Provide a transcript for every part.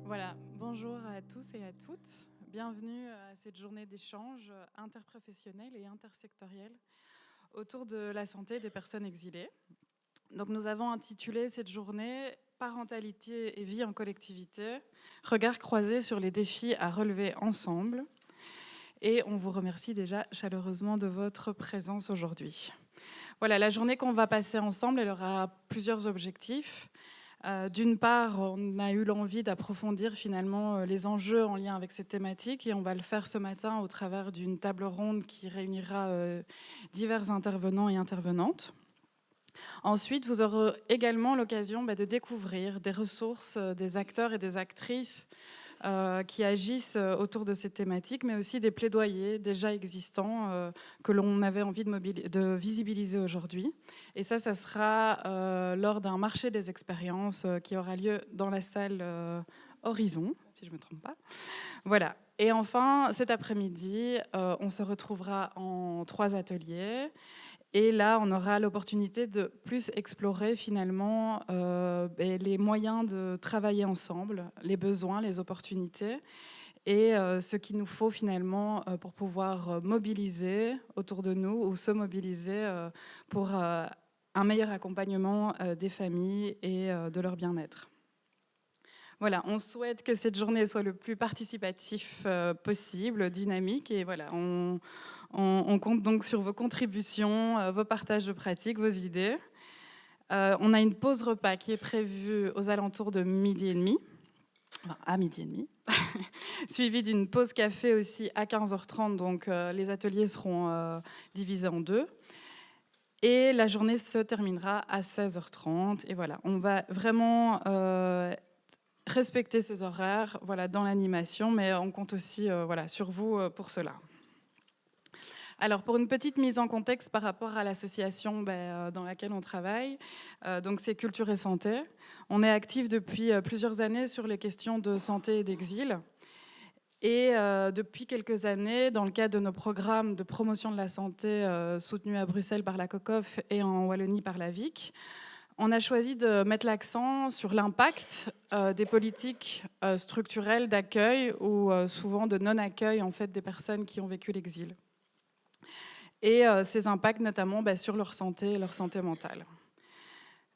Voilà, bonjour à tous et à toutes. Bienvenue à cette journée d'échange interprofessionnel et intersectoriel autour de la santé des personnes exilées. Donc nous avons intitulé cette journée Parentalité et vie en collectivité, regard croisé sur les défis à relever ensemble. Et on vous remercie déjà chaleureusement de votre présence aujourd'hui. Voilà, la journée qu'on va passer ensemble, elle aura plusieurs objectifs. D'une part, on a eu l'envie d'approfondir finalement les enjeux en lien avec cette thématique et on va le faire ce matin au travers d'une table ronde qui réunira divers intervenants et intervenantes. Ensuite, vous aurez également l'occasion de découvrir des ressources, des acteurs et des actrices qui agissent autour de cette thématique, mais aussi des plaidoyers déjà existants que l'on avait envie de visibiliser aujourd'hui. Et ça sera lors d'un marché des expériences qui aura lieu dans la salle Horizon, si je ne me trompe pas. Voilà. Et enfin, cet après-midi, on se retrouvera en 3 ateliers. Et là, on aura l'opportunité de plus explorer finalement les moyens de travailler ensemble, les besoins, les opportunités et ce qu'il nous faut finalement pour pouvoir mobiliser autour de nous ou se mobiliser pour un meilleur accompagnement des familles et de leur bien-être. Voilà, on souhaite que cette journée soit le plus participatif possible, dynamique, et voilà, on compte donc sur vos contributions, vos partages de pratiques, vos idées. On a une pause repas qui est prévue aux alentours de 12h30, enfin, à 12h30, suivie d'une pause café aussi à 15h30, donc les ateliers seront divisés en 2. Et la journée se terminera à 16h30. Et voilà, on va vraiment respecter ces horaires dans l'animation, mais on compte aussi sur vous pour cela. Alors, pour une petite mise en contexte par rapport à l'association dans laquelle on travaille, donc c'est Culture et Santé. On est actif depuis plusieurs années sur les questions de santé et d'exil. Et depuis quelques années, dans le cadre de nos programmes de promotion de la santé soutenus à Bruxelles par la COCOF et en Wallonie par la VIC, on a choisi de mettre l'accent sur l'impact des politiques structurelles d'accueil ou souvent de non-accueil en fait, des personnes qui ont vécu l'exil. Et ces impacts notamment sur leur santé mentale.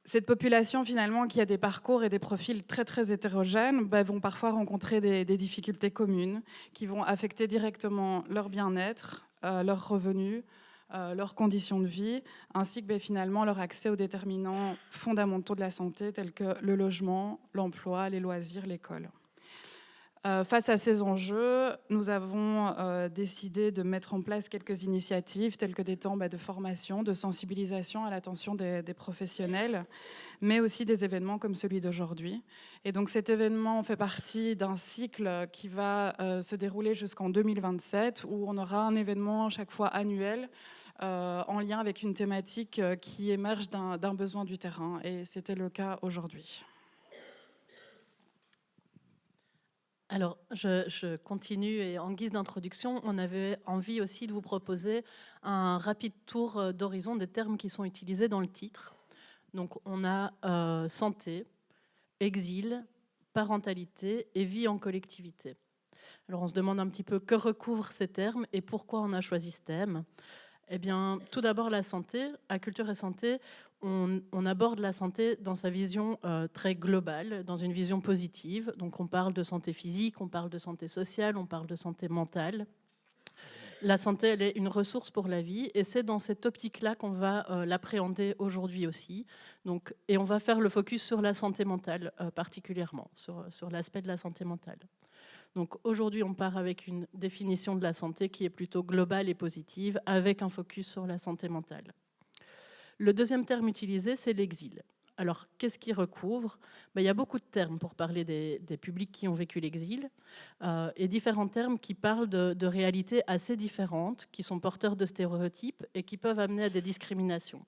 Cette population finalement qui a des parcours et des profils très très hétérogènes vont parfois rencontrer des difficultés communes qui vont affecter directement leur bien-être, leurs revenus, leurs conditions de vie, ainsi que finalement leur accès aux déterminants fondamentaux de la santé tels que le logement, l'emploi, les loisirs, l'école. Face à ces enjeux, nous avons décidé de mettre en place quelques initiatives telles que des temps de formation, de sensibilisation à l'attention des professionnels, mais aussi des événements comme celui d'aujourd'hui. Et donc cet événement fait partie d'un cycle qui va se dérouler jusqu'en 2027, où on aura un événement chaque fois annuel en lien avec une thématique qui émerge d'un besoin du terrain. Et c'était le cas aujourd'hui. Alors, je continue et en guise d'introduction, on avait envie aussi de vous proposer un rapide tour d'horizon des termes qui sont utilisés dans le titre. Donc, on a santé, exil, parentalité et vie en collectivité. Alors, on se demande un petit peu que recouvrent ces termes et pourquoi on a choisi ce thème. Eh bien, tout d'abord, la santé. À Culture et Santé, on aborde la santé dans sa vision très globale, dans une vision positive. Donc, on parle de santé physique, on parle de santé sociale, on parle de santé mentale. La santé, elle est une ressource pour la vie et c'est dans cette optique-là qu'on va l'appréhender aujourd'hui aussi. Donc, et on va faire le focus sur la santé mentale particulièrement, sur l'aspect de la santé mentale. Donc aujourd'hui, on part avec une définition de la santé qui est plutôt globale et positive, avec un focus sur la santé mentale. Le deuxième terme utilisé, c'est l'exil. Alors, qu'est-ce qu'il recouvre ? Il y a beaucoup de termes pour parler des publics qui ont vécu l'exil, et différents termes qui parlent de réalités assez différentes, qui sont porteurs de stéréotypes et qui peuvent amener à des discriminations.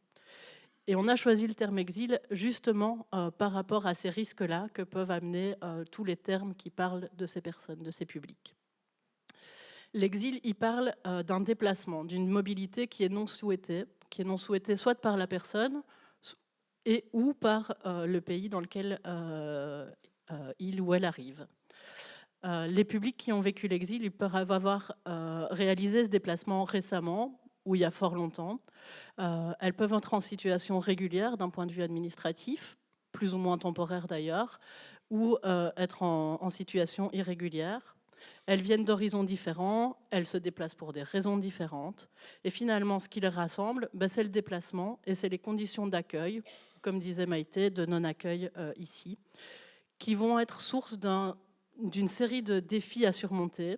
Et on a choisi le terme exil justement par rapport à ces risques-là que peuvent amener tous les termes qui parlent de ces personnes, de ces publics. L'exil, il parle d'un déplacement, d'une mobilité qui est non souhaitée soit par la personne et ou par le pays dans lequel il ou elle arrive. Les publics qui ont vécu l'exil, ils peuvent avoir réalisé ce déplacement récemment ou il y a fort longtemps. Elles peuvent être en situation régulière d'un point de vue administratif, plus ou moins temporaire d'ailleurs, ou être en situation irrégulière. Elles viennent d'horizons différents, elles se déplacent pour des raisons différentes. Et finalement, ce qui les rassemble, c'est le déplacement et c'est les conditions d'accueil, comme disait Maïté, de non-accueil ici, qui vont être source d'une série de défis à surmonter,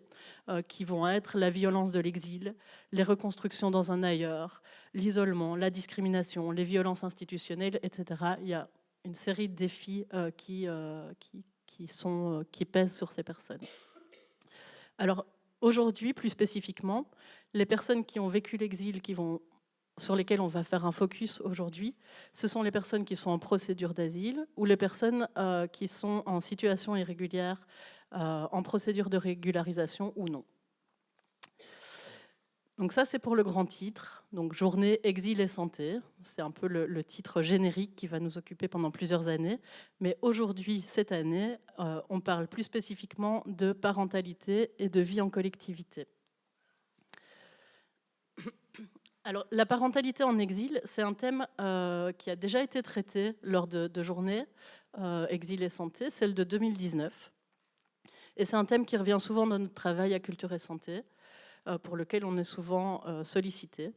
qui vont être la violence de l'exil, les reconstructions dans un ailleurs, l'isolement, la discrimination, les violences institutionnelles, etc. Il y a une série de défis qui pèsent sur ces personnes. Alors aujourd'hui, plus spécifiquement, les personnes qui ont vécu l'exil, sur lesquelles on va faire un focus aujourd'hui, ce sont les personnes qui sont en procédure d'asile ou les personnes qui sont en situation irrégulière, en procédure de régularisation ou non. Donc ça, c'est pour le grand titre. Donc Journée Exil et Santé, c'est un peu le titre générique qui va nous occuper pendant plusieurs années. Mais aujourd'hui, cette année, on parle plus spécifiquement de parentalité et de vie en collectivité. Alors, la parentalité en exil, c'est un thème qui a déjà été traité lors de Journée Exil et Santé, celle de 2019. Et c'est un thème qui revient souvent dans notre travail à Culture et Santé, pour lequel on est souvent sollicité.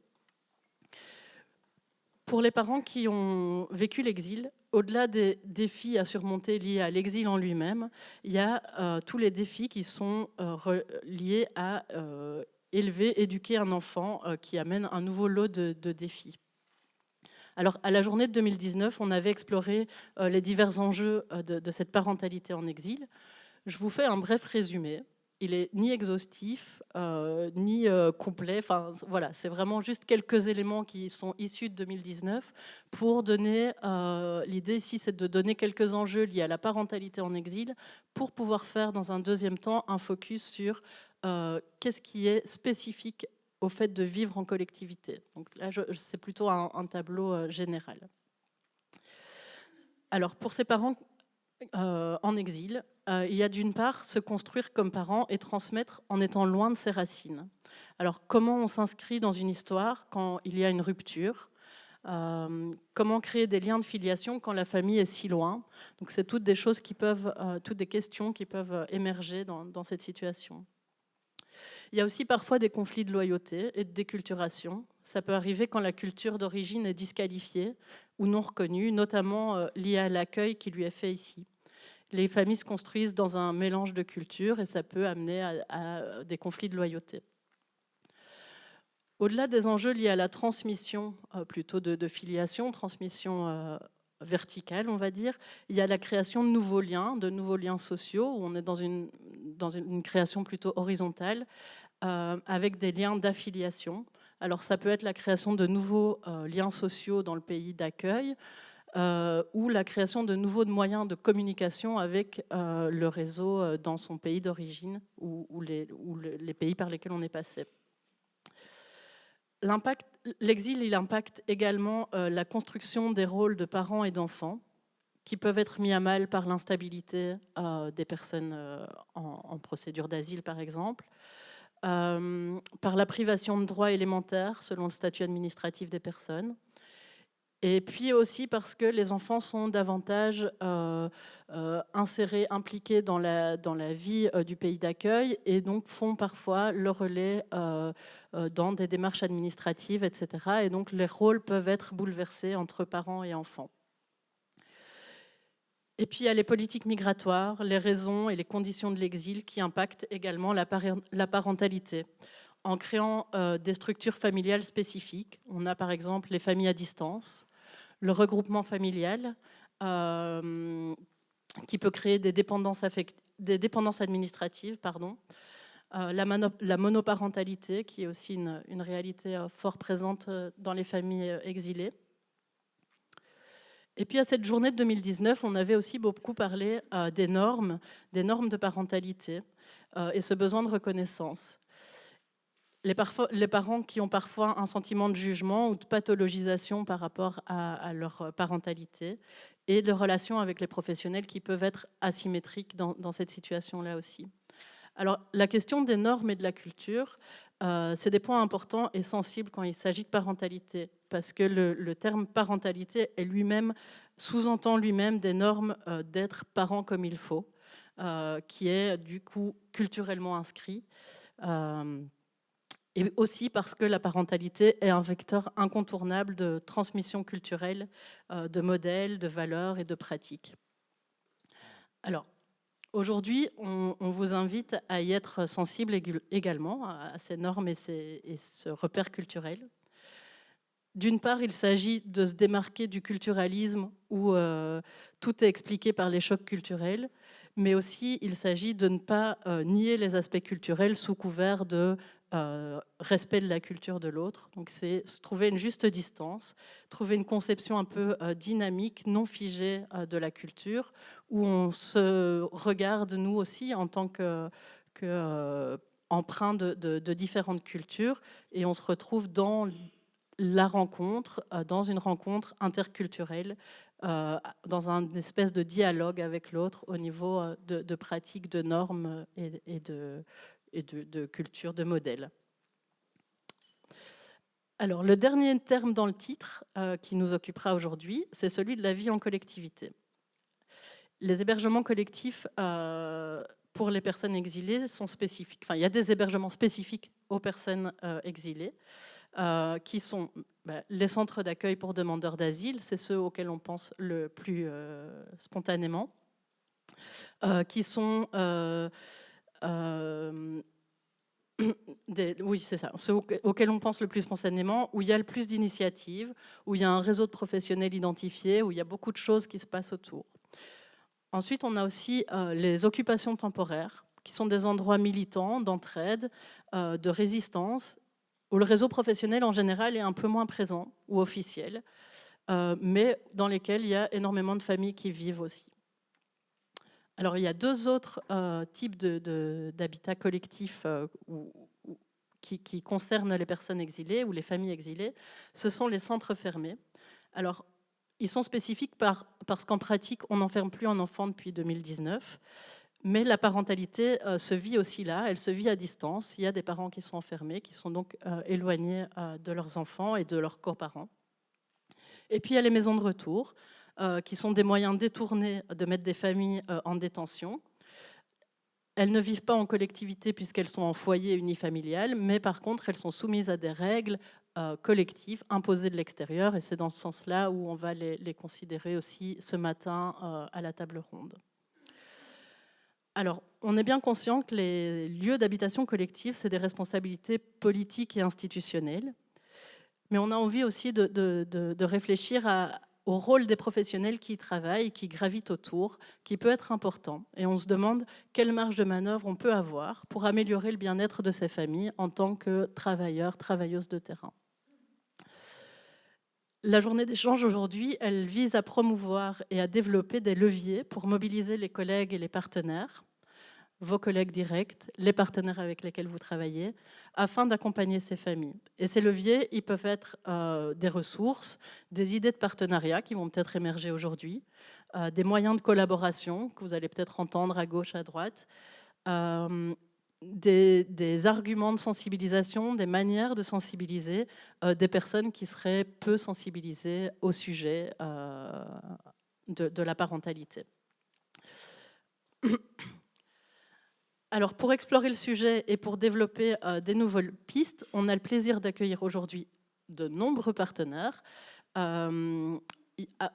Pour les parents qui ont vécu l'exil, au-delà des défis à surmonter liés à l'exil en lui-même, il y a tous les défis qui sont liés à élever, éduquer un enfant qui amène un nouveau lot de défis. Alors, à la journée de 2019, on avait exploré les divers enjeux de cette parentalité en exil. Je vous fais un bref résumé. Il n'est ni exhaustif, ni complet. Enfin, voilà, c'est vraiment juste quelques éléments qui sont issus de 2019 pour donner, l'idée ici, c'est de donner quelques enjeux liés à la parentalité en exil pour pouvoir faire, dans un deuxième temps, un focus sur qu'est-ce qui est spécifique au fait de vivre en collectivité. Donc là, c'est plutôt un tableau général. Alors, pour ces parents en exil, il y a d'une part se construire comme parent et transmettre en étant loin de ses racines. Alors comment on s'inscrit dans une histoire quand il y a une rupture, comment créer des liens de filiation quand la famille est si loin. Donc c'est toutes des choses qui peuvent, toutes des questions qui peuvent émerger dans cette situation. Il y a aussi parfois des conflits de loyauté et de déculturation. Ça peut arriver quand la culture d'origine est disqualifiée ou non reconnue, notamment liée à l'accueil qui lui est fait ici. Les familles se construisent dans un mélange de cultures et ça peut amener à des conflits de loyauté. Au-delà des enjeux liés à la transmission, plutôt de filiation, transmission verticale, on va dire, il y a la création de nouveaux liens sociaux, où on est dans une création plutôt horizontale, avec des liens d'affiliation. Alors ça peut être la création de nouveaux liens sociaux dans le pays d'accueil, ou la création de nouveaux moyens de communication avec le réseau dans son pays d'origine ou les pays par lesquels on est passé. L'exil, il impacte également la construction des rôles de parents et d'enfants qui peuvent être mis à mal par l'instabilité des personnes en procédure d'asile, par exemple, par la privation de droits élémentaires selon le statut administratif des personnes, et puis aussi parce que les enfants sont davantage insérés, impliqués dans la vie du pays d'accueil et donc font parfois le relais dans des démarches administratives, etc. Et donc les rôles peuvent être bouleversés entre parents et enfants. Et puis il y a les politiques migratoires, les raisons et les conditions de l'exil qui impactent également la parentalité. En créant des structures familiales spécifiques. On a par exemple les familles à distance, le regroupement familial, qui peut créer des dépendances administratives, la monoparentalité, qui est aussi une réalité fort présente dans les familles exilées. Et puis à cette journée de 2019, on avait aussi beaucoup parlé des normes de parentalité et ce besoin de reconnaissance. Les parents qui ont parfois un sentiment de jugement ou de pathologisation par rapport à leur parentalité et de relations avec les professionnels qui peuvent être asymétriques dans cette situation-là aussi. Alors, la question des normes et de la culture, c'est des points importants et sensibles quand il s'agit de parentalité, parce que le terme parentalité est lui-même, sous-entend lui-même des normes d'être parent comme il faut, qui est du coup culturellement inscrit. Et aussi parce que la parentalité est un vecteur incontournable de transmission culturelle, de modèles, de valeurs et de pratiques. Alors, aujourd'hui, on vous invite à y être sensible également à ces normes et ce repère culturel. D'une part, il s'agit de se démarquer du culturalisme où tout est expliqué par les chocs culturels, mais aussi il s'agit de ne pas nier les aspects culturels sous couvert de respect de la culture de l'autre. Donc c'est trouver une juste distance, trouver une conception un peu dynamique, non figée de la culture, où on se regarde nous aussi en tant que emprunt de différentes cultures, et on se retrouve dans la rencontre, dans une rencontre interculturelle, dans un espèce de dialogue avec l'autre au niveau de pratiques, de normes et de culture, de modèles. Alors, le dernier terme dans le titre qui nous occupera aujourd'hui, c'est celui de la vie en collectivité. Les hébergements collectifs pour les personnes exilées sont spécifiques. Enfin, il y a des hébergements spécifiques aux personnes exilées, qui sont les centres d'accueil pour demandeurs d'asile, c'est ceux auxquels on pense le plus spontanément, qui sont oui, c'est ça, ceux auxquels on pense le plus spontanément, où il y a le plus d'initiatives, où il y a un réseau de professionnels identifiés, où il y a beaucoup de choses qui se passent autour. Ensuite, on a aussi les occupations temporaires, qui sont des endroits militants, d'entraide, de résistance, où le réseau professionnel en général est un peu moins présent ou officiel, mais dans lesquels il y a énormément de familles qui vivent aussi. Alors il y a deux autres types d'habitats collectifs qui concernent les personnes exilées ou les familles exilées. Ce sont les centres fermés. Alors ils sont spécifiques parce qu'en pratique, on n'enferme plus un enfant depuis 2019. Mais la parentalité se vit aussi là, elle se vit à distance. Il y a des parents qui sont enfermés, qui sont donc éloignés de leurs enfants et de leurs coparents. Et puis il y a les maisons de retour, qui sont des moyens détournés de mettre des familles en détention. Elles ne vivent pas en collectivité puisqu'elles sont en foyer unifamilial, mais par contre elles sont soumises à des règles collectives imposées de l'extérieur, et c'est dans ce sens-là où on va les considérer aussi ce matin à la table ronde. Alors, on est bien conscient que les lieux d'habitation collective, c'est des responsabilités politiques et institutionnelles, mais on a envie aussi de réfléchir au rôle des professionnels qui y travaillent, qui gravitent autour, qui peut être important. Et on se demande quelle marge de manœuvre on peut avoir pour améliorer le bien-être de ces familles en tant que travailleurs, travailleuses de terrain. La journée d'échange aujourd'hui, elle vise à promouvoir et à développer des leviers pour mobiliser les collègues et les partenaires, vos collègues directs, les partenaires avec lesquels vous travaillez, afin d'accompagner ces familles. Et ces leviers, ils peuvent être des ressources, des idées de partenariat qui vont peut-être émerger aujourd'hui, des moyens de collaboration que vous allez peut-être entendre à gauche, à droite, des arguments de sensibilisation, des manières de sensibiliser des personnes qui seraient peu sensibilisées au sujet de la parentalité. Alors, pour explorer le sujet et pour développer des nouvelles pistes, on a le plaisir d'accueillir aujourd'hui de nombreux partenaires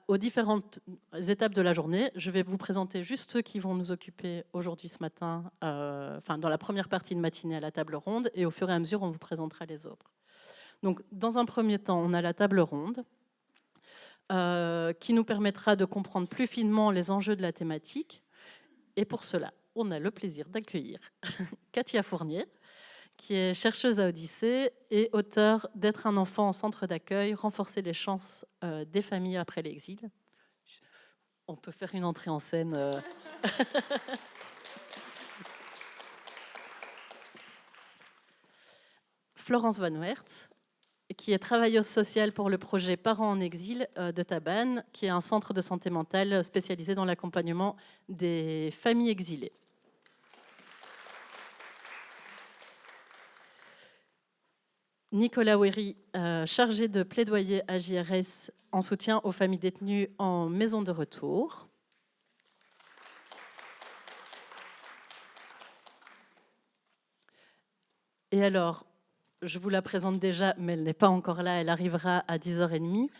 aux différentes étapes de la journée. Je vais vous présenter juste ceux qui vont nous occuper aujourd'hui ce matin, dans la première partie de matinée à la table ronde, et au fur et à mesure, on vous présentera les autres. Donc, dans un premier temps, on a la table ronde qui nous permettra de comprendre plus finement les enjeux de la thématique. Et pour cela, on a le plaisir d'accueillir Katia Fournier, qui est chercheuse à Odyssée et auteure d'Être un enfant en centre d'accueil, renforcer les chances des familles après l'exil. On peut faire une entrée en scène. Florence Van Weert, qui est travailleuse sociale pour le projet Parents en exil de Tabannes, qui est un centre de santé mentale spécialisé dans l'accompagnement des familles exilées. Nicolas Wéry, chargé de plaidoyer à JRS en soutien aux familles détenues en maison de retour. Et alors, je vous la présente déjà, mais elle n'est pas encore là, elle arrivera à 10h30.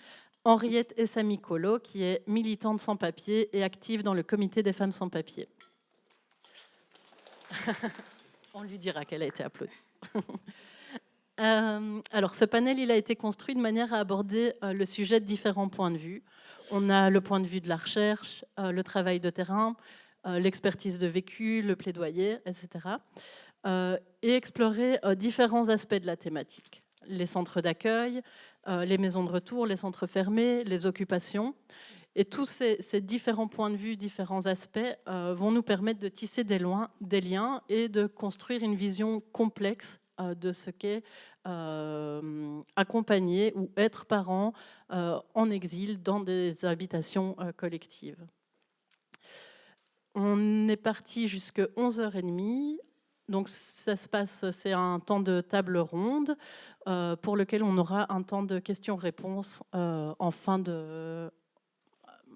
Henriette Essamicolo, qui est militante sans papier et active dans le comité des femmes sans papier. On lui dira qu'elle a été applaudie. Alors, ce panel, il a été construit de manière à aborder le sujet de différents points de vue. On a le point de vue de la recherche, le travail de terrain, l'expertise de vécu, le plaidoyer, etc. Et explorer différents aspects de la thématique. Les centres d'accueil, les maisons de retour, les centres fermés, les occupations. Et tous ces différents points de vue, différents aspects vont nous permettre de tisser des liens et de construire une vision complexe de ce qu'est accompagner ou être parent en exil dans des habitations collectives. On est parti jusqu'à 11h30. Donc ça se passe, c'est un temps de table ronde pour lequel on aura un temps de questions-réponses en fin de...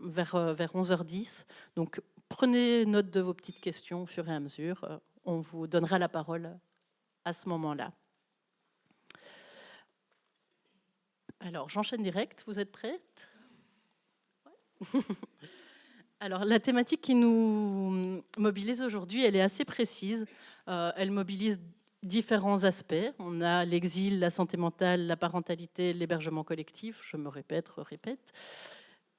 vers 11h10. Donc prenez note de vos petites questions au fur et à mesure. On vous donnera la parole à ce moment-là. Alors j'enchaîne direct, vous êtes prêtes ? Ouais. Alors, la thématique qui nous mobilise aujourd'hui, elle est assez précise. Elle mobilise différents aspects. On a l'exil, la santé mentale, la parentalité, l'hébergement collectif. Je me répète.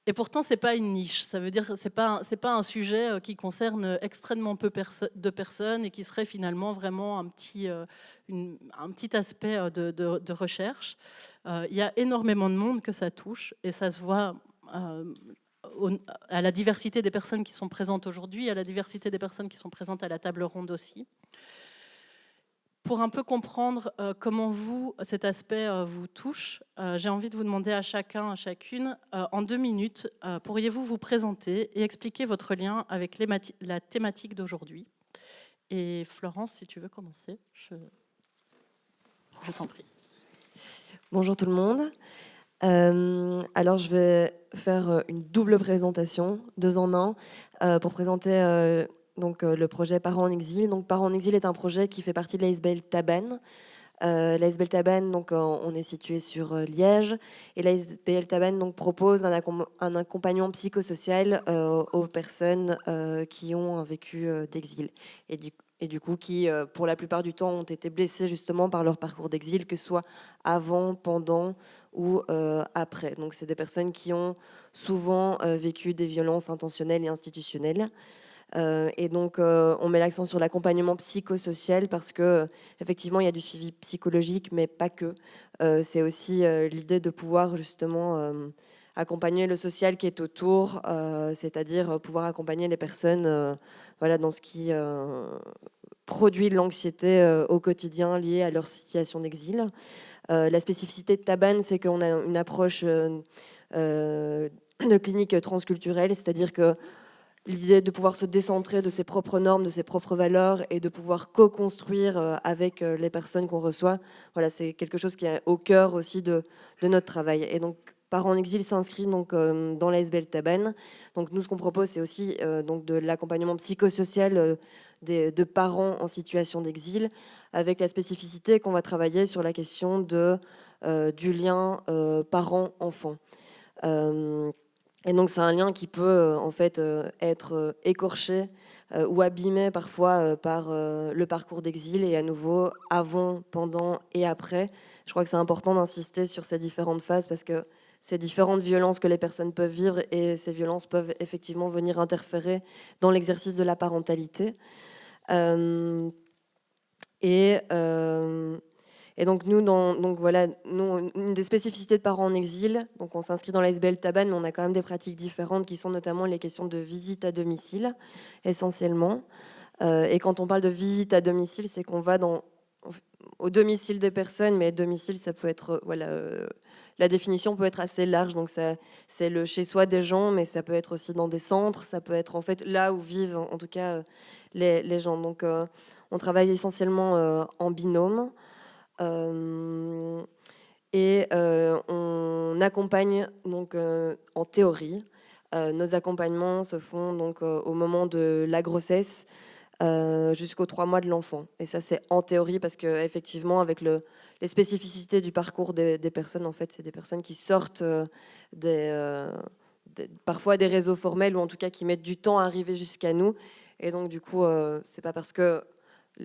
Et pourtant, ce n'est pas une niche. Ça veut dire que ce n'est pas un sujet qui concerne extrêmement peu de personnes et qui serait finalement vraiment un petit aspect de recherche. Il y a énormément de monde que ça touche et ça se voit... à la diversité des personnes qui sont présentes aujourd'hui, à la diversité des personnes qui sont présentes à la table ronde aussi. Pour un peu comprendre comment cet aspect vous touche, j'ai envie de vous demander à chacun, à chacune, en 2 minutes, pourriez-vous vous présenter et expliquer votre lien avec la thématique d'aujourd'hui ? Et Florence, si tu veux commencer, je t'en prie. Bonjour tout le monde. Alors, je vais faire une double présentation, 2 en 1, pour présenter le projet Parents en exil. Donc, Parents en exil est un projet qui fait partie de l'ASBL Taban. L'ASBL Taban, on est situé sur Liège, et l'ASBL Taban propose un accompagnement psychosocial aux personnes qui ont un vécu d'exil. Et du coup, qui, pour la plupart du temps, ont été blessés justement par leur parcours d'exil, que ce soit avant, pendant ou après. Donc, c'est des personnes qui ont souvent vécu des violences intentionnelles et institutionnelles. Et donc, on met l'accent sur l'accompagnement psychosocial parce que effectivement, il y a du suivi psychologique, mais pas que. C'est aussi l'idée de pouvoir justement accompagner le social qui est autour, c'est-à-dire pouvoir accompagner les personnes dans ce qui produit de l'anxiété au quotidien liée à leur situation d'exil. La spécificité de Taban, c'est qu'on a une approche de clinique transculturelle, c'est-à-dire que l'idée de pouvoir se décentrer de ses propres normes, de ses propres valeurs et de pouvoir co-construire avec les personnes qu'on reçoit, voilà, c'est quelque chose qui est au cœur aussi de notre travail. Et donc, Parents en exil s'inscrit dans l'ASBL Taban. Donc, nous, ce qu'on propose, c'est aussi de l'accompagnement psychosocial de parents en situation d'exil, avec la spécificité qu'on va travailler sur la question du lien parent-enfant. Et donc, c'est un lien qui peut en fait être écorché ou abîmé parfois par le parcours d'exil, et à nouveau avant, pendant et après. Je crois que c'est important d'insister sur ces différentes phases parce que ces différentes violences que les personnes peuvent vivre, et ces violences peuvent effectivement venir interférer dans l'exercice de la parentalité. Et donc, nous, une des spécificités de Parents en exil, donc on s'inscrit dans l'ASBL Taban, mais on a quand même des pratiques différentes qui sont notamment les questions de visite à domicile, essentiellement. Et quand on parle de visite à domicile, c'est qu'on va au domicile des personnes, mais domicile, ça peut être... la définition peut être assez large, donc c'est le chez-soi des gens, mais ça peut être aussi dans des centres, ça peut être en fait là où vivent en tout cas les gens. Donc, on travaille essentiellement en binôme. On accompagne donc en théorie. Nos accompagnements se font donc au moment de la grossesse jusqu'aux 3 mois de l'enfant. Et ça, c'est en théorie parce qu'effectivement, avec les spécificités du parcours des personnes, en fait, c'est des personnes qui sortent parfois des réseaux formels ou en tout cas qui mettent du temps à arriver jusqu'à nous. Et donc, du coup, c'est pas parce que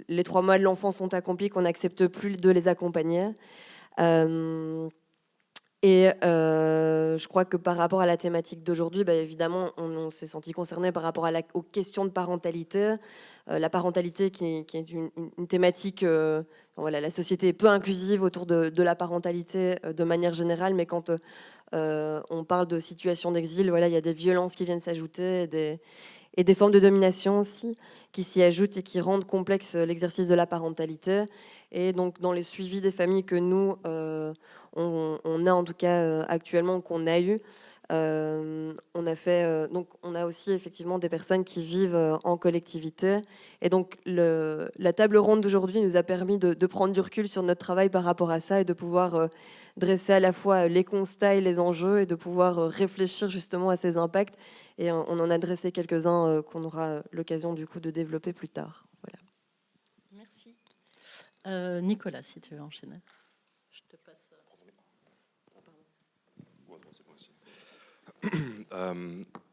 les 3 mois de l'enfant sont accomplis qu'on n'accepte plus de les accompagner. Je crois que par rapport à la thématique d'aujourd'hui, évidemment, on s'est senti concerné par rapport aux questions de parentalité. La parentalité qui est une thématique, voilà, la société est peu inclusive autour de la parentalité de manière générale, mais quand on parle de situation d'exil, voilà, il y a des violences qui viennent s'ajouter, et des formes de domination aussi qui s'y ajoutent et qui rendent complexe l'exercice de la parentalité. Et donc, dans les suivis des familles que nous, on a en tout cas actuellement, qu'on a eu, on a aussi effectivement des personnes qui vivent en collectivité. Et donc, la table ronde d'aujourd'hui nous a permis de prendre du recul sur notre travail par rapport à ça et de pouvoir dresser à la fois les constats et les enjeux et de pouvoir réfléchir justement à ces impacts. Et on en a dressé quelques-uns qu'on aura l'occasion du coup de développer plus tard. Voilà. Merci. Nicolas, si tu veux enchaîner. Je te passe.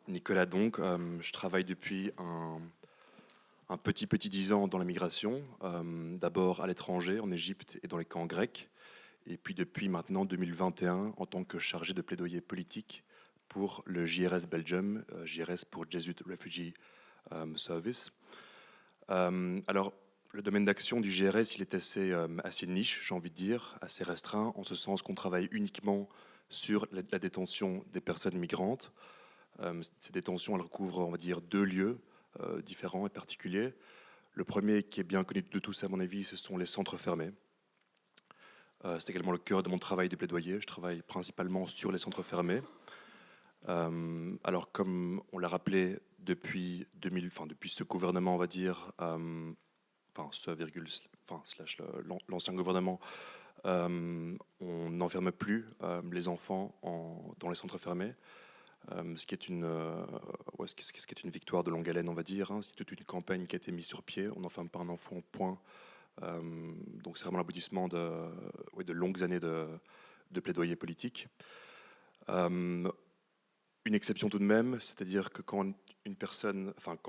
Nicolas, donc, je travaille depuis un petit 10 ans dans la migration, d'abord à l'étranger, en Égypte et dans les camps grecs, et puis depuis maintenant 2021 en tant que chargé de plaidoyer politique pour le JRS Belgium, JRS pour Jesuit Refugee Service. Alors, le domaine d'action du JRS, il est assez niche, j'ai envie de dire, assez restreint, en ce sens qu'on travaille uniquement sur la détention des personnes migrantes. Ces détentions, elles recouvrent, on va dire, 2 lieux différents et particuliers. Le premier, qui est bien connu de tous à mon avis, ce sont les centres fermés. C'est également le cœur de mon travail de plaidoyer. Je travaille principalement sur les centres fermés. Alors, comme on l'a rappelé depuis ce gouvernement, on va dire, l'ancien gouvernement, on n'enferme plus les enfants dans les centres fermés, ce qui est une victoire de longue haleine, on va dire. C'est toute une campagne qui a été mise sur pied. On n'enferme pas un enfant, point. Donc c'est vraiment l'aboutissement de longues années de plaidoyer politique. Une exception tout de même, c'est-à-dire que quand une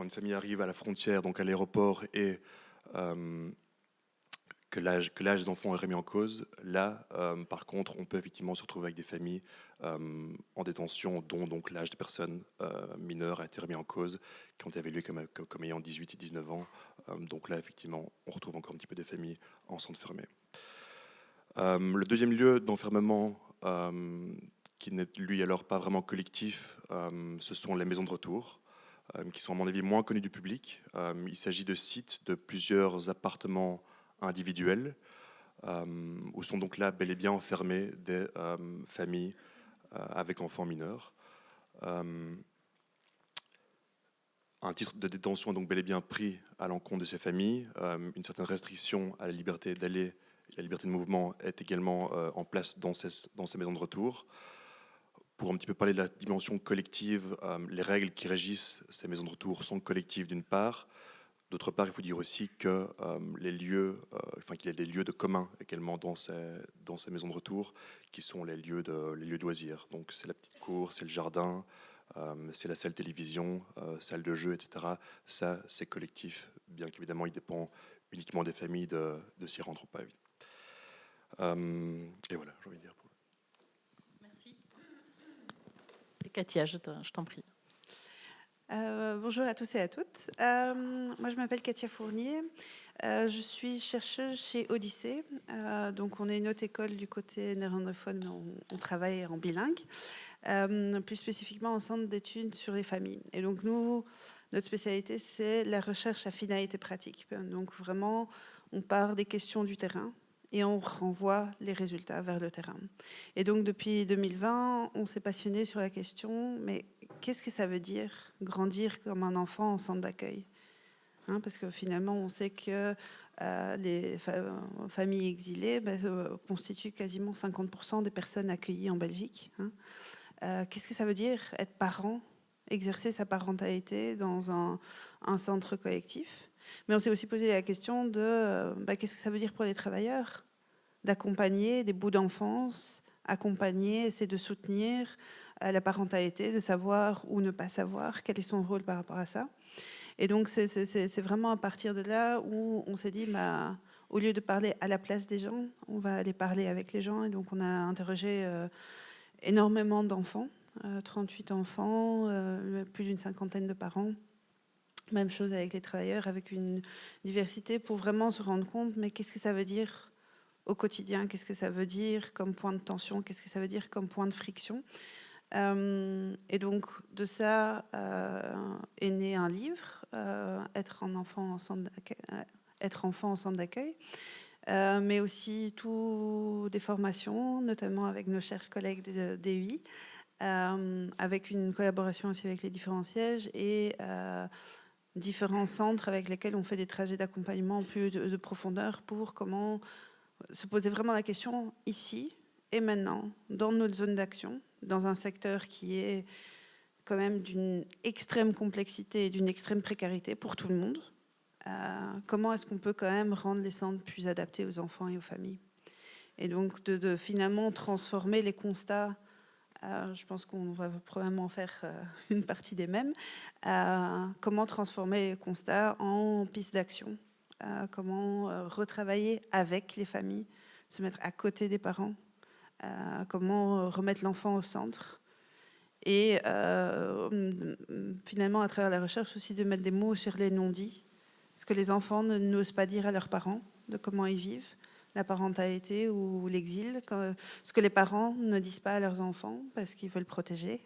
famille arrive à la frontière, donc à l'aéroport, et que l'âge des enfants est remis en cause, là, par contre, on peut effectivement se retrouver avec des familles en détention, dont donc l'âge des personnes mineures a été remis en cause, qui ont été évaluées comme ayant 18 et 19 ans. Donc là, effectivement, on retrouve encore un petit peu des familles en centre fermé. Le deuxième lieu d'enfermement, qui n'est lui alors pas vraiment collectif, ce sont les maisons de retour, qui sont à mon avis moins connues du public. Il s'agit de sites de plusieurs appartements individuels, où sont donc là bel et bien enfermées des familles avec enfants mineurs. Un titre de détention est donc bel et bien pris à l'encontre de ces familles. Une certaine restriction à la liberté d'aller, la liberté de mouvement est également en place dans ces maisons de retour. Pour un petit peu parler de la dimension collective, les règles qui régissent ces maisons de retour sont collectives d'une part. D'autre part, il faut dire aussi que qu'il y a des lieux de commun également dans ces maisons de retour, qui sont les lieux de loisirs. Donc c'est la petite cour, c'est le jardin, c'est la salle télévision, salle de jeu, etc. Ça, c'est collectif, bien qu'évidemment, il dépend uniquement des familles de s'y rendre ou pas. Et voilà, j'ai envie de dire. Merci. Et Katia, je t'en prie. Bonjour à tous et à toutes. Moi, je m'appelle Katia Fournier. Je suis chercheuse chez Odyssée. Donc, on est une autre école du côté néerlandophone, mais on travaille en bilingue. Plus spécifiquement en centre d'études sur les familles. Et donc, notre spécialité, c'est la recherche à finalité pratique. Donc, vraiment, on part des questions du terrain et on renvoie les résultats vers le terrain. Et donc, depuis 2020, on s'est passionné sur la question, mais qu'est-ce que ça veut dire grandir comme un enfant en centre d'accueil ? Parce que finalement, on sait que les familles exilées constituent quasiment 50% des personnes accueillies en Belgique. Qu'est-ce que ça veut dire être parent, exercer sa parentalité dans un centre collectif? Mais on s'est aussi posé la question de qu'est-ce que ça veut dire pour les travailleurs d'accompagner des bouts d'enfance, accompagner, essayer de soutenir la parentalité, de savoir ou ne pas savoir, quel est son rôle par rapport à ça. Et donc, c'est vraiment à partir de là où on s'est dit, au lieu de parler à la place des gens, on va aller parler avec les gens. Et donc, on a interrogé énormément d'enfants, 38 enfants, plus d'une 50aine de parents. Même chose avec les travailleurs, avec une diversité pour vraiment se rendre compte, mais qu'est-ce que ça veut dire au quotidien? Qu'est-ce que ça veut dire comme point de tension? Qu'est-ce que ça veut dire comme point de friction? Et donc, de ça est né un livre, être enfant en centre d'accueil, mais aussi des formations, notamment avec nos chers collègues de DUI, avec une collaboration aussi avec les différents sièges et différents centres avec lesquels on fait des trajets d'accompagnement plus de profondeur pour comment se poser vraiment la question ici et maintenant, dans notre zone d'action, dans un secteur qui est quand même d'une extrême complexité et d'une extrême précarité pour tout le monde. Comment est-ce qu'on peut quand même rendre les centres plus adaptés aux enfants et aux familles? Et donc de finalement transformer les constats, je pense qu'on va probablement faire une partie des mêmes, comment transformer les constats en pistes d'action, comment retravailler avec les familles, se mettre à côté des parents, comment remettre l'enfant au centre. Et finalement, à travers la recherche aussi, de mettre des mots sur les non-dits, ce que les enfants n'osent pas dire à leurs parents, de comment ils vivent la parentalité ou l'exil, ce que les parents ne disent pas à leurs enfants parce qu'ils veulent protéger,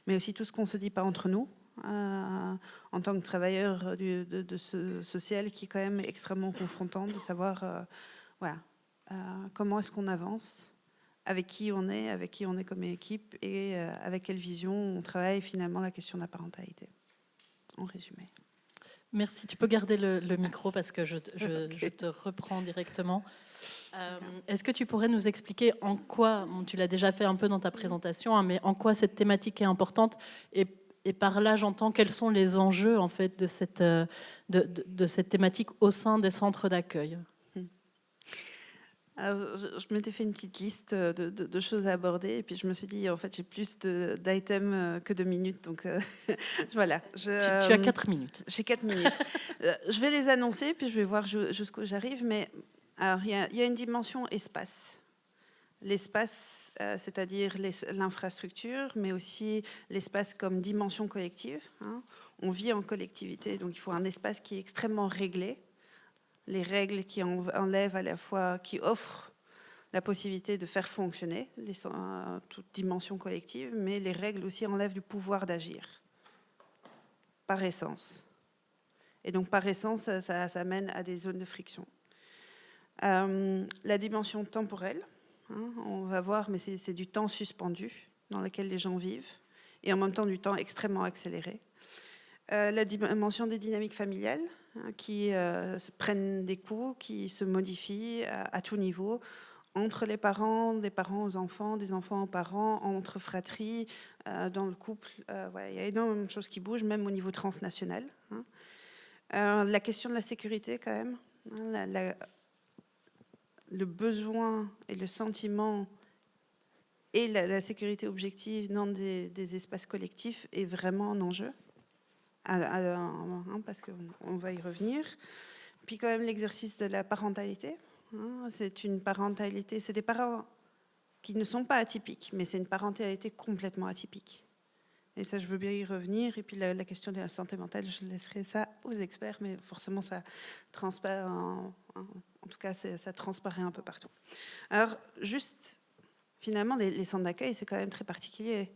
mais aussi tout ce qu'on ne se dit pas entre nous, en tant que travailleur de ce social qui est quand même extrêmement confrontant, de savoir comment est-ce qu'on avance, avec qui on est comme équipe et avec quelle vision on travaille finalement la question de la parentalité, en résumé. Merci, tu peux garder le micro parce que je te reprends directement. Est-ce que tu pourrais nous expliquer en quoi, tu l'as déjà fait un peu dans ta présentation, hein, mais en quoi cette thématique est importante et par là, j'entends quels sont les enjeux en fait de cette thématique au sein des centres d'accueil. Alors, je m'étais fait une petite liste de choses à aborder et puis je me suis dit, en fait, j'ai plus d'items que de minutes. Donc, voilà. Tu as 4 minutes. J'ai 4 minutes. Je vais les annoncer puis je vais voir jusqu'où j'arrive. Mais alors, il y a une dimension espace. L'espace, c'est-à-dire l'infrastructure, mais aussi l'espace comme dimension collective. Hein. On vit en collectivité, donc il faut un espace qui est extrêmement réglé. Les règles qui enlèvent à la fois, qui offrent la possibilité de faire fonctionner toute dimension collective, mais les règles aussi enlèvent du pouvoir d'agir, par essence. Et donc, par essence, ça mène à des zones de friction. La dimension temporelle, hein, on va voir, mais c'est du temps suspendu dans lequel les gens vivent, et en même temps du temps extrêmement accéléré. La dimension des dynamiques familiales, qui se prennent des coups, qui se modifient à tout niveau, entre les parents, des parents aux enfants, des enfants aux parents, entre fratries, dans le couple. Il y a énormément de choses qui bougent, même au niveau transnational. Hein. La question de la sécurité, quand même. Hein, le besoin et le sentiment et la sécurité objective dans des espaces collectifs est vraiment un enjeu. Parce qu'on va y revenir. Puis quand même l'exercice de la parentalité. Hein, c'est une parentalité, c'est des parents qui ne sont pas atypiques, mais c'est une parentalité complètement atypique. Et ça, je veux bien y revenir. Et puis la question de la santé mentale, je laisserai ça aux experts, mais forcément, ça transparaît, en tout cas, ça transparaît un peu partout. Alors, juste, finalement, les centres d'accueil, c'est quand même très particulier.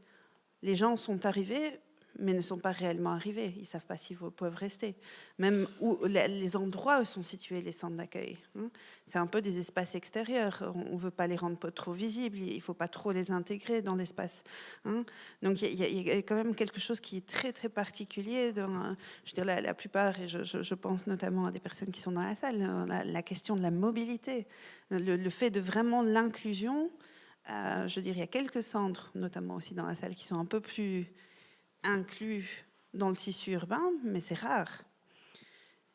Les gens sont arrivés, mais ne sont pas réellement arrivés. Ils ne savent pas s'ils peuvent rester. Même où les endroits où sont situés les centres d'accueil, hein, c'est un peu des espaces extérieurs. On ne veut pas les rendre trop visibles. Il ne faut pas trop les intégrer dans l'espace. Hein. Donc il y a quand même quelque chose qui est très très particulier. Je veux dire, la plupart, et je pense notamment à des personnes qui sont dans la salle, la question de la mobilité, le fait de vraiment l'inclusion. Je veux dire, il y a quelques centres, notamment aussi dans la salle, qui sont un peu plus inclus dans le tissu urbain, mais c'est rare.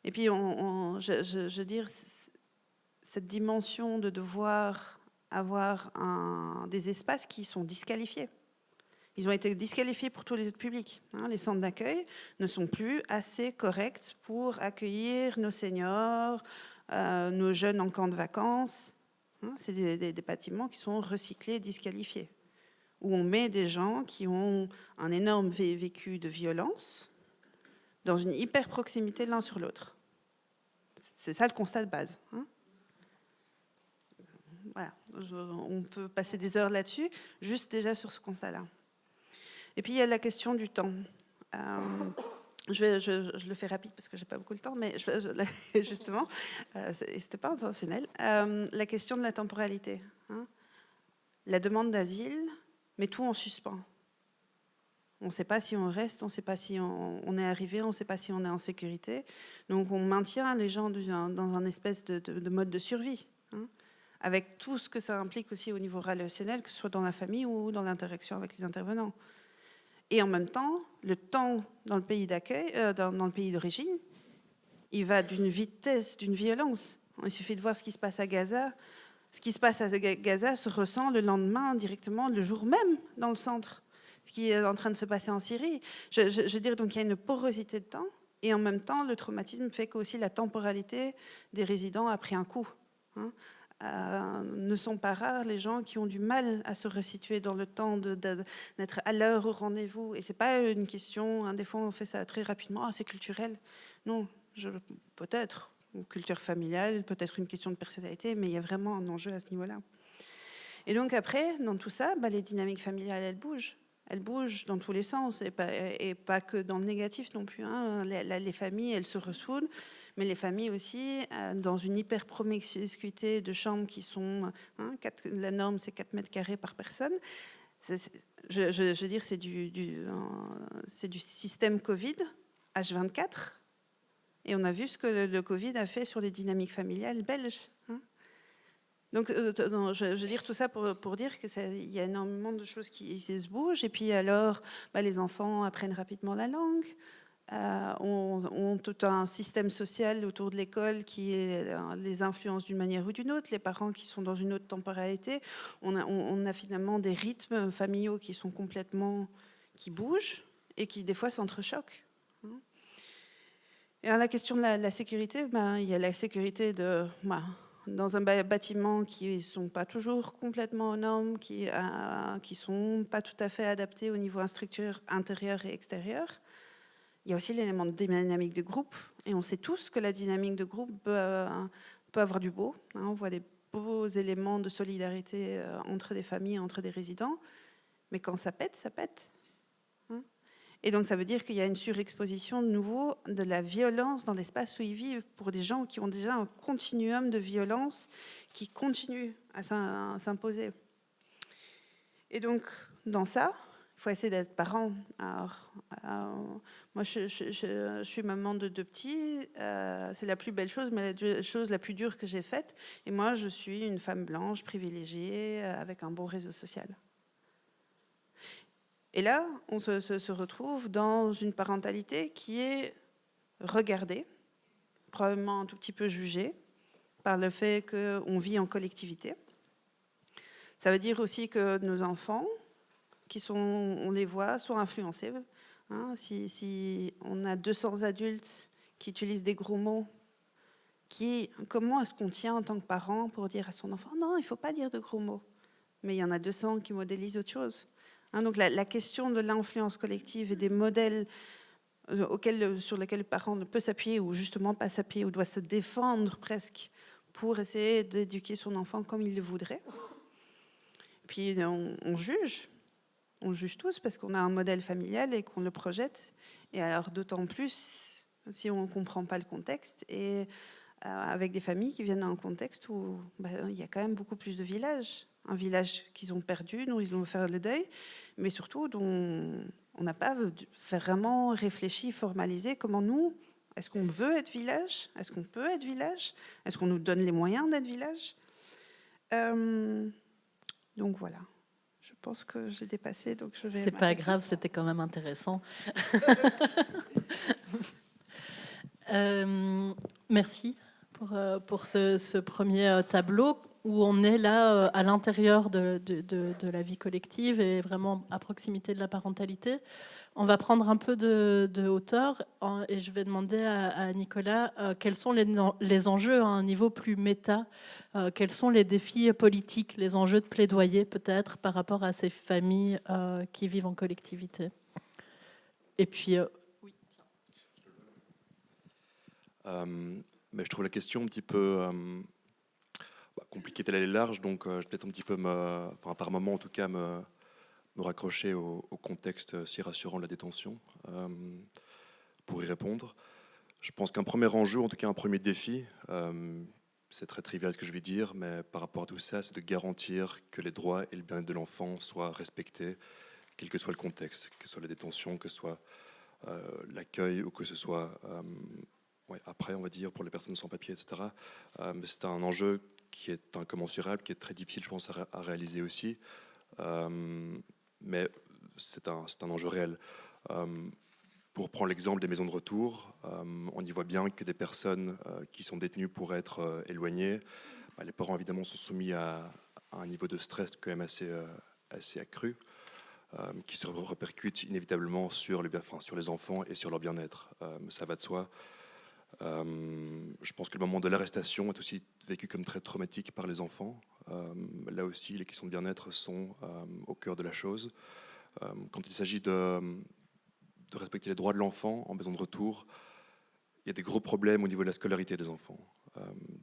Et puis, je veux dire, cette dimension de devoir avoir des espaces qui sont disqualifiés. Ils ont été disqualifiés pour tous les autres publics. Hein. Les centres d'accueil ne sont plus assez corrects pour accueillir nos seniors, nos jeunes en camp de vacances. Hein. C'est des bâtiments qui sont recyclés, disqualifiés, où on met des gens qui ont un énorme vécu de violence dans une hyper proximité l'un sur l'autre. C'est ça le constat de base. Hein. Voilà. On peut passer des heures là-dessus, juste déjà sur ce constat-là. Et puis il y a la question du temps. Je le fais rapide parce que j'ai pas beaucoup de temps, mais justement, c'était pas intentionnel. La question de la temporalité. Hein. La demande d'asile met tout en suspens. On ne sait pas si on reste, on ne sait pas si on est arrivé, on ne sait pas si on est en sécurité. Donc on maintient les gens dans un espèce de mode de survie, hein, avec tout ce que ça implique aussi au niveau relationnel, que ce soit dans la famille ou dans l'interaction avec les intervenants. Et en même temps, le temps dans le pays d'accueil, dans le pays d'origine, il va d'une vitesse, d'une violence. Il suffit de voir ce qui se passe à Gaza. Ce qui se passe à Gaza se ressent le lendemain, directement, le jour même, dans le centre. Ce qui est en train de se passer en Syrie. Je veux dire, donc il y a une porosité de temps, et en même temps, le traumatisme fait qu'aussi la temporalité des résidents a pris un coup. Hein. Ne sont pas rares les gens qui ont du mal à se resituer dans le temps, d'être à l'heure au rendez-vous. Et c'est pas une question, hein, des fois on fait ça très rapidement, c'est culturel. Non, peut-être, culture familiale, peut-être une question de personnalité, mais il y a vraiment un enjeu à ce niveau-là. Et donc après, dans tout ça, les dynamiques familiales, elles bougent. Elles bougent dans tous les sens, et pas que dans le négatif non plus. Hein. Les familles, elles se ressoudent, mais les familles aussi, dans une hyper promiscuité de chambres qui sont... Hein, la norme, c'est 4 mètres carrés par personne. Je veux dire, c'est du système Covid, H24, et on a vu ce que le Covid a fait sur les dynamiques familiales belges. Hein. Donc, je veux dire tout ça pour dire qu'il y a énormément de choses qui se bougent. Et puis alors, les enfants apprennent rapidement la langue, ont tout un système social autour de l'école qui les influence d'une manière ou d'une autre. Les parents qui sont dans une autre temporalité, on a finalement des rythmes familiaux qui sont qui bougent et qui des fois s'entrechoquent. Et alors, la question de la sécurité, il y a la sécurité dans un bâtiment qui ne sont pas toujours complètement aux normes, qui ne sont pas tout à fait adaptés au niveau structure intérieure et extérieure. Il y a aussi l'élément de dynamique de groupe, et on sait tous que la dynamique de groupe peut avoir du beau. Hein, on voit des beaux éléments de solidarité entre des familles, entre des résidents, mais quand ça pète, ça pète. Hein. Et donc ça veut dire qu'il y a une surexposition de nouveau de la violence dans l'espace où ils vivent pour des gens qui ont déjà un continuum de violence qui continue à s'imposer. Et donc dans ça, il faut essayer d'être parent. Alors, moi, je suis maman de 2 petits. C'est la plus belle chose, mais la chose la plus dure que j'ai faite. Et moi, je suis une femme blanche, privilégiée, avec un bon réseau social. Et là, on se retrouve dans une parentalité qui est regardée, probablement un tout petit peu jugée, par le fait qu'on vit en collectivité. Ça veut dire aussi que nos enfants, on les voit, sont influencés. Hein, si on a 200 adultes qui utilisent des gros mots, comment est-ce qu'on tient en tant que parent pour dire à son enfant « Non, il ne faut pas dire de gros mots ». Mais il y en a 200 qui modélisent autre chose. Hein, donc la question de l'influence collective et des modèles sur lesquels le parent ne peut s'appuyer ou justement pas s'appuyer ou doit se défendre presque pour essayer d'éduquer son enfant comme il le voudrait. Puis on juge. on juge tous parce qu'on a un modèle familial et qu'on le projette. Et alors d'autant plus si on ne comprend pas le contexte et avec des familles qui viennent d'un contexte où il y a quand même beaucoup plus de villages. Un village qu'ils ont perdu, dont ils ont fait le deuil, mais surtout dont on n'a pas vraiment réfléchi, formalisé comment nous, est-ce qu'on veut être village? Est-ce qu'on peut être village? Est-ce qu'on nous donne les moyens d'être village? Donc voilà. Je pense que j'ai dépassé, donc je vais... C'est pas grave, c'était quand même intéressant. Merci pour ce premier tableau où on est là à l'intérieur de la vie collective et vraiment à proximité de la parentalité. On va prendre un peu de hauteur et je vais demander à Nicolas quels sont les enjeux à un niveau plus méta, quels sont les défis politiques, les enjeux de plaidoyer peut-être par rapport à ces familles qui vivent en collectivité. Et puis, oui. Mais je trouve la question un petit peu compliquée, telle elle est large, donc je vais peut-être un petit peu, par moment en tout cas, me raccrocher au contexte si rassurant de la détention pour y répondre. Je pense qu'un premier enjeu, en tout cas un premier défi, c'est très trivial ce que je vais dire, mais par rapport à tout ça, c'est de garantir que les droits et le bien-être de l'enfant soient respectés, quel que soit le contexte, que ce soit la détention, que ce soit l'accueil ou que ce soit après, on va dire, pour les personnes sans papier, etc. Mais c'est un enjeu qui est incommensurable, qui est très difficile, je pense, à réaliser aussi. Mais c'est un enjeu réel. Pour prendre l'exemple des maisons de retour, on y voit bien que des personnes qui sont détenues pour être éloignées, les parents évidemment sont soumis à un niveau de stress quand même assez accru, qui se répercute inévitablement sur les enfants et sur leur bien-être. Ça va de soi. Je pense que le moment de l'arrestation est aussi vécu comme très traumatique par les enfants. Là aussi, les questions de bien-être sont au cœur de la chose. Quand il s'agit de respecter les droits de l'enfant en maison de retour, il y a des gros problèmes au niveau de la scolarité des enfants.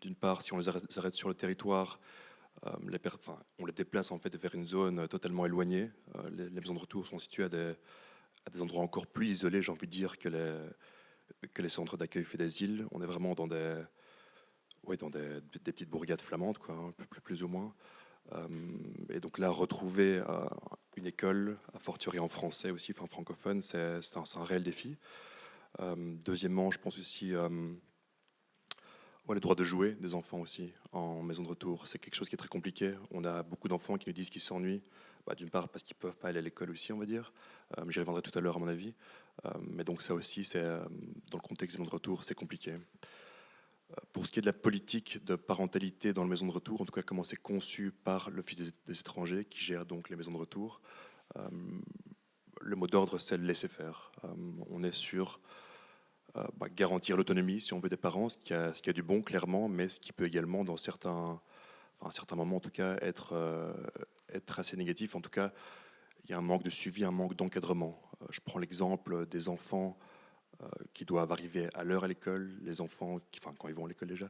D'une part, si on les arrête sur le territoire, on les déplace en fait vers une zone totalement éloignée. Les maisons de retour sont situées à des endroits encore plus isolés, j'ai envie de dire, que les centres d'accueil faits d'asile. On est vraiment dans des petites bourgades flamandes, quoi, hein, plus ou moins. Et donc là, retrouver une école, a fortiori en français aussi, enfin francophone, c'est un réel défi. Deuxièmement, je pense aussi le droit de jouer des enfants aussi en maison de retour. C'est quelque chose qui est très compliqué. On a beaucoup d'enfants qui nous disent qu'ils s'ennuient, d'une part parce qu'ils ne peuvent pas aller à l'école aussi, on va dire. J'y reviendrai tout à l'heure à mon avis. Mais donc ça aussi, c'est dans le contexte des maisons de retour, c'est compliqué. Pour ce qui est de la politique de parentalité dans les maisons de retour, en tout cas comment c'est conçu par l'Office des étrangers qui gère donc les maisons de retour, le mot d'ordre c'est le laisser faire. On est sur garantir l'autonomie si on veut des parents, ce qui a du bon clairement, mais ce qui peut également dans certains moments en tout cas être assez négatif. En tout cas, il y a un manque de suivi, un manque d'encadrement. Je prends l'exemple des enfants qui doivent arriver à l'heure à l'école, les enfants, quand ils vont à l'école déjà,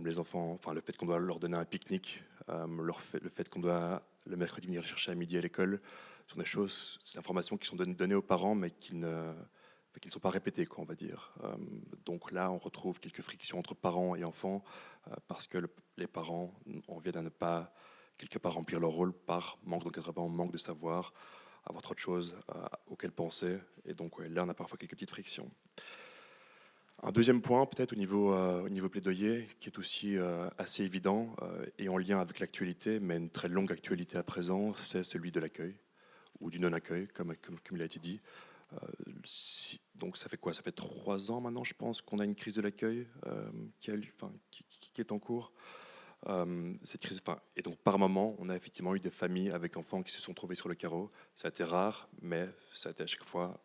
les enfants, le fait qu'on doit leur donner un pique-nique, le fait qu'on doit le mercredi venir les chercher à midi à l'école, ce sont des choses, ces informations qui sont données aux parents, mais qui ne sont pas répétées, on va dire. Donc là, on retrouve quelques frictions entre parents et enfants, parce que les parents en viennent à ne pas quelque part remplir leur rôle par manque d'encadrement, manque de savoir, avoir trop de choses auxquelles penser. Et donc là, on a parfois quelques petites frictions. Un deuxième point, peut-être au niveau plaidoyer, qui est aussi assez évident et en lien avec l'actualité, mais une très longue actualité à présent, c'est celui de l'accueil ou du non-accueil, comme il a été dit. Donc ça fait quoi? Ça fait 3 ans maintenant, je pense, qu'on a une crise de l'accueil qui est en cours. Cette crise, et donc par moment, on a effectivement eu des familles avec enfants qui se sont trouvés sur le carreau. Ça a été rare, mais ça a été à chaque fois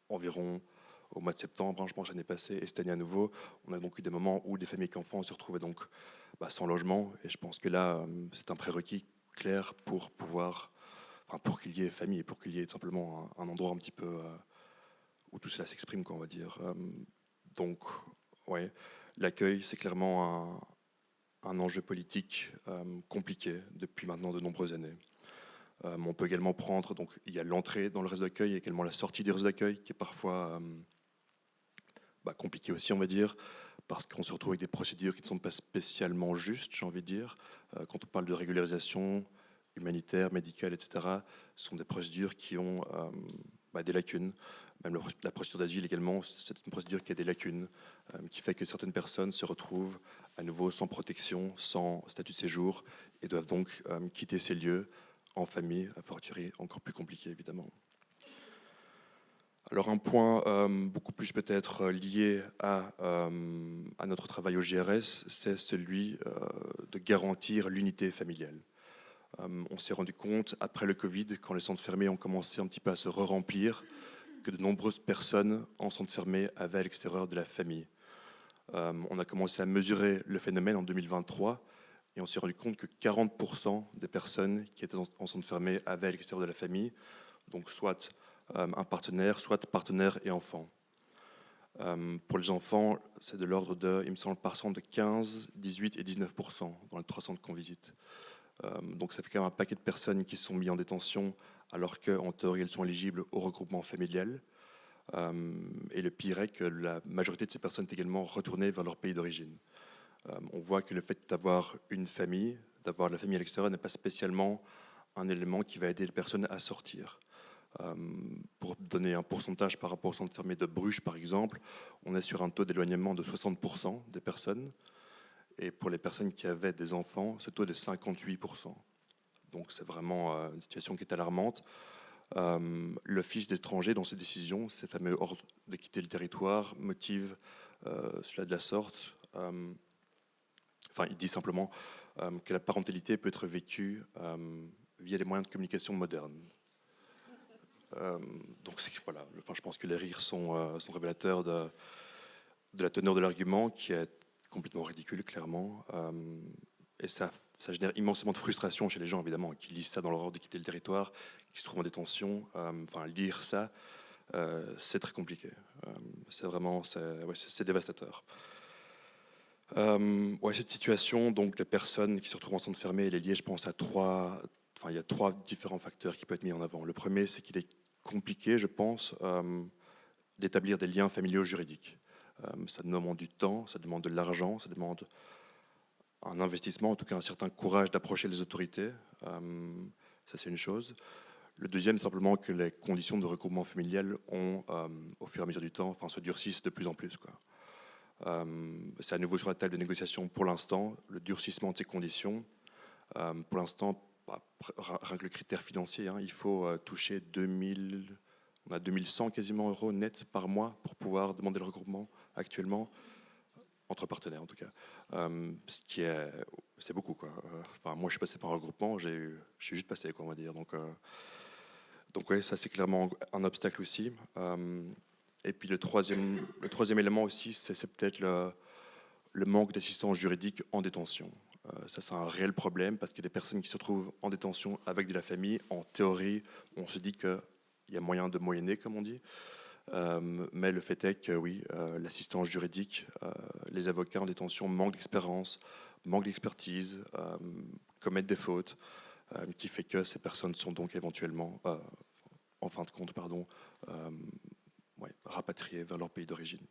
environ au mois de septembre, je pense, l'année passée, et cette année à nouveau. On a donc eu des moments où des familles avec enfants se retrouvaient donc sans logement, et je pense que là, c'est un prérequis clair pour pouvoir, pour qu'il y ait famille et pour qu'il y ait simplement un endroit un petit peu où tout cela s'exprime, on va dire. Donc, ouais. L'accueil, c'est clairement un enjeu politique compliqué depuis maintenant de nombreuses années. On peut également prendre, donc il y a l'entrée dans le réseau d'accueil, il y a également la sortie du réseau d'accueil qui est parfois compliquée aussi, on va dire, parce qu'on se retrouve avec des procédures qui ne sont pas spécialement justes, j'ai envie de dire. Quand on parle de régularisation humanitaire, médicale, etc., ce sont des procédures qui ont des lacunes. Même la procédure d'asile également, c'est une procédure qui a des lacunes, qui fait que certaines personnes se retrouvent à nouveau sans protection, sans statut de séjour, et doivent donc quitter ces lieux en famille, a fortiori encore plus compliqué évidemment. Alors un point beaucoup plus peut-être lié à notre travail au GRS, c'est celui de garantir l'unité familiale. On s'est rendu compte, après le Covid, quand les centres fermés ont commencé un petit peu à se re-remplir, que de nombreuses personnes en centres fermés avaient à l'extérieur de la famille. On a commencé à mesurer le phénomène en 2023 et on s'est rendu compte que 40% des personnes qui étaient en centre fermé avaient à l'extérieur de la famille, donc soit un partenaire, soit partenaire et enfant. Pour les enfants, c'est de l'ordre de, il me semble, par centre de 15, 18 et 19% dans les 3 centres qu'on visite. Donc ça fait quand même un paquet de personnes qui sont mises en détention alors qu'en théorie elles sont éligibles au regroupement familial. Et le pire est que la majorité de ces personnes est également retournée vers leur pays d'origine. On voit que le fait d'avoir une famille, d'avoir la famille à l'extérieur n'est pas spécialement un élément qui va aider les personnes à sortir. Pour donner un pourcentage par rapport au centre fermé de Bruges par exemple, on est sur un taux d'éloignement de 60% des personnes. Et pour les personnes qui avaient des enfants, ce taux est de 58%. Donc c'est vraiment une situation qui est alarmante. L'Office d'étrangers, dans ses décisions, ces fameux ordres de quitter le territoire, motive cela de la sorte. Il dit simplement que la parentalité peut être vécue via les moyens de communication modernes. Donc voilà, je pense que les rires sont révélateurs de la teneur de l'argument qui est complètement ridicule, clairement. Et ça génère immensément de frustration chez les gens, évidemment, qui lisent ça dans leur ordre de quitter le territoire, qui se trouvent en détention. Lire ça, c'est très compliqué. C'est dévastateur. Cette situation, donc les personnes qui se retrouvent en centre fermé, elle est liée, je pense, il y a 3 différents facteurs qui peuvent être mis en avant. Le premier, c'est qu'il est compliqué, je pense, d'établir des liens familiaux juridiques. Ça demande du temps, ça demande de l'argent, ça demande un investissement, en tout cas un certain courage d'approcher les autorités. Ça, c'est une chose. Le deuxième, simplement que les conditions de regroupement familial au fur et à mesure du temps, se durcissent de plus en plus, quoi. C'est à nouveau sur la table de négociation pour l'instant, le durcissement de ces conditions. Pour l'instant, rien que le critère financier, il faut toucher 2100 quasiment euros net par mois pour pouvoir demander le regroupement actuellement, entre partenaires en tout cas. C'est beaucoup, quoi. Moi, je suis passé par un regroupement, je suis juste passé, quoi, on va dire. Donc ouais, ça c'est clairement un obstacle aussi. Et puis le troisième élément aussi, c'est peut-être le manque d'assistance juridique en détention. Ça, c'est un réel problème parce que les personnes qui se trouvent en détention avec de la famille, en théorie, on se dit qu'il y a moyen de moyenner, comme on dit. Mais le fait est que oui, l'assistance juridique, les avocats en détention manquent d'expérience, manquent d'expertise, commettent des fautes, qui fait que ces personnes sont donc éventuellement, en fin de compte, rapatriées vers leur pays d'origine.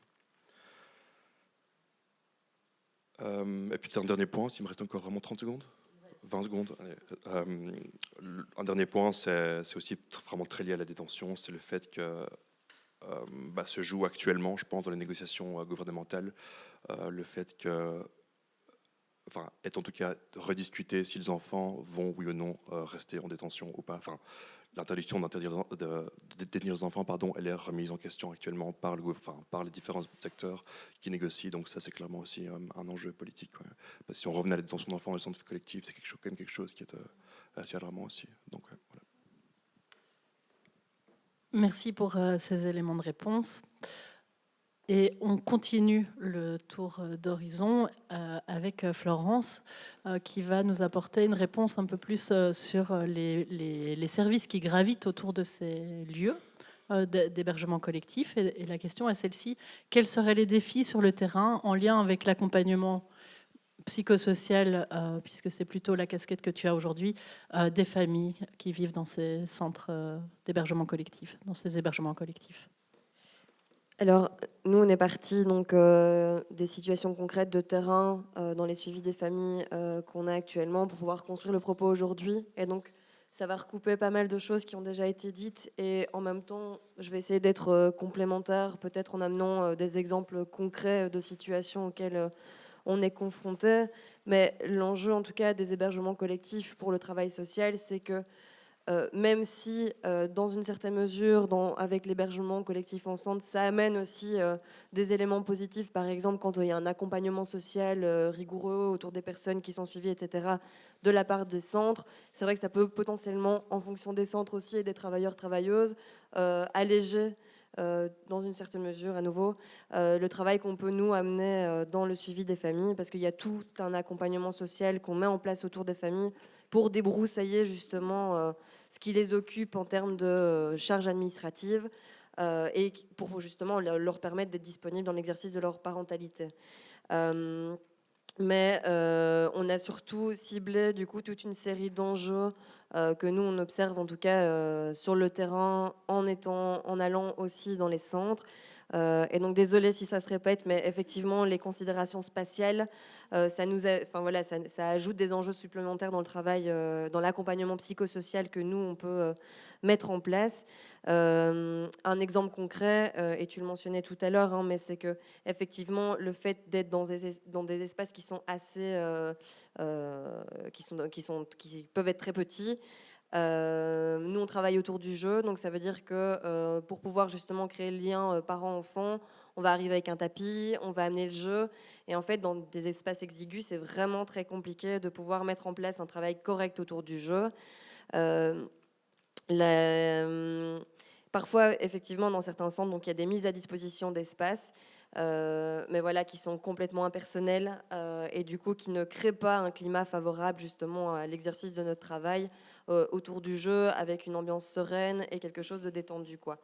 Et puis un dernier point, s'il me reste encore vraiment 30 secondes, 20 secondes. Allez. Un dernier point, c'est aussi vraiment très lié à la détention, c'est le fait que se joue actuellement, je pense, dans les négociations gouvernementales, le fait que, est en tout cas rediscuter si les enfants vont, oui ou non, rester en détention ou pas. L'interdiction de détenir les enfants, elle est remise en question actuellement par les différents secteurs qui négocient. Donc ça, c'est clairement aussi un enjeu politique. Ouais. Parce que si on revenait à la détention d'enfants dans les centres collectifs, c'est quand même quelque chose qui est assez alarmant aussi. Donc, voilà. Merci pour ces éléments de réponse. Et on continue le tour d'horizon avec Florence qui va nous apporter une réponse un peu plus sur les services qui gravitent autour de ces lieux d'hébergement collectif. Et la question est celle-ci, quels seraient les défis sur le terrain en lien avec l'accompagnement psychosocial, puisque c'est plutôt la casquette que tu as aujourd'hui, des familles qui vivent dans ces centres d'hébergement collectif, dans ces hébergements collectifs. Alors, nous, on est parti donc des situations concrètes de terrain dans les suivis des familles qu'on a actuellement pour pouvoir construire le propos aujourd'hui. Et donc, ça va recouper pas mal de choses qui ont déjà été dites. Et en même temps, je vais essayer d'être complémentaire, peut-être en amenant des exemples concrets de situations auxquelles on est confronté. Mais l'enjeu, en tout cas, des hébergements collectifs pour le travail social, c'est que même si, dans une certaine mesure, avec l'hébergement collectif en centre, ça amène aussi des éléments positifs, par exemple quand il y a un accompagnement social rigoureux autour des personnes qui sont suivies, etc., de la part des centres. C'est vrai que ça peut potentiellement, en fonction des centres aussi et des travailleurs, travailleuses, alléger dans une certaine mesure, à nouveau, le travail qu'on peut nous amener dans le suivi des familles, parce qu'il y a tout un accompagnement social qu'on met en place autour des familles pour débroussailler justement ce qui les occupe en termes de charges administratives et pour justement leur permettre d'être disponibles dans l'exercice de leur parentalité. Mais on a surtout ciblé du coup toute une série d'enjeux que nous on observe en tout cas sur le terrain en allant aussi dans les centres. Et donc désolé si ça se répète, mais effectivement les considérations spatiales, ça ajoute des enjeux supplémentaires dans le travail, dans l'accompagnement psychosocial que nous on peut mettre en place. Un exemple concret, et tu le mentionnais tout à l'heure, hein, mais c'est que effectivement le fait d'être dans des espaces qui sont assez, qui peuvent être très petits. Nous, on travaille autour du jeu, donc ça veut dire que pour pouvoir justement créer le lien parent-enfant, on va arriver avec un tapis, on va amener le jeu. Et en fait, dans des espaces exigus, c'est vraiment très compliqué de pouvoir mettre en place un travail correct autour du jeu. Parfois, effectivement, dans certains centres, donc, il y a des mises à disposition d'espaces, mais voilà, qui sont complètement impersonnels et du coup qui ne créent pas un climat favorable justement à l'exercice de notre travail autour du jeu, avec une ambiance sereine et quelque chose de détendu, quoi.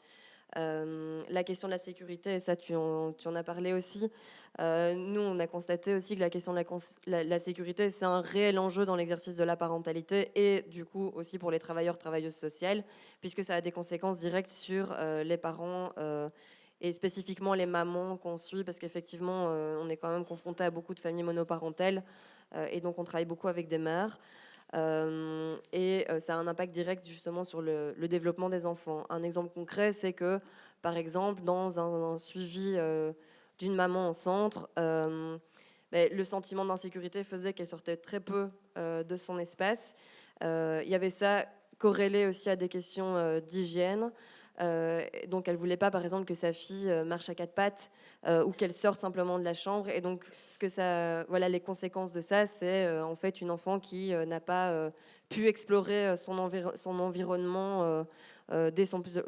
La question de la sécurité, et ça tu en as parlé aussi, nous on a constaté aussi que la question de la sécurité, c'est un réel enjeu dans l'exercice de la parentalité et du coup aussi pour les travailleurs, travailleuses sociales, puisque ça a des conséquences directes sur les parents et spécifiquement les mamans qu'on suit, parce qu'effectivement on est quand même confronté à beaucoup de familles monoparentales et donc on travaille beaucoup avec des mères. Et ça a un impact direct justement sur le développement des enfants. Un exemple concret, c'est que par exemple dans un suivi d'une maman en centre, le sentiment d'insécurité faisait qu'elle sortait très peu de son espace. Il y avait ça corrélé aussi à des questions d'hygiène. Donc elle voulait pas par exemple que sa fille marche à quatre pattes ou qu'elle sorte simplement de la chambre, et donc les conséquences de ça, c'est en fait une enfant qui n'a pas pu explorer son environnement dès son plus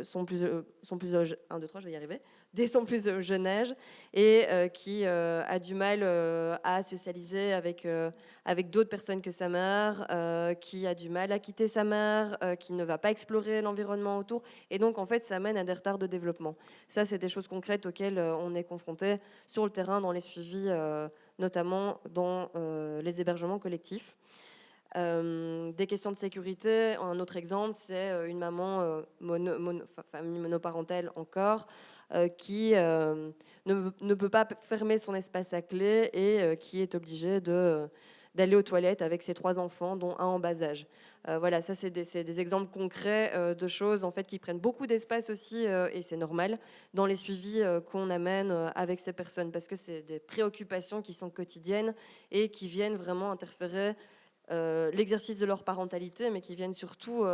jeune âge, et qui a du mal à socialiser avec d'autres personnes que sa mère, qui a du mal à quitter sa mère, qui ne va pas explorer l'environnement autour, et donc en fait ça mène à des retards de développement. Ça, c'est des choses concrètes auxquelles on est confronté sur le terrain dans les suivis, notamment dans les hébergements collectifs. Des questions de sécurité, un autre exemple, c'est une maman famille monoparentale encore, qui ne peut pas fermer son espace à clé et qui est obligée d'aller aux toilettes avec ses 3 enfants, dont un en bas âge. Voilà, ça c'est des exemples concrets de choses en fait qui prennent beaucoup d'espace aussi, et c'est normal dans les suivis qu'on amène avec ces personnes, parce que c'est des préoccupations qui sont quotidiennes et qui viennent vraiment interférer l'exercice de leur parentalité, mais qui viennent surtout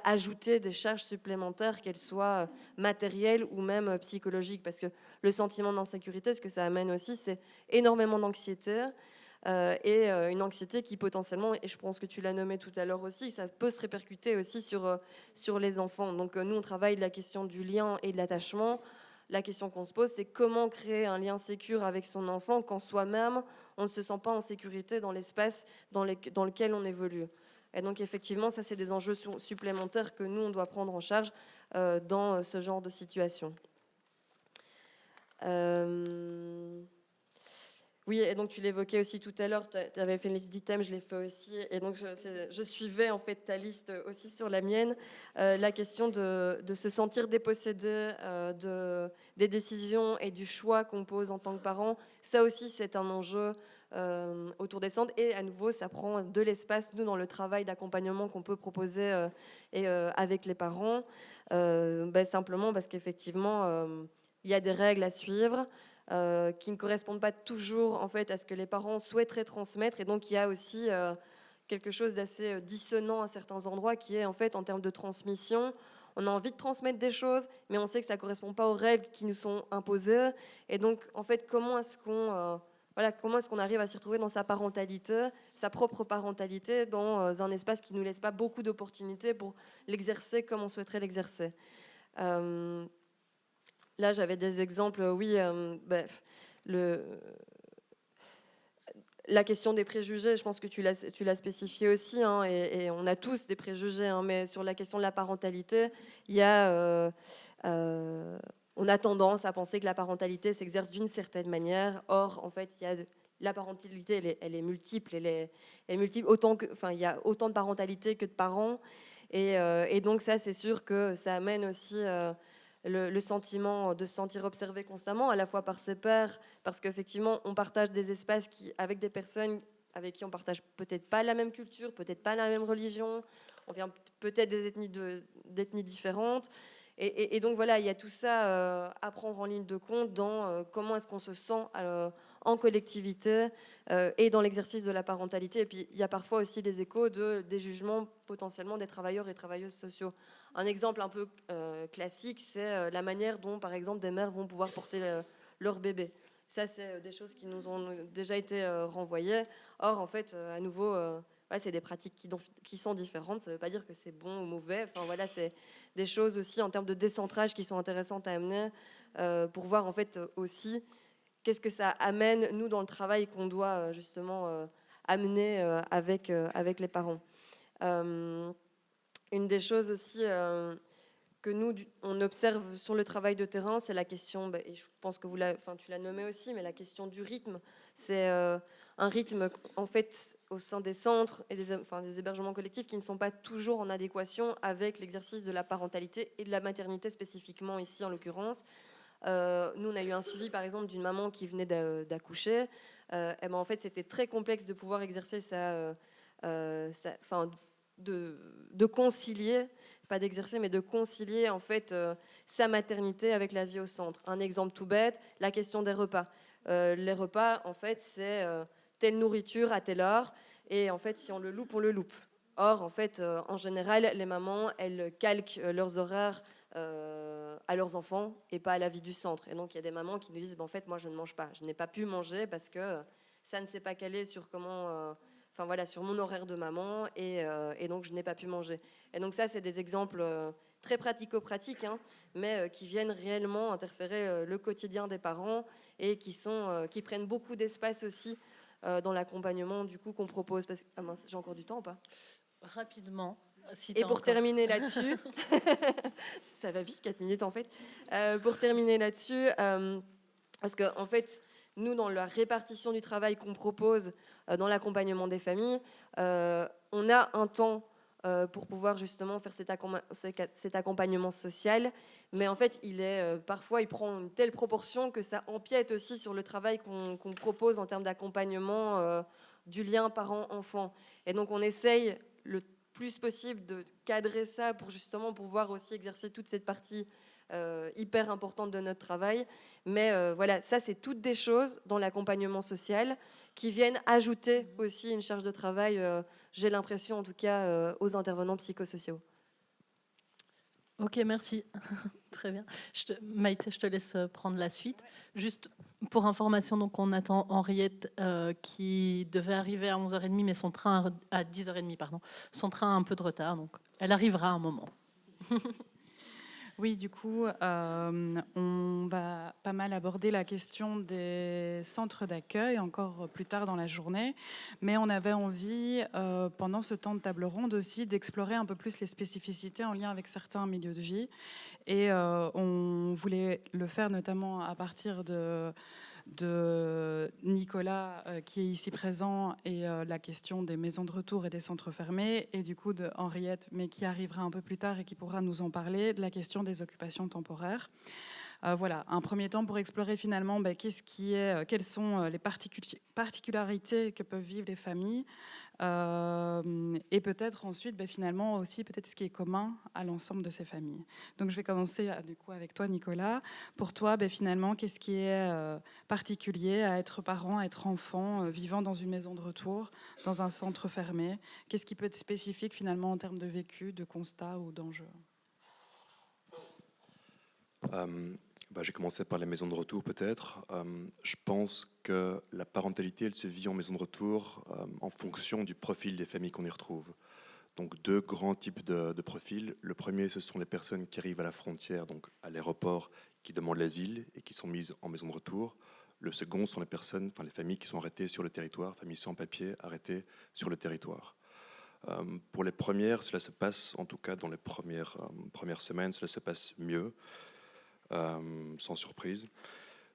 ajouter des charges supplémentaires, qu'elles soient matérielles ou même psychologiques, parce que le sentiment d'insécurité, ce que ça amène aussi, c'est énormément d'anxiété, et une anxiété qui potentiellement, et je pense que tu l'as nommé tout à l'heure aussi, ça peut se répercuter aussi sur les enfants. Donc nous, on travaille la question du lien et de l'attachement. La question qu'on se pose, c'est comment créer un lien sécure avec son enfant quand soi-même, on ne se sent pas en sécurité dans l'espace dans lequel on évolue. Et donc effectivement, ça, c'est des enjeux supplémentaires que nous, on doit prendre en charge dans ce genre de situation. Oui, et donc tu l'évoquais aussi tout à l'heure, tu avais fait une liste d'items, je l'ai fait aussi, et donc je suivais en fait ta liste aussi sur la mienne, la question de se sentir dépossédé des décisions et du choix qu'on pose en tant que parent, ça aussi c'est un enjeu autour des centres, et à nouveau ça prend de l'espace, nous, dans le travail d'accompagnement qu'on peut proposer avec les parents, simplement parce qu'effectivement, il y a des règles à suivre, qui ne correspondent pas toujours en fait à ce que les parents souhaiteraient transmettre, et donc il y a aussi quelque chose d'assez dissonant à certains endroits, qui est en fait en termes de transmission, on a envie de transmettre des choses, mais on sait que ça ne correspond pas aux règles qui nous sont imposées, et donc en fait comment est-ce qu'on arrive à s'y retrouver dans sa parentalité, sa propre parentalité, dans un espace qui ne nous laisse pas beaucoup d'opportunités pour l'exercer comme on souhaiterait l'exercer. Là, j'avais des exemples, oui, la question des préjugés, je pense que tu l'as spécifié aussi, hein, et on a tous des préjugés, hein, mais sur la question de la parentalité, il y a, on a tendance à penser que la parentalité s'exerce d'une certaine manière. Or, en fait, la parentalité, elle est multiple, elle est multiple, il y a autant de parentalité que de parents, et donc ça, c'est sûr que ça amène aussi le sentiment de se sentir observé constamment, à la fois par ses pairs, parce qu'effectivement, on partage des espaces avec des personnes avec qui on partage peut-être pas la même culture, peut-être pas la même religion, on vient peut-être des d'ethnies différentes. Et donc voilà, il y a tout ça à prendre en ligne de compte dans comment est-ce qu'on se sent en collectivité et dans l'exercice de la parentalité. Et puis il y a parfois aussi des échos des jugements potentiellement des travailleurs et travailleuses sociaux. Un exemple un peu classique, c'est la manière dont, par exemple, des mères vont pouvoir porter leur bébé. Ça, c'est des choses qui nous ont déjà été renvoyées. Or, en fait, à nouveau, c'est des pratiques qui sont différentes. Ça ne veut pas dire que c'est bon ou mauvais. Enfin, voilà, c'est des choses aussi en termes de décentrage qui sont intéressantes à amener pour voir, en fait, aussi qu'est-ce que ça amène, nous, dans le travail qu'on doit justement amener avec les parents. Une des choses aussi que nous, on observe sur le travail de terrain, c'est la question, et je pense que tu l'as nommé aussi, mais la question du rythme. C'est un rythme, en fait, au sein des centres et des hébergements collectifs qui ne sont pas toujours en adéquation avec l'exercice de la parentalité et de la maternité spécifiquement ici, en l'occurrence. Nous, on a eu un suivi, par exemple, d'une maman qui venait d'accoucher. En fait, c'était très complexe de pouvoir exercer de concilier, pas d'exercer, mais de concilier en fait sa maternité avec la vie au centre. Un exemple tout bête, la question des repas. Les repas, en fait, c'est telle nourriture à telle heure, et en fait, si on le loupe, on le loupe. Or, en fait, en général, les mamans, elles calquent leurs horaires à leurs enfants et pas à la vie du centre. Et donc, il y a des mamans qui nous disent, en fait, moi, je ne mange pas. Je n'ai pas pu manger parce que ça ne s'est pas calé sur sur mon horaire de maman, et donc je n'ai pas pu manger. Et donc ça, c'est des exemples très pratico-pratiques, hein, mais qui viennent réellement interférer le quotidien des parents et qui prennent beaucoup d'espace aussi dans l'accompagnement du coup qu'on propose. J'ai encore du temps ou pas? Rapidement. Si et pour terminer là-dessus, ça va vite, 4 minutes en fait. Pour terminer là-dessus, parce que en fait, nous, dans la répartition du travail qu'on propose dans l'accompagnement des familles, on a un temps pour pouvoir justement faire cet accompagnement social, mais en fait, parfois, il prend une telle proportion que ça empiète aussi sur le travail qu'on propose en termes d'accompagnement du lien parent-enfant. Et donc, on essaye le plus possible de cadrer ça pour justement pouvoir aussi exercer toute cette partie hyper importante de notre travail. Mais voilà, ça, c'est toutes des choses dans l'accompagnement social qui viennent ajouter aussi une charge de travail, j'ai l'impression en tout cas, aux intervenants psychosociaux. Ok, merci. Très bien. Maïté, je te laisse prendre la suite. Juste pour information, donc on attend Henriette qui devait arriver à 11h30, mais son train à 10h30, pardon. Son train a un peu de retard, donc elle arrivera à un moment. Oui, du coup, on va pas mal aborder la question des centres d'accueil encore plus tard dans la journée, mais on avait envie, pendant ce temps de table ronde aussi, d'explorer un peu plus les spécificités en lien avec certains milieux de vie. Et on voulait le faire notamment à partir de Nicolas qui est ici présent et la question des maisons de retour et des centres fermés, et du coup de Henriette, mais qui arrivera un peu plus tard et qui pourra nous en parler, de la question des occupations temporaires. Voilà, un premier temps pour explorer finalement quelles sont les particularités que peuvent vivre les familles, et peut-être ensuite finalement aussi peut-être ce qui est commun à l'ensemble de ces familles. Donc je vais commencer du coup avec toi Nicolas. Pour toi, finalement, qu'est-ce qui est particulier à être parent, à être enfant, vivant dans une maison de retour, dans un centre fermé? Qu'est-ce qui peut être spécifique finalement en termes de vécu, de constat ou d'enjeux? J'ai commencé par les maisons de retour peut-être. Je pense que la parentalité, elle se vit en maison de retour en fonction du profil des familles qu'on y retrouve. Donc 2 grands types de profils. Le premier, ce sont les personnes qui arrivent à la frontière, donc à l'aéroport, qui demandent l'asile et qui sont mises en maison de retour. Le second sont les familles qui sont arrêtées sur le territoire, familles sans papier arrêtées sur le territoire. Pour les premières, cela se passe, en tout cas dans les premières semaines, cela se passe mieux. Sans surprise.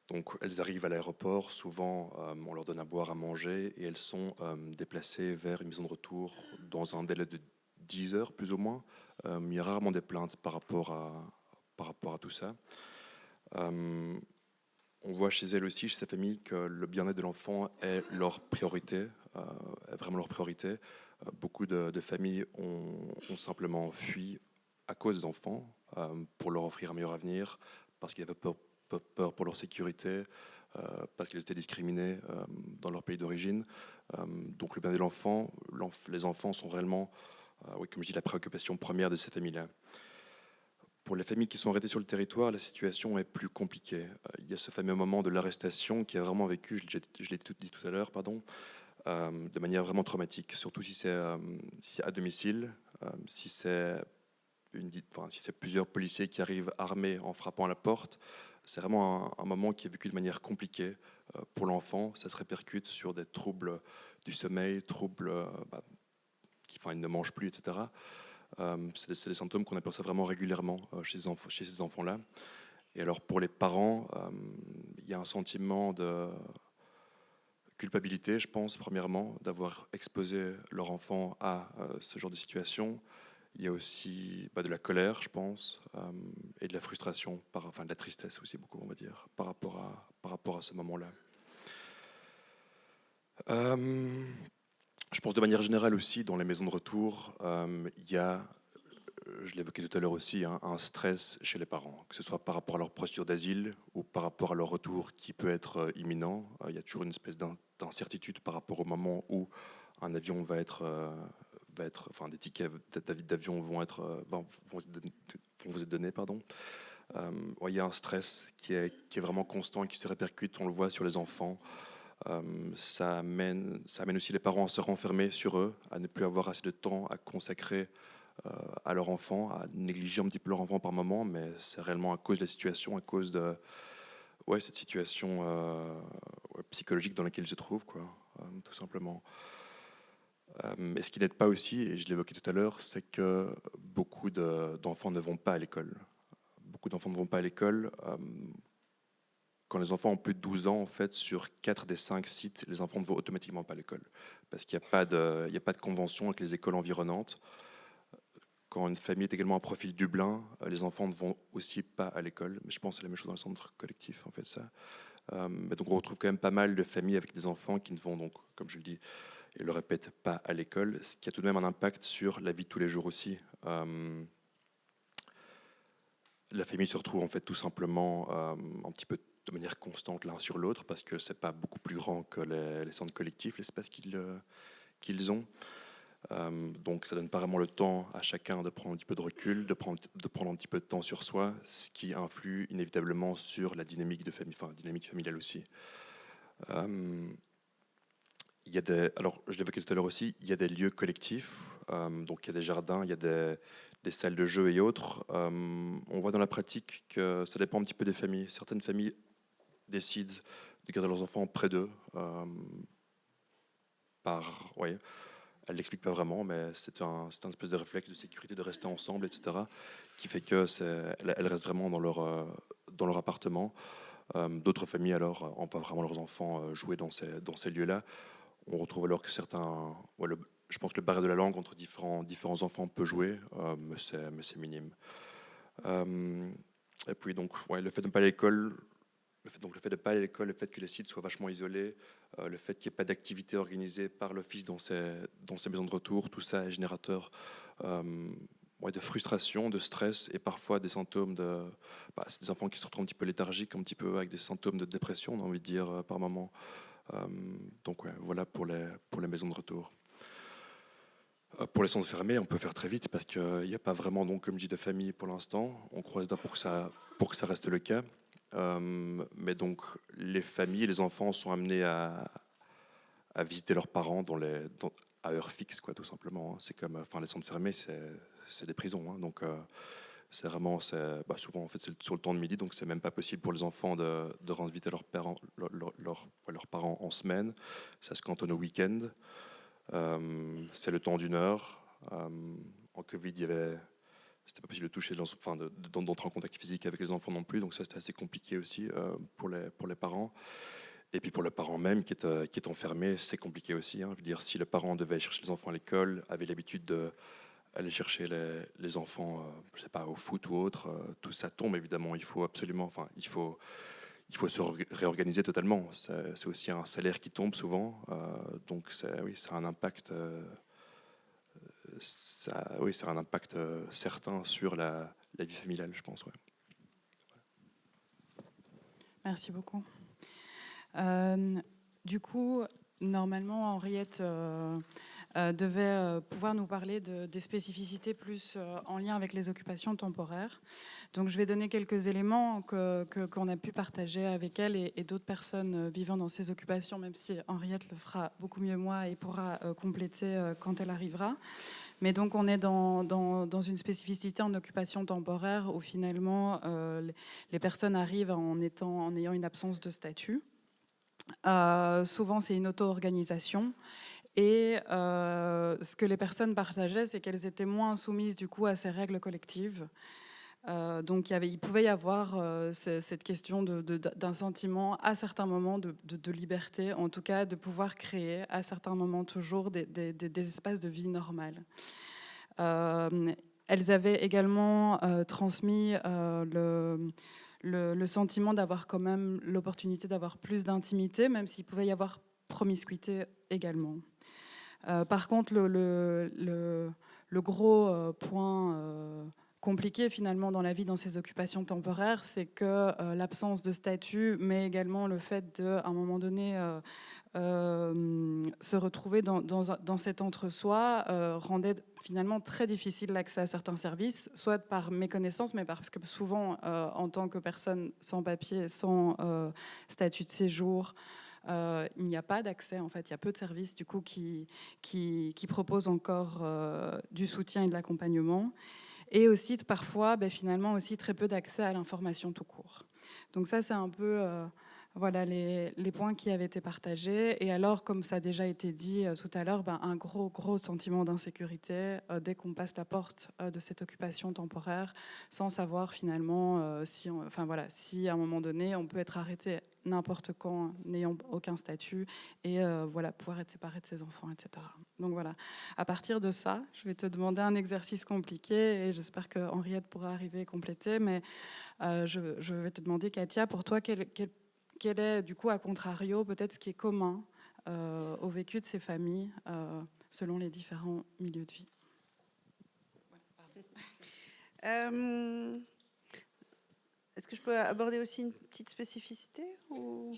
Donc elles arrivent à l'aéroport, souvent on leur donne à boire, à manger, et elles sont déplacées vers une maison de retour dans un délai de 10 heures plus ou moins. Il y a rarement des plaintes par rapport à tout ça. On voit chez elles aussi, chez ces familles, que le bien-être de l'enfant est leur priorité, est vraiment leur priorité. Beaucoup de familles ont simplement fui à cause des enfants, pour leur offrir un meilleur avenir, parce qu'ils avaient peur pour leur sécurité, parce qu'ils étaient discriminés dans leur pays d'origine. Donc le bien-être de l'enfant, les enfants sont réellement, comme je dis, la préoccupation première de ces familles-là. Pour les familles qui sont arrêtées sur le territoire, la situation est plus compliquée. Il y a ce fameux moment de l'arrestation qui est vraiment vécu, je l'ai dit tout à l'heure, de manière vraiment traumatique, surtout si c'est à domicile, si c'est plusieurs policiers qui arrivent armés en frappant à la porte. C'est vraiment un moment qui est vécu de manière compliquée pour l'enfant. Ça se répercute sur des troubles du sommeil, il ne mange plus, etc. C'est des symptômes qu'on aperçoit vraiment régulièrement chez ces enfants-là. Et alors pour les parents, il y a un sentiment de culpabilité, je pense, premièrement, d'avoir exposé leur enfant à ce genre de situation. Il y a aussi de la colère, je pense, et de la frustration, de la tristesse aussi beaucoup, on va dire, par rapport à ce moment-là. Je pense de manière générale aussi, dans les maisons de retour, il y a, je l'évoquais tout à l'heure aussi, un stress chez les parents, que ce soit par rapport à leur procédure d'asile ou par rapport à leur retour qui peut être imminent. Il y a toujours une espèce d'incertitude par rapport au moment où un avion va être, des tickets d'avion vont vous être donnés, pardon. Il y a un stress qui est vraiment constant et qui se répercute, on le voit sur les enfants. Ça amène aussi les parents à se renfermer sur eux, à ne plus avoir assez de temps à consacrer à leur enfant, à négliger un petit peu leur enfant par moment, mais c'est réellement à cause de la situation, à cause de cette situation psychologique dans laquelle ils se trouvent, tout simplement. Et ce qui n'aide pas aussi, et je l'évoquais tout à l'heure, c'est que beaucoup d'enfants ne vont pas à l'école. Beaucoup d'enfants ne vont pas à l'école. Quand les enfants ont plus de 12 ans, en fait, sur 4 des 5 sites, les enfants ne vont automatiquement pas à l'école. Parce qu'il n'y a pas de convention avec les écoles environnantes. Quand une famille est également un profil Dublin, les enfants ne vont aussi pas à l'école. Mais je pense que c'est la même chose dans le centre collectif, en fait, ça. Mais donc on retrouve quand même pas mal de familles avec des enfants qui ne vont donc, comme je le dis, et le répète, pas à l'école, ce qui a tout de même un impact sur la vie de tous les jours aussi. La famille se retrouve en fait tout simplement un petit peu de manière constante l'un sur l'autre parce que c'est pas beaucoup plus grand que les centres collectifs, l'espace qu'ils ont. Donc ça donne pas vraiment le temps à chacun de prendre un petit peu de recul, de prendre un petit peu de temps sur soi, ce qui influe inévitablement sur la dynamique de famille, dynamique familiale aussi. Il y a alors je l'évoquais tout à l'heure aussi, il y a des lieux collectifs, donc il y a des jardins, il y a des salles de jeux et autres. On voit dans la pratique que ça dépend un petit peu des familles. Certaines familles décident de garder leurs enfants près d'eux, elles ne l'expliquent pas vraiment, mais c'est un espèce de réflexe de sécurité, de rester ensemble, etc., qui fait qu'elles restent vraiment dans leur appartement. D'autres familles, alors, envoient vraiment leurs enfants jouer dans ces lieux-là. On retrouve alors que certains... je pense que le barrage de la langue entre différents enfants peut jouer, mais c'est minime. Et puis donc, le fait de ne pas aller à l'école, le fait de ne pas aller à l'école, le fait que les sites soient vachement isolés, le fait qu'il n'y ait pas d'activité organisée par l'office dans ces maisons de retour, tout ça est générateur de frustration, de stress et parfois des symptômes de... c'est des enfants qui se retrouvent un petit peu léthargiques, un petit peu avec des symptômes de dépression, on a envie de dire, par moment. Donc voilà pour les maisons de retour. Pour les centres fermés, on peut faire très vite parce qu'il n'y a pas vraiment, donc, comme je dis, de famille pour l'instant. On croise les doigts pour que ça reste le cas. Mais donc, les familles et les enfants sont amenés à visiter leurs parents à heure fixe, quoi, tout simplement. C'est comme, les centres fermés, c'est des prisons. Hein, donc, c'est vraiment, souvent, en fait, c'est sur le temps de midi, donc c'est même pas possible pour les enfants de rendre visite à leurs parents en semaine. Ça se cantonne au week-end. C'est le temps d'1 heure. En Covid, c'était pas possible de toucher, d'entrer en contact physique avec les enfants non plus, donc ça c'était assez compliqué aussi pour les parents. Et puis pour le parent même qui est enfermé, c'est compliqué aussi. Hein. Je veux dire, si le parent devait chercher les enfants à l'école, avait l'habitude d'aller chercher les enfants, je sais pas, au foot ou autre, tout ça tombe évidemment. Il faut absolument, il faut se réorganiser totalement. C'est aussi un salaire qui tombe souvent, donc ça a un impact. Ça a un impact certain sur la vie familiale, je pense. Ouais. Merci beaucoup. Du coup, normalement, Henriette devait pouvoir nous parler des spécificités plus en lien avec les occupations temporaires. Donc, je vais donner quelques éléments qu'on a pu partager avec elle et d'autres personnes vivant dans ces occupations, même si Henriette le fera beaucoup mieux moi et pourra compléter quand elle arrivera. Mais donc, on est dans une spécificité en occupation temporaire où finalement, les personnes arrivent en ayant une absence de statut. Souvent, c'est une auto-organisation. Et ce que les personnes partageaient, c'est qu'elles étaient moins soumises du coup à ces règles collectives. Donc il pouvait y avoir cette question d'un sentiment à certains moments de liberté, en tout cas de pouvoir créer à certains moments toujours des espaces de vie normale. Elles avaient également transmis le sentiment d'avoir quand même l'opportunité d'avoir plus d'intimité, même s'il pouvait y avoir promiscuité également. Par contre, le gros point compliqué finalement dans la vie dans ces occupations temporaires, c'est que l'absence de statut, mais également le fait de, à un moment donné, se retrouver dans cet entre-soi rendait finalement très difficile l'accès à certains services, soit par méconnaissance, mais parce que souvent, en tant que personne sans papier, sans statut de séjour, il n'y a pas d'accès, en fait, il y a peu de services du coup qui proposent encore du soutien et de l'accompagnement. Et aussi, parfois, finalement, aussi très peu d'accès à l'information tout court. Donc ça, c'est un peu voilà, les points qui avaient été partagés. Et alors, comme ça a déjà été dit tout à l'heure, un gros sentiment d'insécurité dès qu'on passe la porte de cette occupation temporaire, sans savoir finalement si à un moment donné, on peut être arrêté n'importe quand, n'ayant aucun statut, et pouvoir être séparé de ses enfants, etc. Donc voilà, à partir de ça, je vais te demander un exercice compliqué, et j'espère que Henriette pourra arriver et compléter, mais je vais te demander, Katia, pour toi, quel est, du coup, à contrario, peut-être ce qui est commun au vécu de ces familles, selon les différents milieux de vie? Est-ce que je peux aborder aussi une petite spécificité ou...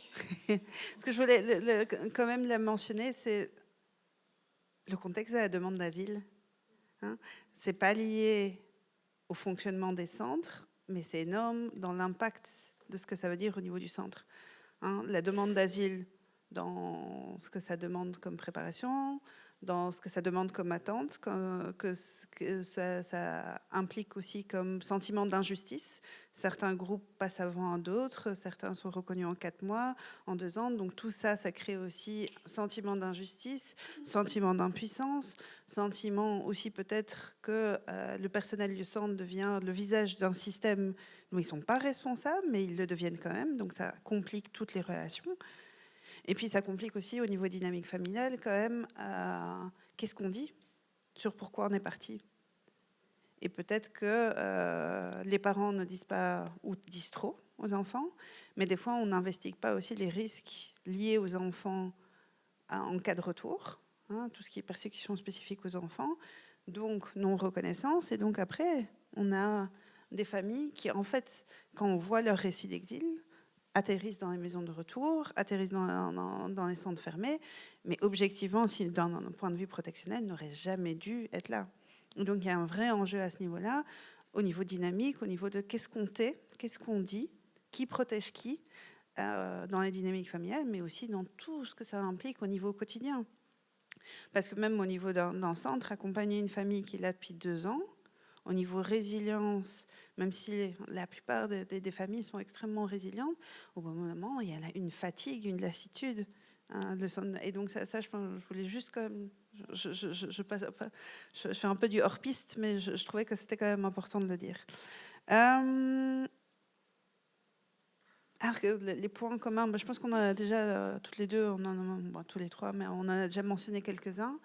Ce que je voulais quand même la mentionner, c'est le contexte de la demande d'asile. Hein, c'est pas lié au fonctionnement des centres, mais c'est énorme dans l'impact de ce que ça veut dire au niveau du centre. Hein, la demande d'asile, dans ce que ça demande comme préparation, dans ce que ça demande comme attente, que ça implique aussi comme sentiment d'injustice. Certains groupes passent avant d'autres, certains sont reconnus en 4 mois, en 2 ans. Donc tout ça, ça crée aussi sentiment d'injustice, sentiment d'impuissance, sentiment aussi peut-être que le personnel du centre devient le visage d'un système dont ils ne sont pas responsables, mais ils le deviennent quand même. Donc ça complique toutes les relations. Et puis ça complique aussi au niveau dynamique familiale quand même, qu'est-ce qu'on dit sur pourquoi on est parti. Et peut-être que les parents ne disent pas ou disent trop aux enfants, mais des fois on n'investigue pas aussi les risques liés aux enfants en cas de retour, hein, tout ce qui est persécution spécifique aux enfants, donc non-reconnaissance. Et donc après, on a des familles qui, en fait, quand on voit leur récit d'exil, atterrissent dans les maisons de retour, atterrissent dans les centres fermés, mais objectivement, d'un point de vue protectionnel, n'auraient jamais dû être là. Donc il y a un vrai enjeu à ce niveau-là, au niveau dynamique, au niveau de qu'est-ce qu'on tait, qu'est-ce qu'on dit, qui protège qui, dans les dynamiques familiales, mais aussi dans tout ce que ça implique au niveau quotidien. Parce que même au niveau d'un centre, accompagner une famille qui est là depuis 2 ans, au niveau résilience, même si la plupart des familles sont extrêmement résilientes, au bon moment, il y a une fatigue, une lassitude. Hein, et donc ça je voulais juste quand même... Je fais un peu du hors-piste, mais je trouvais que c'était quand même important de le dire. Alors, les points communs, je pense qu'on a déjà, toutes les deux, tous les trois, mais on en a déjà mentionné quelques-uns.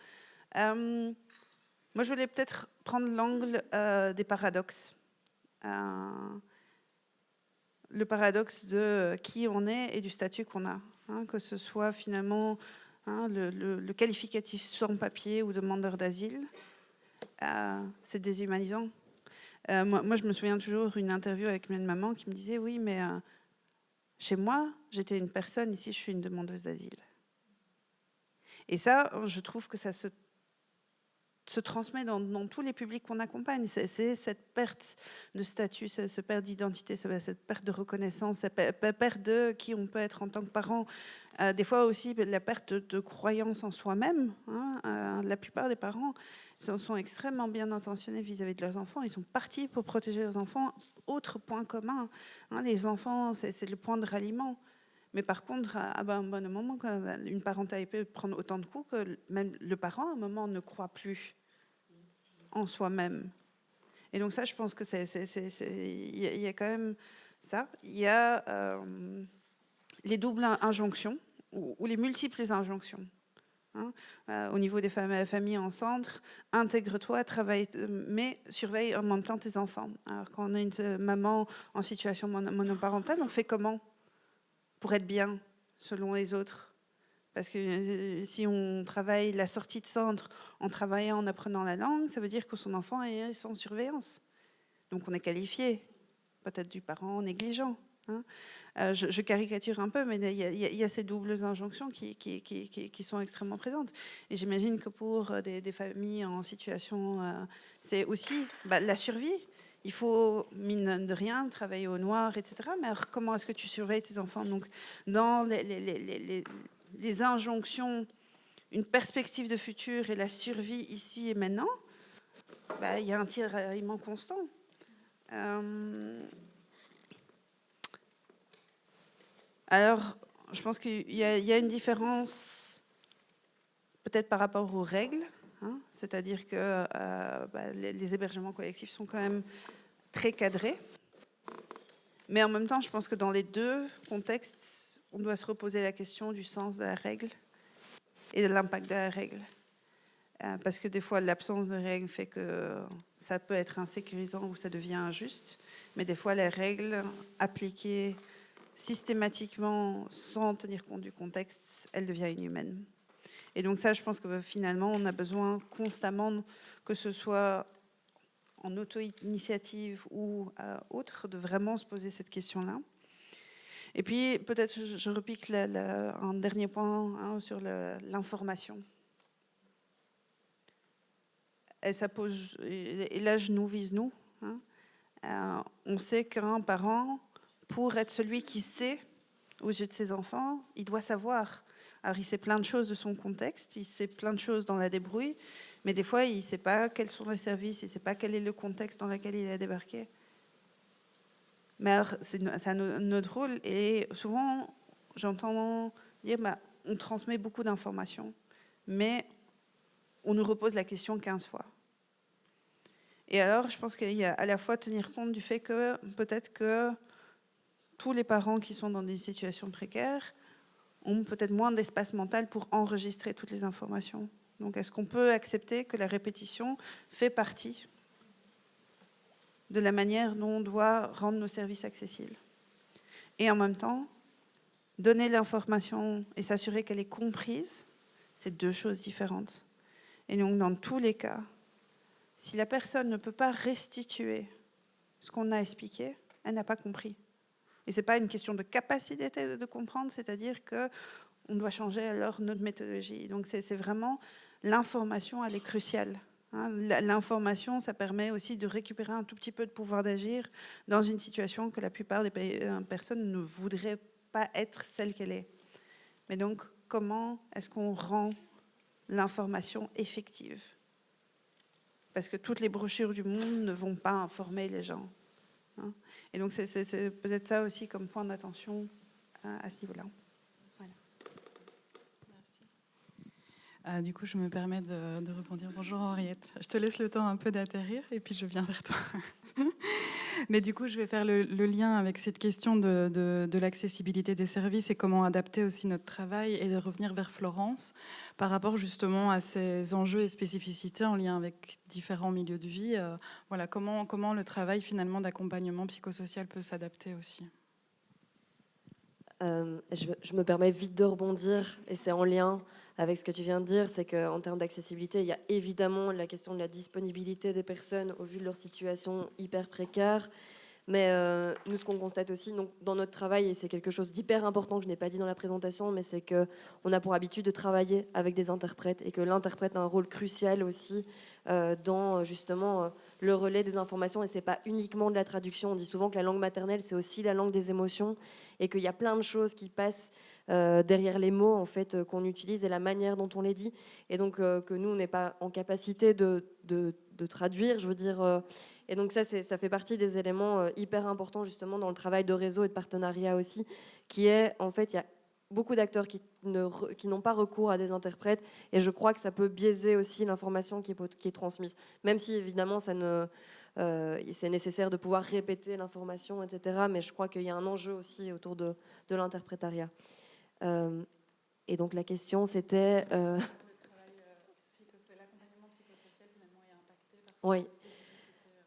Moi, je voulais peut-être prendre l'angle des paradoxes. Le paradoxe de qui on est et du statut qu'on a. Hein, que ce soit finalement le qualificatif sans papier ou demandeur d'asile, c'est déshumanisant. Moi, je me souviens toujours d'une interview avec une maman qui me disait « Oui, mais chez moi, j'étais une personne, ici, je suis une demandeuse d'asile. » Et ça, je trouve que ça se transmet dans tous les publics qu'on accompagne. C'est cette perte de statut, cette perte d'identité, cette perte de reconnaissance, cette perte de qui on peut être en tant que parent. Des fois aussi, la perte de croyance en soi-même. Hein. La plupart des parents sont extrêmement bien intentionnés vis-à-vis de leurs enfants. Ils sont partis pour protéger leurs enfants. Autre point commun, hein, les enfants, c'est le point de ralliement. Mais par contre, à un bon moment, quand une parentalité peut prendre autant de coups que même le parent, à un moment, ne croit plus en soi-même. Et donc ça, je pense que il y a quand même ça. Il y a les doubles injonctions ou les multiples injonctions. Hein, au niveau des familles en centre, intègre-toi, travaille, mais surveille en même temps tes enfants. Alors quand on a une maman en situation monoparentale, on fait comment pour être bien selon les autres? Parce que si on travaille la sortie de centre en travaillant, en apprenant la langue, ça veut dire que son enfant est sans surveillance. Donc on est qualifié, peut-être du parent négligent. Hein. Je caricature un peu, mais il y a ces doubles injonctions qui sont extrêmement présentes. Et j'imagine que pour des familles en situation, c'est aussi la survie. Il faut, mine de rien, travailler au noir, etc. Mais alors, comment est-ce que tu surveilles tes enfants? Donc, dans les injonctions, une perspective de futur et la survie ici et maintenant, il y a un tiraillement constant. Alors, je pense qu'il y a une différence peut-être par rapport aux règles, hein, c'est-à-dire que les hébergements collectifs sont quand même très cadrés, mais en même temps, je pense que dans les deux contextes, on doit se reposer la question du sens de la règle et de l'impact de la règle. Parce que des fois, l'absence de règles fait que ça peut être insécurisant ou ça devient injuste, mais des fois, les règles appliquées systématiquement, sans tenir compte du contexte, elles deviennent inhumaines. Et donc ça, je pense que finalement, on a besoin constamment, que ce soit en auto-initiative ou autre, de vraiment se poser cette question-là. Et puis, peut-être, je repique un dernier point sur l'information. Et ça pose, et là, je nous vise nous. Hein. On sait qu'un parent, pour être celui qui sait aux yeux de ses enfants, il doit savoir. Alors, il sait plein de choses de son contexte, il sait plein de choses dans la débrouille, mais des fois, il ne sait pas quels sont les services, il ne sait pas quel est le contexte dans lequel il a débarqué. Mais alors, c'est notre rôle. Et souvent, j'entends dire, on transmet beaucoup d'informations, mais on nous repose la question 15 fois. Et alors, je pense qu'il y a à la fois tenir compte du fait que peut-être que tous les parents qui sont dans des situations précaires ont peut-être moins d'espace mental pour enregistrer toutes les informations. Donc, est-ce qu'on peut accepter que la répétition fait partie de la manière dont on doit rendre nos services accessibles? Et en même temps, donner l'information et s'assurer qu'elle est comprise, c'est deux choses différentes. Et donc, dans tous les cas, si la personne ne peut pas restituer ce qu'on a expliqué, elle n'a pas compris. Et ce n'est pas une question de capacité de comprendre, c'est-à-dire qu'on doit changer alors notre méthodologie. Donc, c'est vraiment l'information, elle est cruciale. L'information, ça permet aussi de récupérer un tout petit peu de pouvoir d'agir dans une situation que la plupart des personnes ne voudraient pas être celle qu'elle est. Mais donc, comment est-ce qu'on rend l'information effective? Parce que toutes les brochures du monde ne vont pas informer les gens. Et donc, c'est peut-être ça aussi comme point d'attention à ce niveau-là. Voilà. Merci. Du coup, je me permets de rebondir. Bonjour Henriette. Je te laisse le temps un peu d'atterrir et puis je viens vers toi. Mais du coup, je vais faire le lien avec cette question de l'accessibilité des services et comment adapter aussi notre travail et de revenir vers Florence par rapport justement à ces enjeux et spécificités en lien avec différents milieux de vie. Voilà, comment le travail finalement d'accompagnement psychosocial peut s'adapter aussi. Je me permets vite de rebondir, et c'est en lien avec ce que tu viens de dire, c'est qu'en termes d'accessibilité, il y a évidemment la question de la disponibilité des personnes au vu de leur situation hyper précaire. Mais nous, ce qu'on constate aussi donc, dans notre travail, et c'est quelque chose d'hyper important que je n'ai pas dit dans la présentation, mais c'est qu'on a pour habitude de travailler avec des interprètes et que l'interprète a un rôle crucial aussi dans justement le relais des informations. Et c'est pas uniquement de la traduction. On dit souvent que la langue maternelle, c'est aussi la langue des émotions et qu'il y a plein de choses qui passent derrière les mots en fait qu'on utilise et la manière dont on les dit. Et donc que nous, on n'est pas en capacité de traduire, je veux dire. Et donc ça fait partie des éléments hyper importants justement dans le travail de réseau et de partenariat aussi, qui est en fait, il y a beaucoup d'acteurs qui n'ont pas recours à des interprètes et je crois que ça peut biaiser aussi l'information qui est transmise. Même si évidemment c'est nécessaire de pouvoir répéter l'information, etc. Mais je crois qu'il y a un enjeu aussi autour de l'interprétariat. Et donc la question c'était... Oui.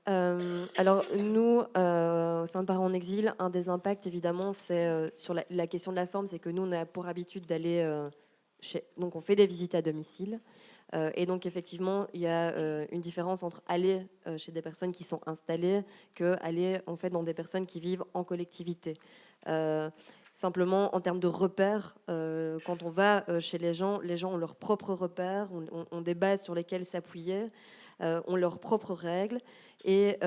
Alors nous, au sein de Parents en Exil, un des impacts évidemment, c'est sur la question de la forme, c'est que nous, on a pour habitude d'aller donc on fait des visites à domicile. Et donc effectivement, il y a une différence entre aller chez des personnes qui sont installées que aller en fait dans des personnes qui vivent en collectivité. Simplement, en termes de repères, quand on va chez les gens ont leurs propres repères, ont des bases sur lesquelles s'appuyer. Ont leurs propres règles et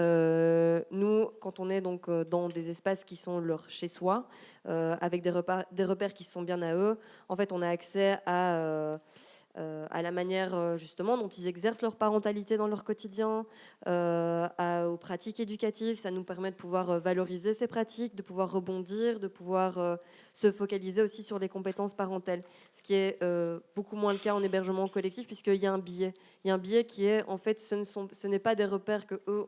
nous, quand on est donc dans des espaces qui sont leur chez-soi, avec des repères qui sont bien à eux, en fait, on a accès à la manière justement dont ils exercent leur parentalité dans leur quotidien, aux pratiques éducatives. Ça nous permet de pouvoir valoriser ces pratiques, de pouvoir rebondir, de pouvoir se focaliser aussi sur les compétences parentales, ce qui est beaucoup moins le cas en hébergement collectif puisqu'il y a un biais. Il y a un biais qui est en fait ce n'est pas des repères que eux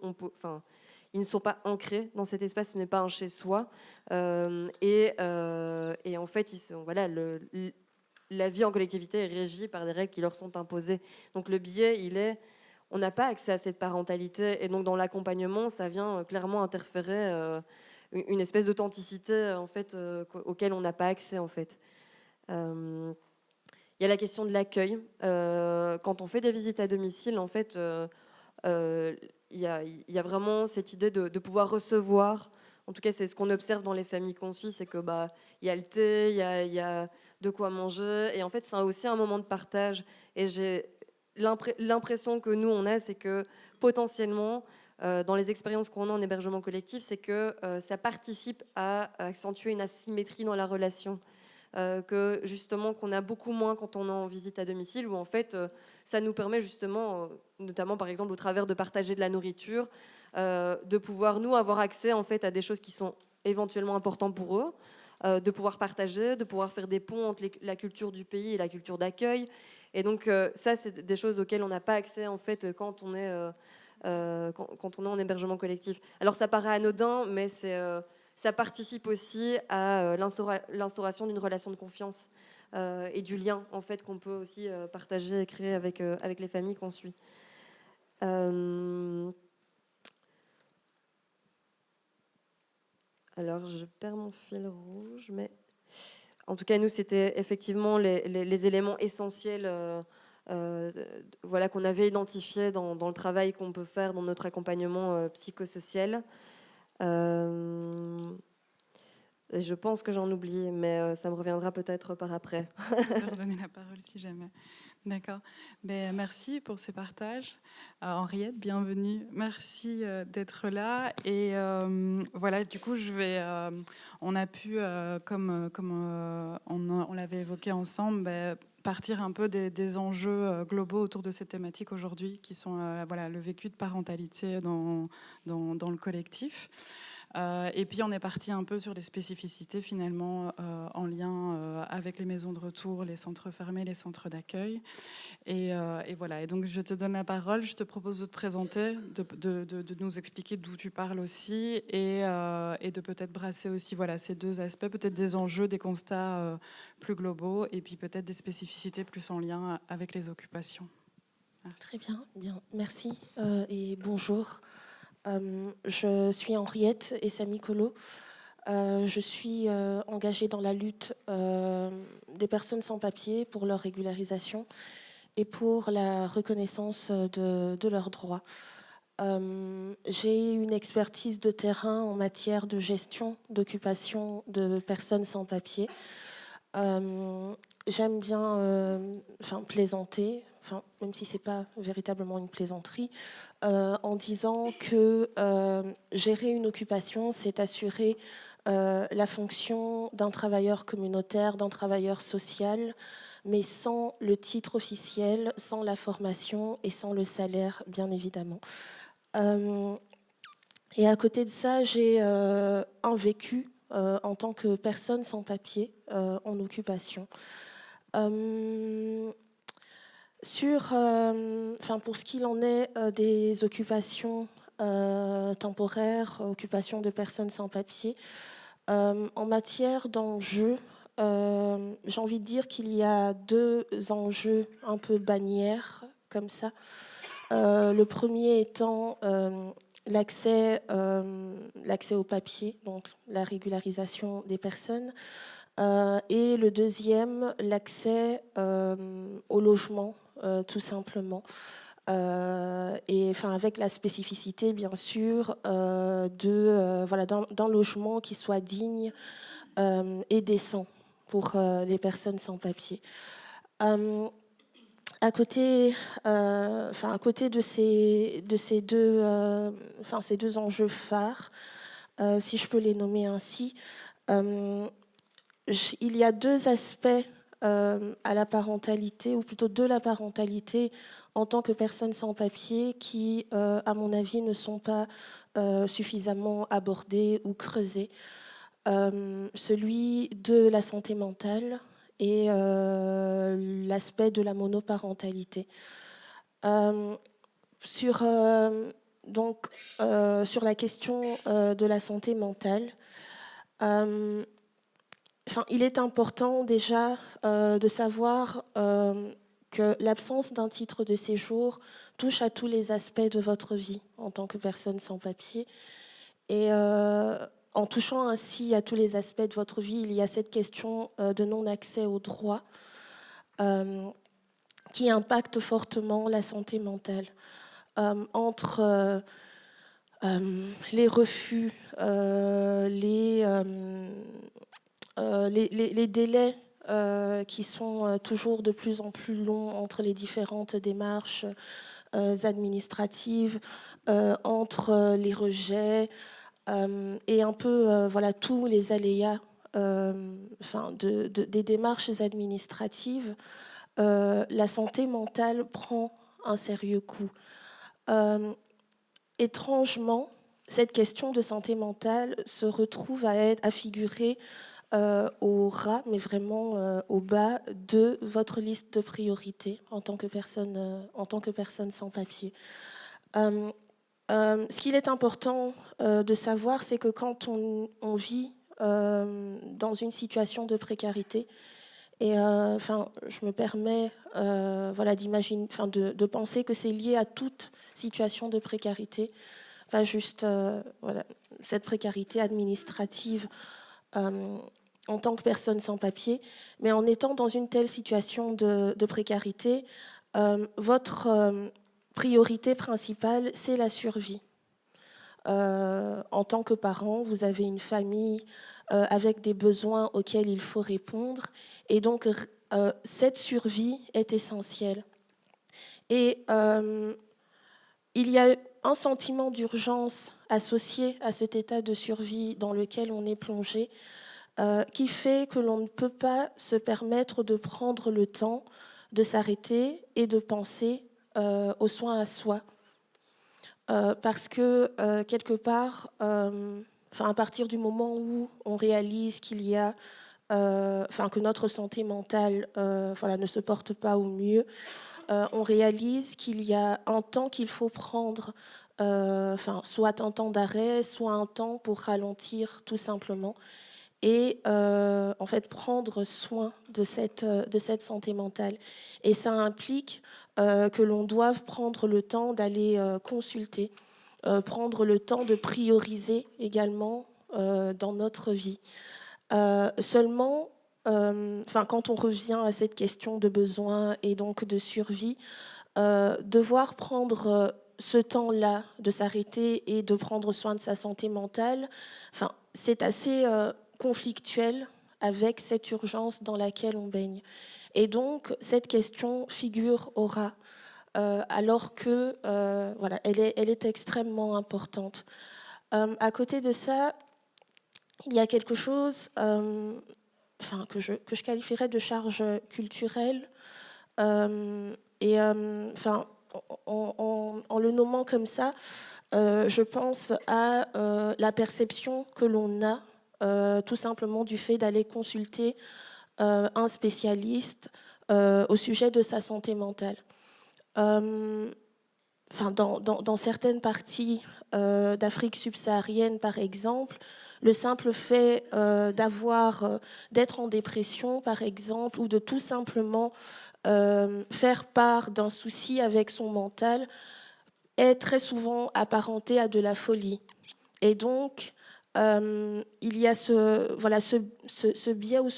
ils ne sont pas ancrés dans cet espace, ce n'est pas un chez-soi et en fait la vie en collectivité est régie par des règles qui leur sont imposées. Donc le biais, on n'a pas accès à cette parentalité. Et donc dans l'accompagnement, ça vient clairement interférer une espèce d'authenticité en fait, auquel on n'a pas accès en fait. Il y a la question de l'accueil. Quand on fait des visites à domicile, en fait, il y a vraiment cette idée de pouvoir recevoir. En tout cas, c'est ce qu'on observe dans les familles qu'on suit, c'est que y a le thé, il y a de quoi manger, et en fait, c'est aussi un moment de partage. Et j'ai l'impression que nous, on a, c'est que potentiellement, dans les expériences qu'on a en hébergement collectif, c'est que ça participe à accentuer une asymétrie dans la relation. que justement qu'on a beaucoup moins quand on est en visite à domicile, où en fait ça nous permet justement, notamment par exemple au travers de partager de la nourriture, de pouvoir nous avoir accès en fait à des choses qui sont éventuellement importantes pour eux, de pouvoir partager, de pouvoir faire des ponts entre la culture du pays et la culture d'accueil. Et donc ça, c'est des choses auxquelles on n'a pas accès en fait quand on est quand on est en hébergement collectif. Alors ça paraît anodin, mais ça participe aussi à l'instauration d'une relation de confiance et du lien en fait qu'on peut aussi partager et créer avec les familles qu'on suit. Alors je perds mon fil rouge, mais en tout cas nous c'était effectivement les éléments essentiels voilà, qu'on avait identifiés dans le travail qu'on peut faire dans notre accompagnement psychosocial. Et je pense que j'en oublie, mais ça me reviendra peut-être par après. Je vais te redonner la parole si jamais. D'accord. Ben, merci pour ces partages. Henriette, bienvenue. Merci d'être là. Et voilà, du coup, on a pu, comme on l'avait évoqué ensemble, partir un peu des enjeux globaux autour de cette thématique aujourd'hui, qui sont voilà, le vécu de parentalité dans le collectif. Et puis on est parti un peu sur les spécificités finalement en lien avec les maisons de retour, les centres fermés, les centres d'accueil. Et voilà. Et donc je te donne la parole. Je te propose de te présenter, de nous expliquer d'où tu parles aussi, et de peut-être brasser aussi voilà ces deux aspects, peut-être des enjeux, des constats plus globaux, et puis peut-être des spécificités plus en lien avec les occupations. Merci. Très bien, merci et bonjour. Je suis Henriette Essamikolo. Je suis engagée dans la lutte des personnes sans papier pour leur régularisation et pour la reconnaissance de leurs droits. J'ai une expertise de terrain en matière de gestion d'occupation de personnes sans papier. J'aime bien plaisanter, même si ce n'est pas véritablement une plaisanterie, en disant que gérer une occupation, c'est assurer la fonction d'un travailleur communautaire, d'un travailleur social, mais sans le titre officiel, sans la formation et sans le salaire, bien évidemment. Et à côté de ça, j'ai un vécu en tant que personne sans papier en occupation. Pour ce qu'il en est des occupations temporaires, occupations de personnes sans papier, en matière d'enjeux, j'ai envie de dire qu'il y a deux enjeux un peu bannières, comme ça. Le premier étant l'accès au papier, donc la régularisation des personnes, et le deuxième, l'accès au logement, tout simplement. Et avec la spécificité, bien sûr, d'un logement qui soit digne et décent pour les personnes sans papier. À côté de ces deux enjeux phares, si je peux les nommer ainsi, il y a deux aspects à la parentalité, ou plutôt de la parentalité en tant que personne sans papier qui, à mon avis, ne sont pas suffisamment abordés ou creusés. Celui de la santé mentale et l'aspect de la monoparentalité. Sur la question de la santé mentale, il est important déjà de savoir que l'absence d'un titre de séjour touche à tous les aspects de votre vie en tant que personne sans papier. Et en touchant ainsi à tous les aspects de votre vie, il y a cette question de non-accès aux droits qui impacte fortement la santé mentale. Entre les refus, les délais qui sont toujours de plus en plus longs entre les différentes démarches administratives, entre les rejets et un peu tous les aléas des démarches administratives, la santé mentale prend un sérieux coup. Étrangement, cette question de santé mentale se retrouve à figurer au ras, mais vraiment au bas de votre liste de priorités en tant que personne sans papier. Ce qu'il est important de savoir, c'est que quand on vit dans une situation de précarité, et je me permets d'imaginer, de penser que c'est lié à toute situation de précarité, pas juste cette précarité administrative en tant que personne sans papier, mais en étant dans une telle situation de précarité, votre priorité principale, c'est la survie. En tant que parent, vous avez une famille avec des besoins auxquels il faut répondre, et donc cette survie est essentielle. Et il y a un sentiment d'urgence associé à cet état de survie dans lequel on est plongé, qui fait que l'on ne peut pas se permettre de prendre le temps de s'arrêter et de penser aux soins à soi. Parce que, quelque part, à partir du moment où on réalise qu'il y a, que notre santé mentale ne se porte pas au mieux, on réalise qu'il y a un temps qu'il faut prendre, soit un temps d'arrêt, soit un temps pour ralentir tout simplement, et prendre soin de cette santé mentale. Et ça implique que l'on doive prendre le temps d'aller consulter, prendre le temps de prioriser également dans notre vie. Seulement, quand on revient à cette question de besoin et donc de survie, devoir prendre ce temps-là de s'arrêter et de prendre soin de sa santé mentale, c'est assez conflictuel avec cette urgence dans laquelle on baigne. Et donc, cette question figure au ras, alors que elle est extrêmement importante. À côté de ça, il y a quelque chose que je qualifierais de charge culturelle, en le nommant comme ça, je pense à la perception que l'on a tout simplement du fait d'aller consulter un spécialiste au sujet de sa santé mentale. Dans certaines parties d'Afrique subsaharienne, par exemple, le simple fait d'être en dépression, par exemple, ou de tout simplement faire part d'un souci avec son mental est très souvent apparenté à de la folie. Et donc, il y a ce biais ou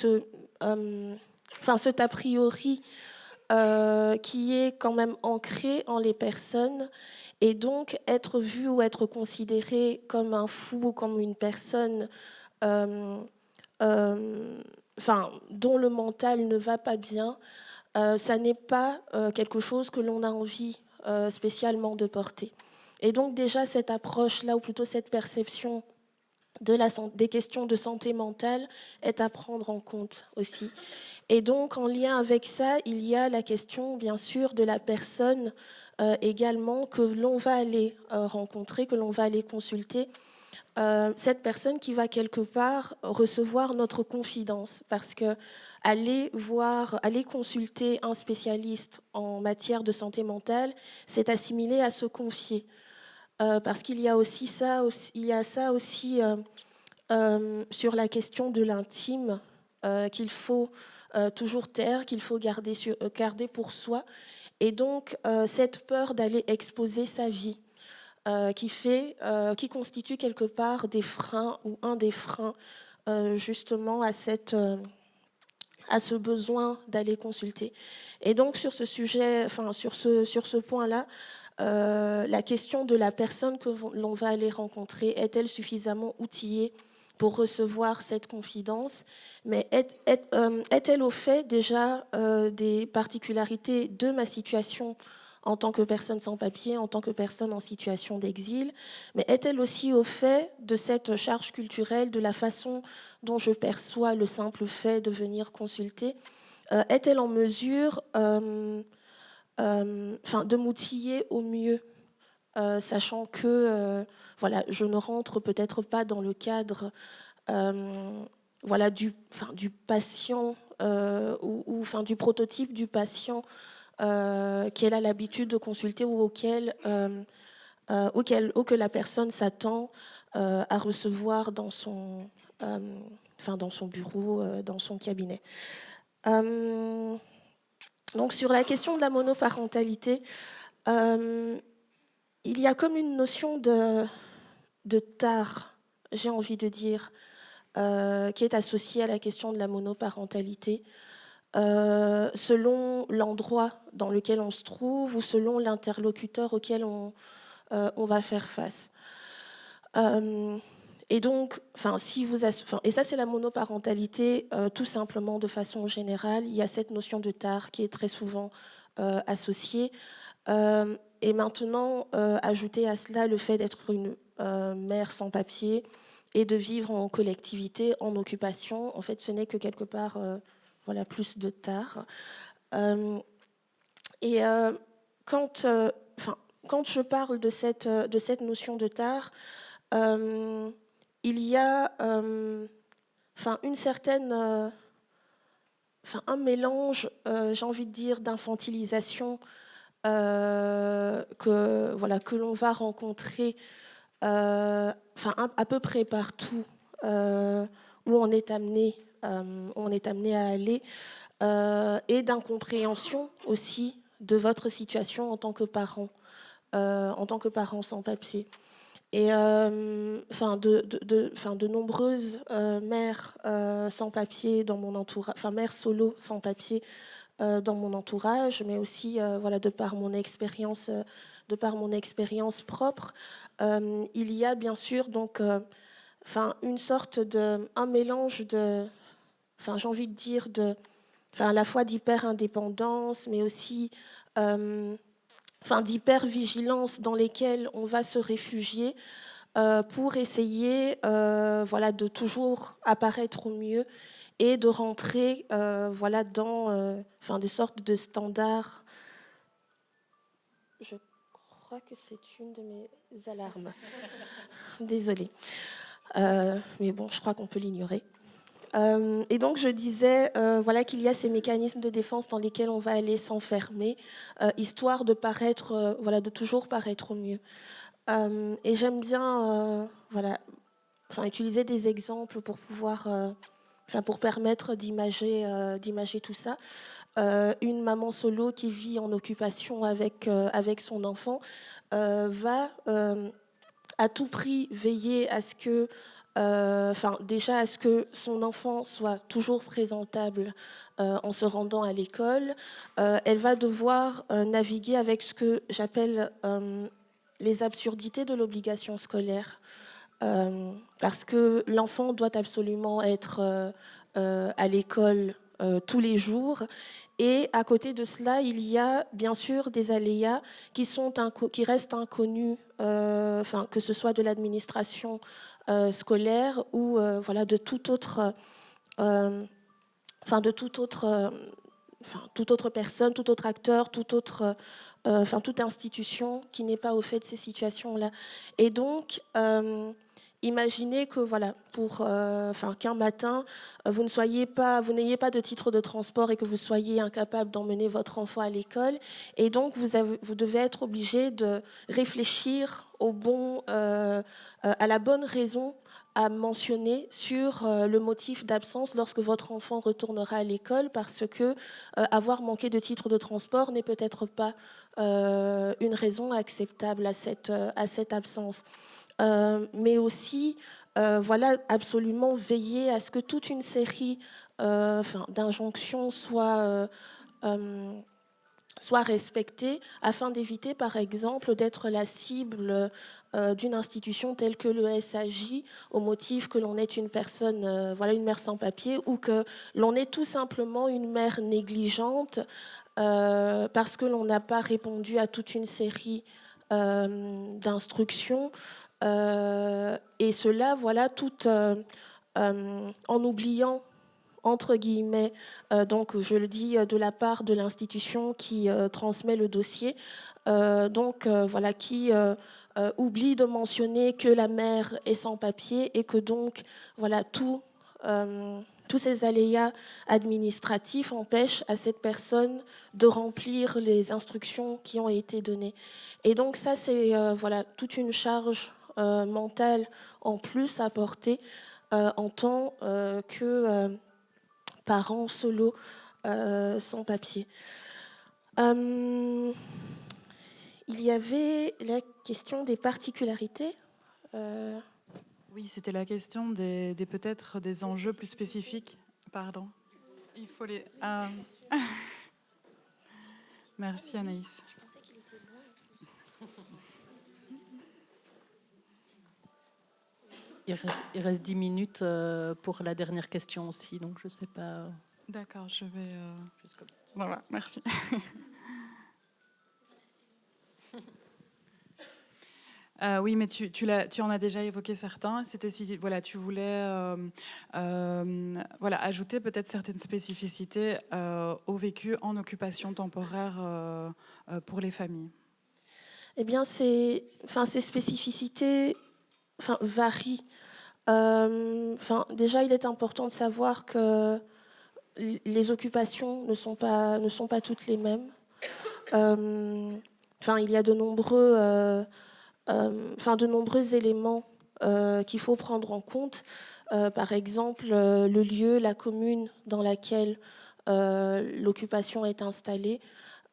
cet a priori qui est quand même ancré en les personnes, et donc être vu ou être considéré comme un fou ou comme une personne dont le mental ne va pas bien, ça n'est pas quelque chose que l'on a envie spécialement de porter. Et donc déjà cette approche-là, ou plutôt cette perception des questions de santé mentale est à prendre en compte aussi. Et donc, en lien avec ça, il y a la question, bien sûr, de la personne également que l'on va aller rencontrer, que l'on va aller consulter. Cette personne qui va quelque part recevoir notre confidence, parce que aller consulter un spécialiste en matière de santé mentale, c'est assimilé à se confier. Parce qu'il y a aussi ça aussi sur la question de l'intime qu'il faut toujours taire, qu'il faut garder pour soi. Et donc, cette peur d'aller exposer sa vie qui constitue quelque part des freins ou un des freins justement à ce besoin d'aller consulter. Et donc, sur ce sujet, sur ce point-là, la question de la personne que l'on va aller rencontrer, est-elle suffisamment outillée pour recevoir cette confidence, mais est-elle au fait déjà des particularités de ma situation en tant que personne sans papier, en tant que personne en situation d'exil, mais est-elle aussi au fait de cette charge culturelle, de la façon dont je perçois le simple fait de venir consulter? Est-elle en mesure de m'outiller au mieux, sachant que voilà, je ne rentre peut-être pas dans le cadre voilà, du patient ou du prototype du patient qu'elle a l'habitude de consulter ou auquel la personne s'attend à recevoir dans son bureau, dans son cabinet. Donc sur la question de la monoparentalité, il y a comme une notion de tare, j'ai envie de dire, qui est associée à la question de la monoparentalité, selon l'endroit dans lequel on se trouve ou selon l'interlocuteur auquel on va faire face. Et donc, et ça c'est la monoparentalité tout simplement de façon générale. Il y a cette notion de tare qui est très souvent associée. Et maintenant, ajouter à cela le fait d'être une mère sans papier et de vivre en collectivité, en occupation, en fait, ce n'est que quelque part voilà, plus de tare. Quand je parle de cette notion de tare, il y a une certaine, un mélange, j'ai envie de dire, d'infantilisation que l'on va rencontrer à peu près partout où on est amené à aller, et d'incompréhension aussi de votre situation en tant que parent sans papier. Et de nombreuses mères sans papier dans mon entourage, mères solo sans papier dans mon entourage, mais aussi voilà, de par mon expérience propre, il y a bien sûr donc une sorte un mélange de, j'ai envie de dire à la fois d'hyper-indépendance, mais aussi d'hyper-vigilance dans lesquelles on va se réfugier pour essayer voilà, de toujours apparaître au mieux et de rentrer voilà, dans des sortes de standards. Je crois que c'est une de mes alarmes. Désolée. Mais bon, je crois qu'on peut l'ignorer. Et donc, je disais voilà, qu'il y a ces mécanismes de défense dans lesquels on va aller s'enfermer, histoire de paraître, voilà, de toujours paraître au mieux. Et j'aime bien voilà, utiliser des exemples pour pouvoir, pour permettre d'imager tout ça. Une maman solo qui vit en occupation avec son enfant va à tout prix veiller à ce que déjà à ce que son enfant soit toujours présentable en se rendant à l'école. Elle va devoir naviguer avec ce que j'appelle les absurdités de l'obligation scolaire. Parce que l'enfant doit absolument être à l'école tous les jours. Et à côté de cela, il y a bien sûr des aléas qui restent inconnus, que ce soit de l'administration scolaire ou voilà, de toute autre personne, tout autre acteur, toute institution qui n'est pas au fait de ces situations-là. Et donc, imaginez que voilà, qu'un matin, vous n'ayez pas de titre de transport et que vous soyez incapable d'emmener votre enfant à l'école. Et donc, vous devez être obligé de réfléchir à la bonne raison à mentionner sur le motif d'absence lorsque votre enfant retournera à l'école, parce que avoir manqué de titre de transport n'est peut-être pas une raison acceptable à cette absence. Mais aussi, voilà, absolument veiller à ce que toute une série d'injonctions soient soit respectée, afin d'éviter, par exemple, d'être la cible d'une institution telle que le SAJ, au motif que l'on est une personne, une mère sans papier, ou que l'on est tout simplement une mère négligente, parce que l'on n'a pas répondu à toute une série d'instructions, et cela, tout en oubliant, entre guillemets, donc je le dis de la part de l'institution qui transmet le dossier, qui oublie de mentionner que la mère est sans papier et que donc tous ces aléas administratifs empêchent à cette personne de remplir les instructions qui ont été données. Et donc ça, c'est toute une charge mentale en plus à porter en tant que parents solo sans papier. Il y avait la question des particularités. Oui, c'était la question peut-être des enjeux plus spécifiques. Pardon. Il faut les... Merci Anaïs. Je pensais qu'il était loin. Il reste 10 minutes pour la dernière question aussi, donc je ne sais pas. D'accord, je vais... Juste comme ça. Voilà, merci. Oui, mais tu en as déjà évoqué certains. C'était si tu voulais ajouter peut-être certaines spécificités au vécu en occupation temporaire pour les familles. Eh bien, ces spécificités varient. Déjà, il est important de savoir que les occupations ne sont pas toutes les mêmes. Il y a de nombreux éléments qu'il faut prendre en compte. Par exemple, le lieu, la commune dans laquelle l'occupation est installée,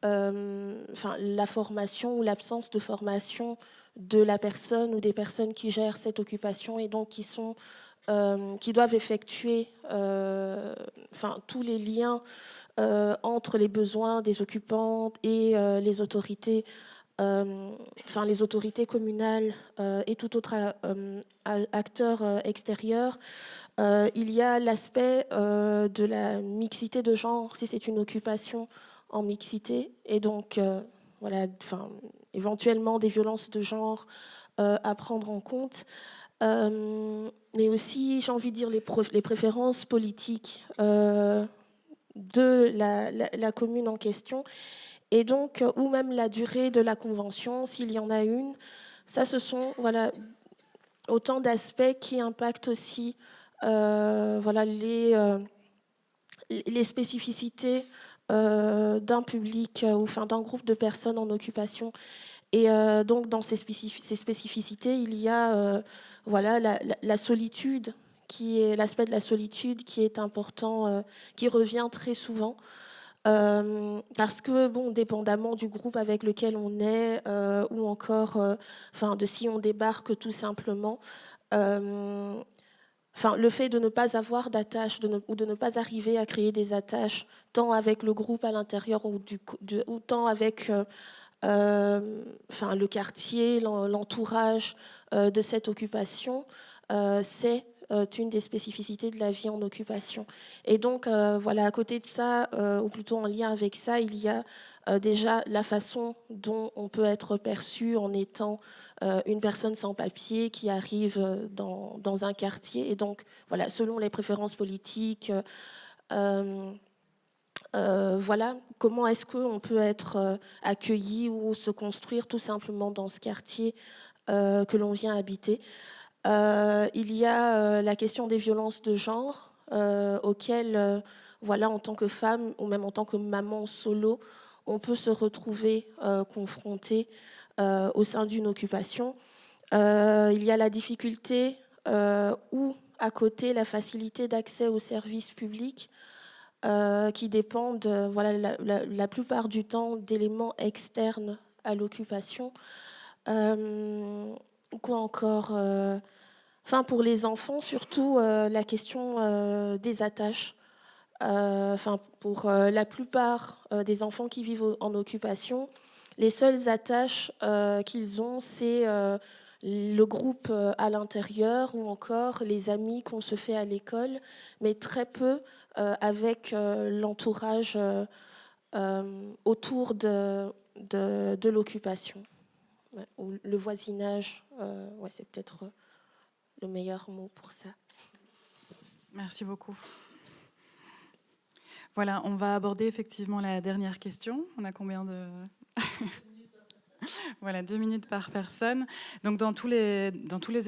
la formation ou l'absence de formation de la personne ou des personnes qui gèrent cette occupation et donc qui doivent effectuer tous les liens entre les besoins des occupants et les autorités. Les autorités communales et tout autre acteur extérieur. Il y a l'aspect de la mixité de genre, si c'est une occupation en mixité, et donc éventuellement des violences de genre à prendre en compte. Mais aussi, j'ai envie de dire, les préférences politiques de la commune en question. Et donc, ou même la durée de la convention, s'il y en a une. Ça, ce sont autant d'aspects qui impactent aussi les spécificités d'un public ou d'un groupe de personnes en occupation. Et donc, dans ces spécificités, il y a la solitude, qui est l'aspect de la solitude qui est important, qui revient très souvent. Parce que, dépendamment du groupe avec lequel on est, ou encore de si on débarque tout simplement, le fait de ne pas avoir d'attache ou de ne pas arriver à créer des attaches, tant avec le groupe à l'intérieur ou tant avec le quartier, l'entourage de cette occupation, c'est une des spécificités de la vie en occupation. Et donc, à côté de ça, ou plutôt en lien avec ça, il y a déjà la façon dont on peut être perçu en étant une personne sans papier qui arrive dans un quartier. Et donc, selon les préférences politiques, comment est-ce qu'on peut être accueilli ou se construire tout simplement dans ce quartier que l'on vient habiter. Il y a la question des violences de genre auxquelles, en tant que femme ou même en tant que maman solo, on peut se retrouver confronté au sein d'une occupation. Il y a la difficulté ou à côté la facilité d'accès aux services publics qui dépendent la plupart du temps d'éléments externes à l'occupation. Quoi encore pour les enfants, surtout la question des attaches. pour la plupart des enfants qui vivent en occupation, les seules attaches qu'ils ont, c'est le groupe à l'intérieur ou encore les amis qu'on se fait à l'école, mais très peu avec l'entourage autour de l'occupation. Ouais, ou le voisinage, ouais, c'est peut-être le meilleur mot pour ça. Merci beaucoup. Voilà, on va aborder effectivement la dernière question. On a combien de... Voilà, 2 minutes par personne. Donc, dans tous les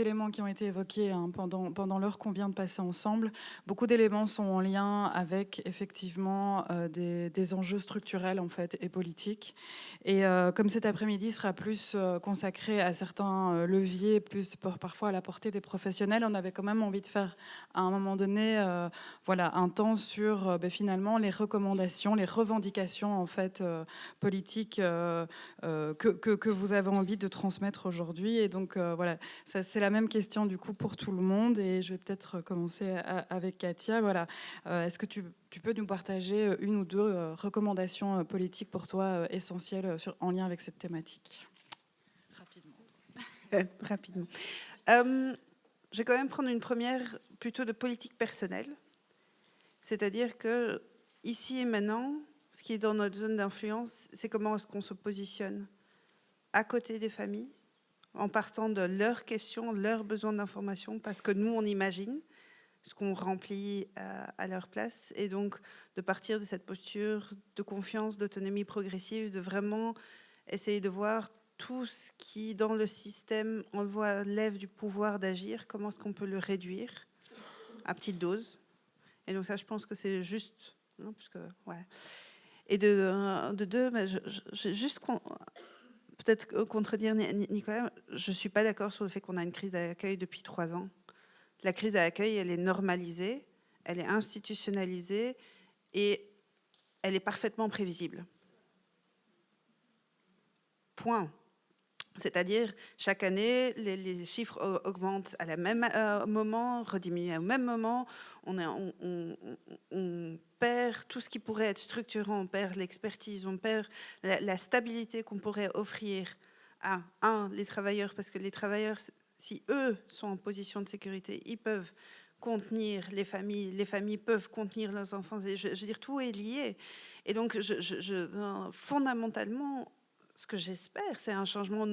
éléments qui ont été évoqués pendant l'heure qu'on vient de passer ensemble, beaucoup d'éléments sont en lien avec effectivement des enjeux structurels en fait et politiques. Et comme cet après-midi sera plus consacré à certains leviers, plus parfois à la portée des professionnels, on avait quand même envie de faire à un moment donné, un temps sur finalement les recommandations, les revendications en fait politiques que vous avez envie de transmettre aujourd'hui. Et donc, voilà, c'est la même question du coup pour tout le monde. Et je vais peut-être commencer avec Katia. Voilà. Est-ce que tu peux nous partager 1 ou 2 recommandations politiques pour toi essentielles en lien avec cette thématique ? Rapidement. Rapidement. Je vais quand même prendre une première plutôt de politique personnelle. C'est-à-dire que ici et maintenant, ce qui est dans notre zone d'influence, c'est comment est-ce qu'on se positionne à côté des familles, en partant de leurs questions, leurs besoins d'information, parce que nous, on imagine ce qu'on remplit à leur place, et donc de partir de cette posture de confiance, d'autonomie progressive, de vraiment essayer de voir tout ce qui, dans le système, enlève du pouvoir d'agir, comment est-ce qu'on peut le réduire à petite dose. Et donc ça, je pense que c'est juste, hein, parce que, ouais. Et de 2, je juste peut-être contredire Nicolas, je ne suis pas d'accord sur le fait qu'on a une crise d'accueil depuis 3 ans. La crise d'accueil, elle est normalisée, elle est institutionnalisée et elle est parfaitement prévisible. Point. C'est-à-dire, chaque année, les chiffres augmentent à la même moment, rediminuent au même moment. On perd tout ce qui pourrait être structurant, on perd l'expertise, on perd la stabilité qu'on pourrait offrir à, les travailleurs, parce que les travailleurs, si eux sont en position de sécurité, ils peuvent contenir les familles peuvent contenir leurs enfants. Je veux dire, tout est lié. Et donc, fondamentalement, ce que j'espère, c'est un changement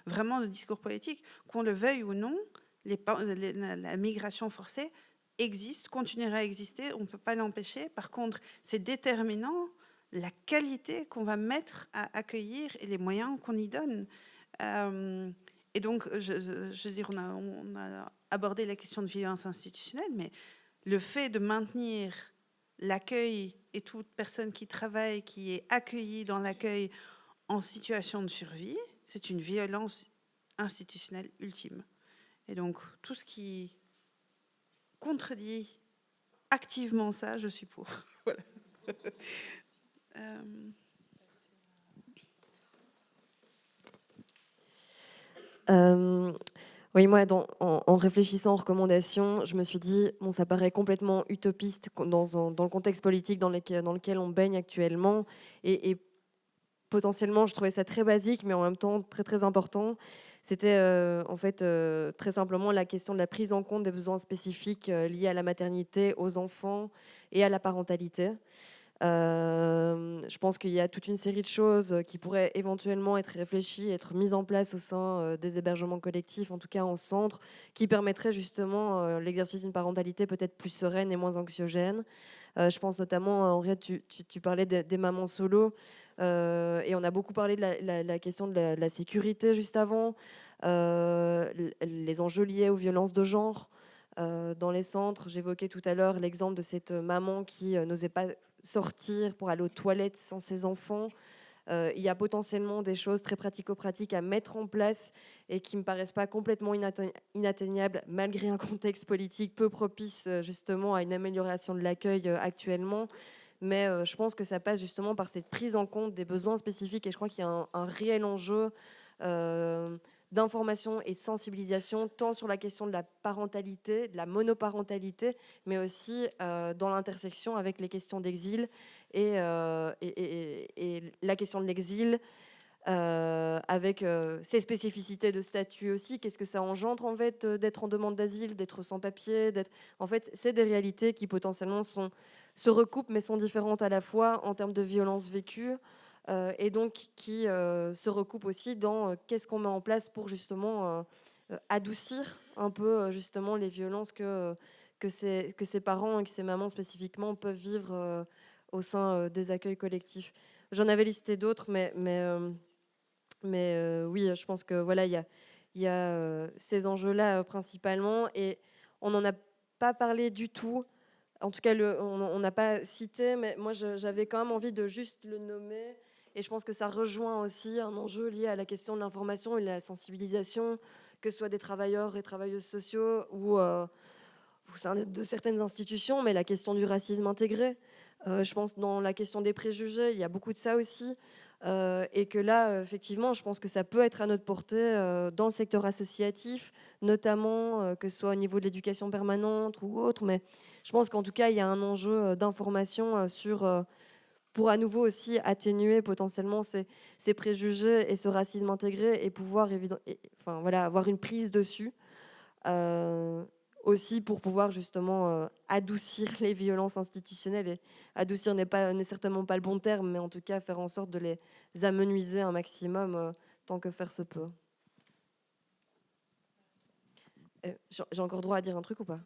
vraiment de discours politique. Qu'on le veuille ou non, la migration forcée existe, continuera à exister, on ne peut pas l'empêcher. Par contre, c'est déterminant la qualité qu'on va mettre à accueillir et les moyens qu'on y donne. Et donc, je veux dire, on a abordé la question de violence institutionnelle, mais le fait de maintenir l'accueil et toute personne qui travaille, qui est accueillie dans l'accueil en situation de survie, c'est une violence institutionnelle ultime. Et donc, tout ce qui contredit activement ça, je suis pour. Voilà. Oui, moi, en réfléchissant aux recommandations, je me suis dit, bon, ça paraît complètement utopiste dans le contexte politique dans lequel on baigne actuellement, et potentiellement, je trouvais ça très basique, mais en même temps très très important. C'était en fait très simplement la question de la prise en compte des besoins spécifiques liés à la maternité, aux enfants et à la parentalité. Je pense qu'il y a toute une série de choses qui pourraient éventuellement être réfléchies, être mises en place au sein des hébergements collectifs, en tout cas en centre, qui permettraient justement l'exercice d'une parentalité peut-être plus sereine et moins anxiogène. Je pense notamment, Henriette, tu parlais des mamans solo, et on a beaucoup parlé de la question de la sécurité juste avant, les enjeux liés aux violences de genre dans les centres. J'évoquais tout à l'heure l'exemple de cette maman qui n'osait pas sortir pour aller aux toilettes sans ses enfants. Il y a potentiellement des choses très pratico-pratiques à mettre en place et qui ne me paraissent pas complètement inatteignables malgré un contexte politique peu propice justement à une amélioration de l'accueil actuellement. Mais je pense que ça passe justement par cette prise en compte des besoins spécifiques, et je crois qu'il y a un réel enjeu d'information et de sensibilisation, tant sur la question de la parentalité, de la monoparentalité, mais aussi dans l'intersection avec les questions d'exil et la question de l'exil, avec ses spécificités de statut aussi. Qu'est-ce que ça engendre en fait d'être en demande d'asile, d'être sans papier, en fait, c'est des réalités qui potentiellement se recoupent mais sont différentes à la fois en termes de violences vécues et donc qui se recoupent aussi dans qu'est-ce qu'on met en place pour justement adoucir un peu justement les violences que ces parents et que ces mamans spécifiquement peuvent vivre au sein des accueils collectifs. J'en avais listé d'autres, mais oui, je pense que voilà, il y a ces enjeux-là principalement, et on n'en a pas parlé du tout. En tout cas, on n'a pas cité, mais moi, j'avais quand même envie de juste le nommer. Et je pense que ça rejoint aussi un enjeu lié à la question de l'information et de la sensibilisation, que ce soit des travailleurs et travailleuses sociaux ou au sein de certaines institutions, mais la question du racisme intégré. Je pense dans la question des préjugés, il y a beaucoup de ça aussi. Et que là, effectivement, je pense que ça peut être à notre portée dans le secteur associatif, notamment que ce soit au niveau de l'éducation permanente ou autre. Mais je pense qu'en tout cas, il y a un enjeu d'information pour à nouveau aussi atténuer potentiellement ces préjugés et ce racisme intégré et pouvoir avoir une prise dessus. Aussi pour pouvoir justement adoucir les violences institutionnelles. Et adoucir n'est certainement pas le bon terme, mais en tout cas faire en sorte de les amenuiser un maximum tant que faire se peut. J'ai encore droit à dire un truc ou pas?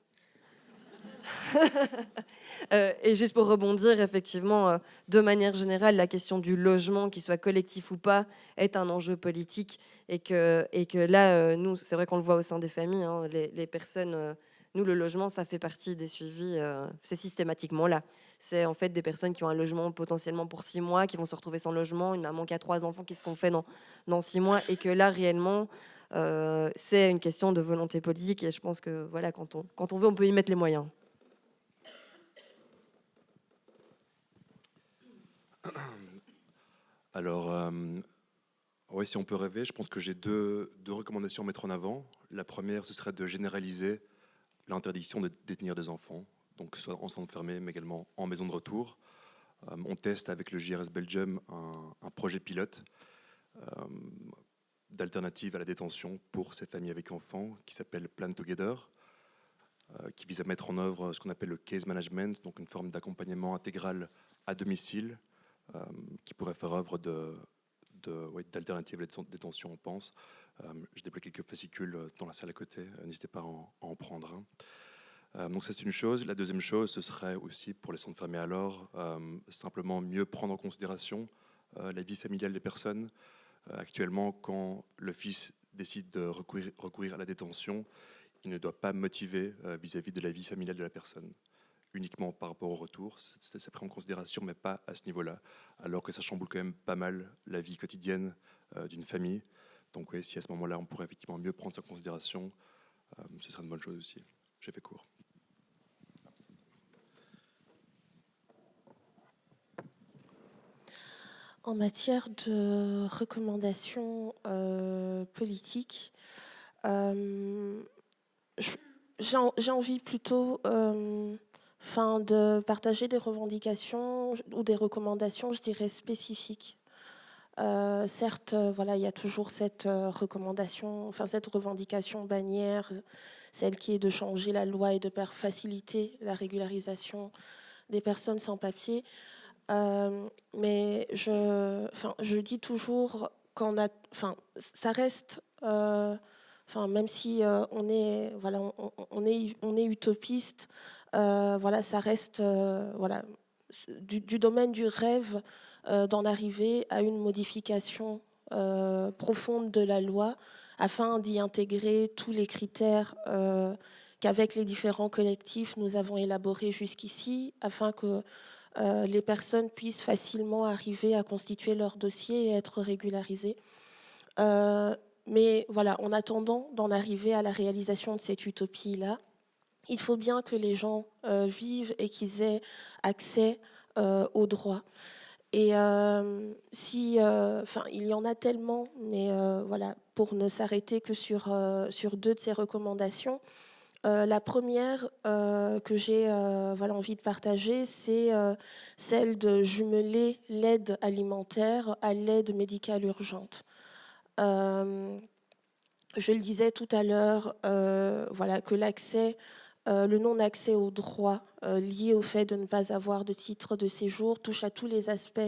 Et juste pour rebondir, effectivement, de manière générale, la question du logement, qu'il soit collectif ou pas, est un enjeu politique. Et que là, nous, c'est vrai qu'on le voit au sein des familles, hein, les personnes... nous, le logement, ça fait partie des suivis, c'est systématiquement là. C'est en fait des personnes qui ont un logement potentiellement pour 6 mois, qui vont se retrouver sans logement, une maman qui a 3 enfants, qu'est-ce qu'on fait dans 6 mois? Et que là, réellement, c'est une question de volonté politique. Et je pense que voilà, quand on veut, on peut y mettre les moyens. Alors, oui, si on peut rêver, je pense que j'ai deux recommandations à mettre en avant. La première, ce serait de généraliser l'interdiction de détenir des enfants, donc que ce soit en centre fermé, mais également en maison de retour. On teste avec le JRS Belgium un projet pilote d'alternative à la détention pour ces familles avec enfants qui s'appelle Plan Together, qui vise à mettre en œuvre ce qu'on appelle le case management, donc une forme d'accompagnement intégral à domicile qui pourrait faire œuvre d'alternative à la détention, on pense. Je déploie quelques fascicules dans la salle à côté, n'hésitez pas à en prendre un. Donc ça, c'est une chose. La deuxième chose, ce serait aussi pour les centres fermés alors, simplement mieux prendre en considération la vie familiale des personnes. Actuellement, quand le fils décide de recourir à la détention, il ne doit pas motiver vis-à-vis de la vie familiale de la personne, uniquement par rapport au retour. C'est pris en considération, mais pas à ce niveau-là, alors que ça chamboule quand même pas mal la vie quotidienne d'une famille. Donc oui, si à ce moment-là, on pourrait effectivement mieux prendre ça en considération, ce serait une bonne chose aussi. J'ai fait court. En matière de recommandations politiques, j'ai envie plutôt de partager des revendications ou des recommandations, je dirais, spécifiques. Certes, il y a toujours cette recommandation, cette revendication bannière, celle qui est de changer la loi et de faciliter la régularisation des personnes sans papier. Mais je dis toujours ça reste, même si on est utopiste, ça reste du domaine du rêve d'en arriver à une modification profonde de la loi afin d'y intégrer tous les critères qu'avec les différents collectifs nous avons élaborés jusqu'ici, afin que les personnes puissent facilement arriver à constituer leur dossier et être régularisées. Mais en attendant d'en arriver à la réalisation de cette utopie-là, il faut bien que les gens vivent et qu'ils aient accès aux droits. Et il y en a tellement, mais voilà, pour ne s'arrêter que sur 2 de ces recommandations. La première que j'ai envie de partager, c'est celle de jumeler l'aide alimentaire à l'aide médicale urgente. Je le disais tout à l'heure, que le non-accès aux droits liés au fait de ne pas avoir de titre de séjour touche à tous les aspects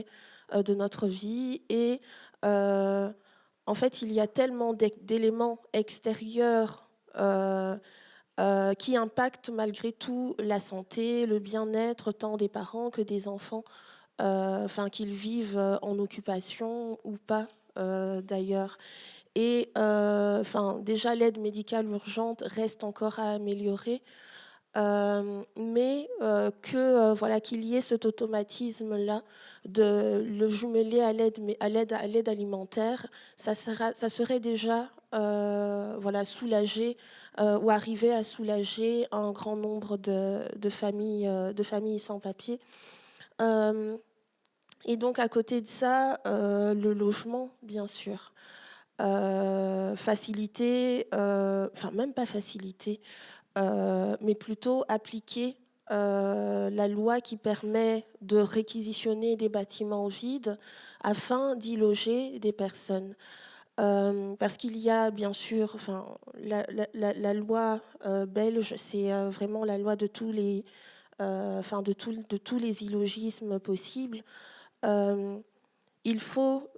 de notre vie. Et en fait, il y a tellement d'éléments extérieurs qui impactent malgré tout la santé, le bien-être tant des parents que des enfants, qu'ils vivent en occupation ou pas d'ailleurs. Et déjà, l'aide médicale urgente reste encore à améliorer, mais qu'il y ait cet automatisme-là de le jumeler à l'aide alimentaire, ça serait déjà soulager ou arriver à soulager un grand nombre de familles sans papier. Et donc, à côté de ça, le logement, bien sûr. Faciliter, même pas faciliter, mais plutôt appliquer la loi qui permet de réquisitionner des bâtiments vides afin d'y loger des personnes. Parce qu'il y a bien sûr, la loi belge, c'est vraiment la loi de tous les, de tous les illogismes possibles. Il faut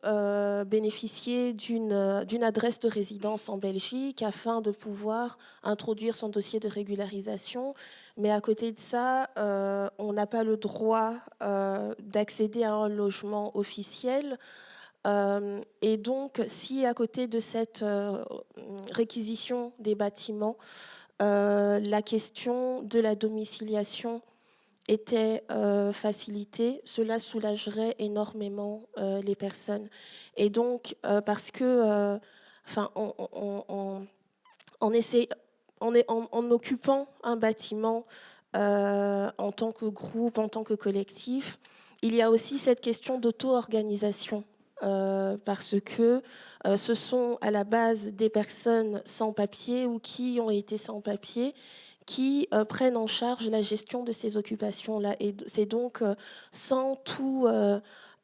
bénéficier d'une adresse de résidence en Belgique afin de pouvoir introduire son dossier de régularisation. Mais à côté de ça, on n'a pas le droit d'accéder à un logement officiel. Et donc, si à côté de cette réquisition des bâtiments, la question de la domiciliation était facilitée, cela soulagerait énormément les personnes. Et donc, parce que, en occupant un bâtiment en tant que groupe, en tant que collectif, il y a aussi cette question d'auto-organisation. Parce que ce sont à la base des personnes sans papier ou qui ont été sans papier qui prennent en charge la gestion de ces occupations-là. Et c'est donc sans tous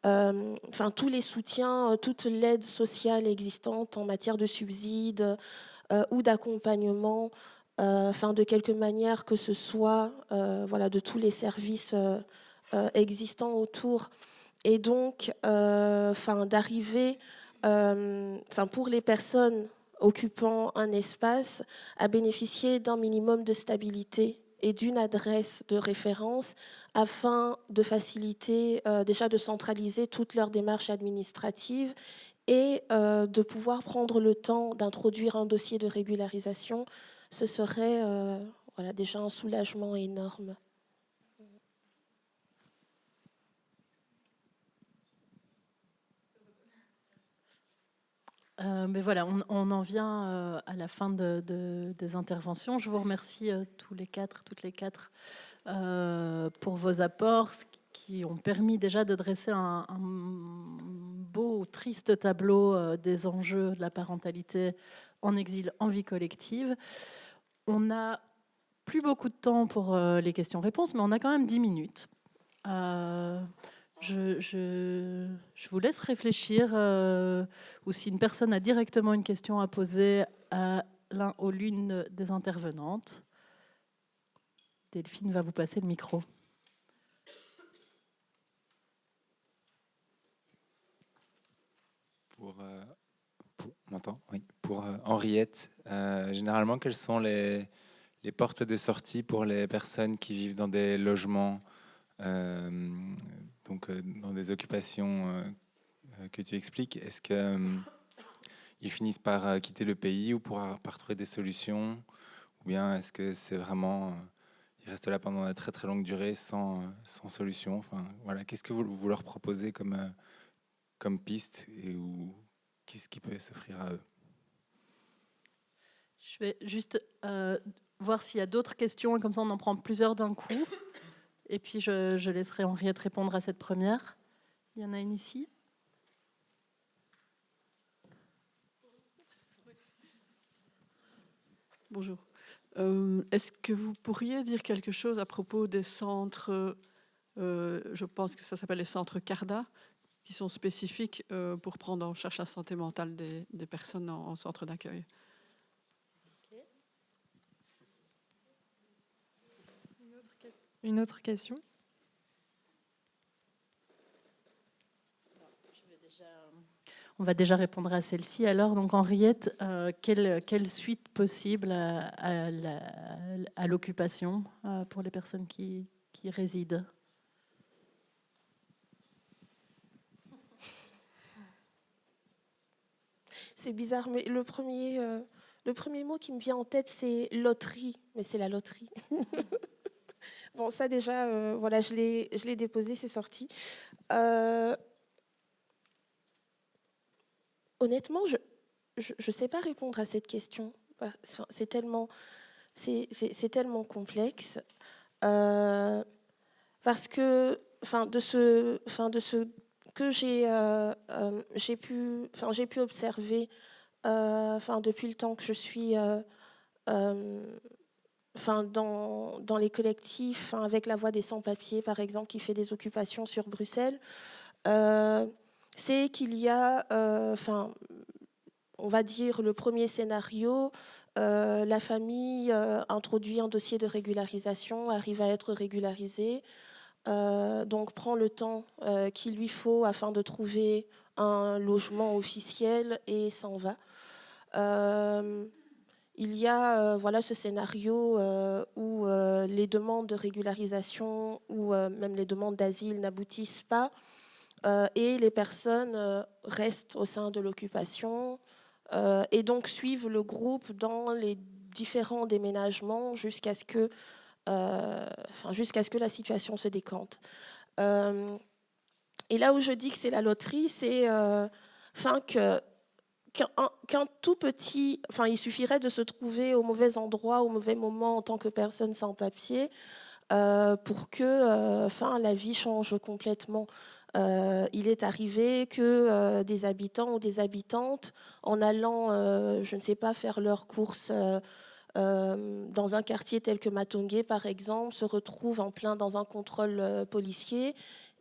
les soutiens, toute l'aide sociale existante en matière de subsides ou d'accompagnement, de quelque manière que ce soit, de tous les services existants autour. Et donc, d'arriver, pour les personnes occupant un espace, à bénéficier d'un minimum de stabilité et d'une adresse de référence afin de faciliter, déjà de centraliser toutes leurs démarches administratives et de pouvoir prendre le temps d'introduire un dossier de régularisation. Ce serait déjà un soulagement énorme. Mais voilà, on en vient à la fin des interventions. Je vous remercie toutes les quatre, pour vos apports qui ont permis déjà de dresser un beau, triste tableau des enjeux de la parentalité en exil, en vie collective. On n'a plus beaucoup de temps pour les questions-réponses, mais on a quand même 10 minutes. Je vous laisse réfléchir, ou si une personne a directement une question à poser à l'un ou l'une des intervenantes. Delphine va vous passer le micro. On m'entend ? Oui. Pour Henriette, généralement, quelles sont les portes de sortie pour les personnes qui vivent dans des logements dans des occupations que tu expliques? Est-ce qu'ils finissent par quitter le pays ou par trouver des solutions? Ou bien est-ce que c'est vraiment... ils restent là pendant une très très longue durée sans solution? Enfin, voilà. Qu'est-ce que vous leur proposez comme piste ou qu'est-ce qui peut s'offrir à eux? Je vais juste voir s'il y a d'autres questions, et comme ça on en prend plusieurs d'un coup. Et puis je laisserai Henriette répondre à cette première. Il y en a une ici. Bonjour. Est-ce que vous pourriez dire quelque chose à propos des centres, je pense que ça s'appelle les centres CARDA, qui sont spécifiques pour prendre en charge la santé mentale des personnes en centre d'accueil? Une autre question? On va déjà répondre à celle-ci. Alors, donc Henriette, quelle suite possible à l'occupation pour les personnes qui résident? C'est bizarre, mais le premier mot qui me vient en tête, c'est loterie. Mais c'est la loterie. Bon, ça déjà, voilà, je l'ai déposé, c'est sorti. Honnêtement, je sais pas répondre à cette question. Enfin, c'est tellement complexe. Parce que, de ce que j'ai pu observer, depuis le temps que je suis dans les collectifs, avec la Voix des sans-papiers, par exemple, qui fait des occupations sur Bruxelles, c'est qu'il y a, on va dire, le premier scénario, la famille introduit un dossier de régularisation, arrive à être régularisée, donc prend le temps qu'il lui faut afin de trouver un logement officiel et s'en va. Il y a ce scénario où les demandes de régularisation ou même les demandes d'asile n'aboutissent pas et les personnes restent au sein de l'occupation et donc suivent le groupe dans les différents déménagements jusqu'à ce que la situation se décante. Et là où je dis que c'est la loterie, c'est qu'un tout petit, il suffirait de se trouver au mauvais endroit, au mauvais moment en tant que personne sans papier pour que la vie change complètement. Il est arrivé que des habitants ou des habitantes, en allant, je ne sais pas, faire leurs courses dans un quartier tel que Matongué, par exemple, se retrouvent en plein dans un contrôle policier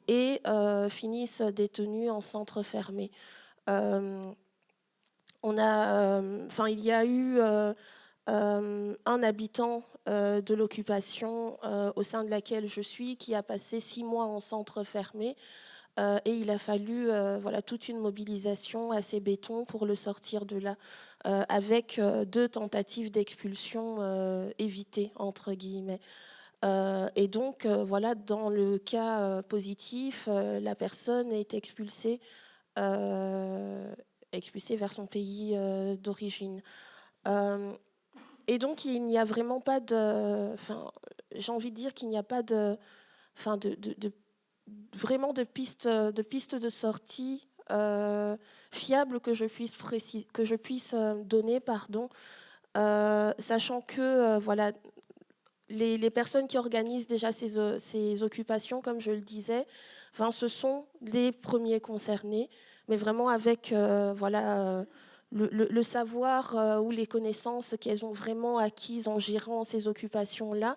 et finissent détenus en centre fermé. Il y a eu un habitant de l'occupation au sein de laquelle je suis qui a passé 6 mois en centre fermé et il a fallu toute une mobilisation assez béton pour le sortir de là avec 2 tentatives d'expulsion évitées entre guillemets. Et donc dans le cas positif, la personne est expulsée vers son pays d'origine. Et donc, il n'y a vraiment pas de... j'ai envie de dire qu'il n'y a pas vraiment de piste de sortie fiable que je puisse donner, sachant que les personnes qui organisent déjà ces occupations, comme je le disais, ce sont les premiers concernés, mais vraiment avec le savoir ou les connaissances qu'elles ont vraiment acquises en gérant ces occupations-là,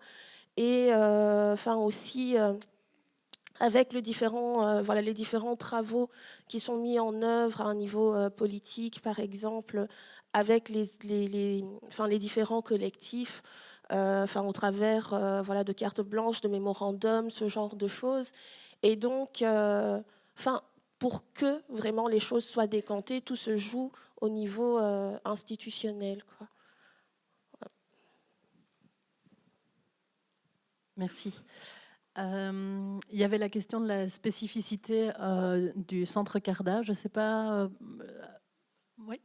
et aussi avec les différents travaux qui sont mis en œuvre à un niveau politique, par exemple, avec les différents collectifs, au travers de cartes blanches, de mémorandums, ce genre de choses. Et donc, pour que vraiment les choses soient décantées, tout se joue au niveau institutionnel, quoi. Merci. Il y avait la question de la spécificité du centre CARDA. Je ne sais pas... oui.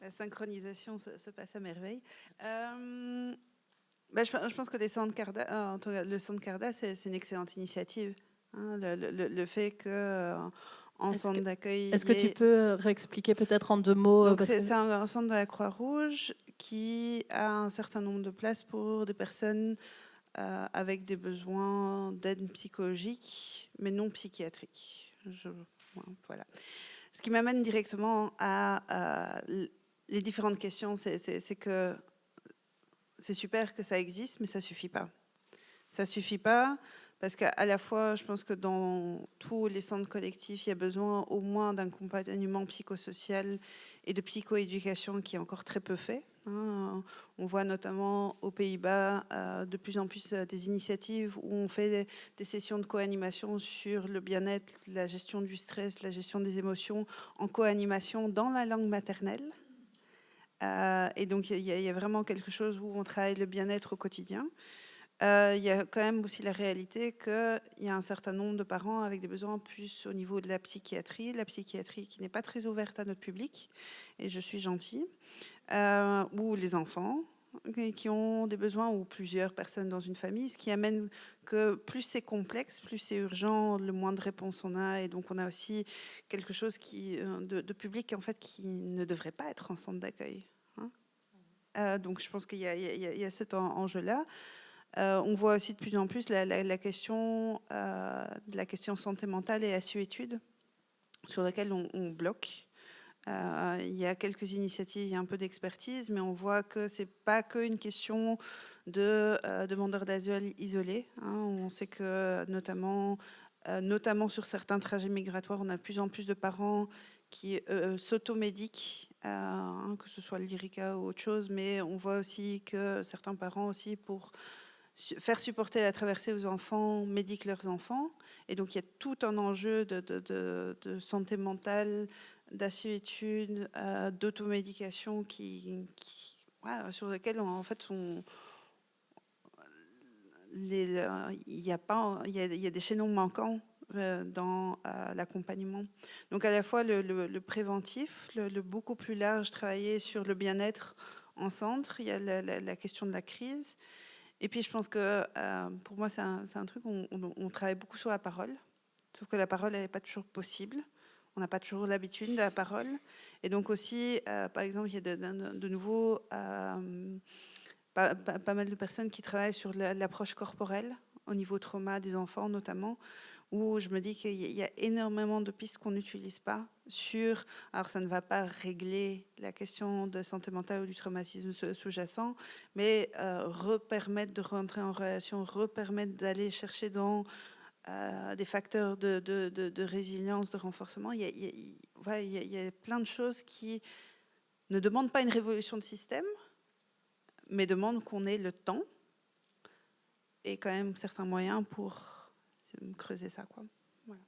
La synchronisation se passe à merveille. Je pense que le centre CARDA, c'est une excellente initiative. Hein, le fait que en centre d'accueil... Est-ce que tu peux réexpliquer peut-être en 2 mots C'est un centre de la Croix-Rouge qui a un certain nombre de places pour des personnes avec des besoins d'aide psychologique, mais non psychiatrique. Voilà. Ce qui m'amène directement à les différentes questions, c'est que c'est super que ça existe, mais ça suffit pas. Ça suffit pas parce qu'à la fois, je pense que dans tous les centres collectifs, il y a besoin au moins d'un accompagnement psychosocial et de psychoéducation qui est encore très peu fait. On voit notamment aux Pays-Bas de plus en plus des initiatives où on fait des sessions de co-animation sur le bien-être, la gestion du stress, la gestion des émotions en co-animation dans la langue maternelle. Et donc, il y a vraiment quelque chose où on travaille le bien-être au quotidien. Il y a quand même aussi la réalité qu'il y a un certain nombre de parents avec des besoins plus au niveau de la psychiatrie qui n'est pas très ouverte à notre public, et je suis gentille, ou les enfants qui ont des besoins, ou plusieurs personnes dans une famille, ce qui amène que plus c'est complexe, plus c'est urgent, le moins de réponses on a, et donc on a aussi quelque chose de public en fait qui ne devrait pas être en centre d'accueil. Donc je pense qu'il y a cet enjeu-là. On voit aussi de plus en plus la question de la question santé mentale et assuétude sur laquelle on bloque. Il y a quelques initiatives, il y a un peu d'expertise, mais on voit que c'est pas qu'une question de demandeurs d'asile isolés. On sait que notamment sur certains trajets migratoires, on a de plus en plus de parents qui s'automédiquent, que ce soit le Lyrica ou autre chose, mais on voit aussi que certains parents aussi, pour faire supporter la traversée aux enfants, médiquent leurs enfants. Et donc, il y a tout un enjeu de santé mentale, d'assuétude, d'automédication sur lequel, en fait, il y a des chaînons manquants dans l'accompagnement. Donc, à la fois, le préventif, le beaucoup plus large, travailler sur le bien-être en centre. Il y a la question de la crise. Et puis, je pense que pour moi, c'est un truc où on travaille beaucoup sur la parole. Sauf que la parole, elle n'est pas toujours possible. On n'a pas toujours l'habitude de la parole. Et donc aussi, par exemple, il y a de nouveau pas mal de personnes qui travaillent sur l'approche corporelle au niveau trauma des enfants notamment, où je me dis qu'il y a énormément de pistes qu'on n'utilise pas alors ça ne va pas régler la question de santé mentale ou du traumatisme sous-jacent, mais repermettre de rentrer en relation, repermettre d'aller chercher dans des facteurs de résilience, de renforcement. Il y a plein de choses qui ne demandent pas une révolution de système, mais demandent qu'on ait le temps et quand même certains moyens pour creuser ça, quoi. Voilà.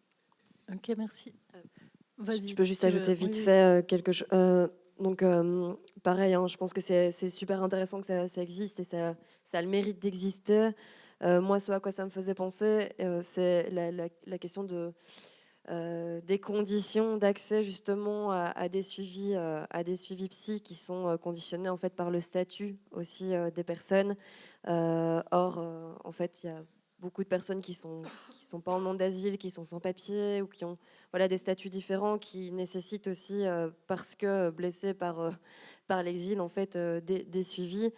Ok, merci. Vas-y. Je peux juste ajouter vite fait quelque chose. Donc, pareil, je pense que c'est super intéressant que ça existe et ça a le mérite d'exister. Moi, ce à quoi ça me faisait penser, c'est la question des conditions d'accès justement à des suivis psy qui sont conditionnés en fait par le statut aussi des personnes. Or, en fait, il y a beaucoup de personnes qui sont pas en demande d'asile, qui sont sans papier ou qui ont des statuts différents qui nécessitent aussi, parce que blessés par l'exil, en fait, des suivis.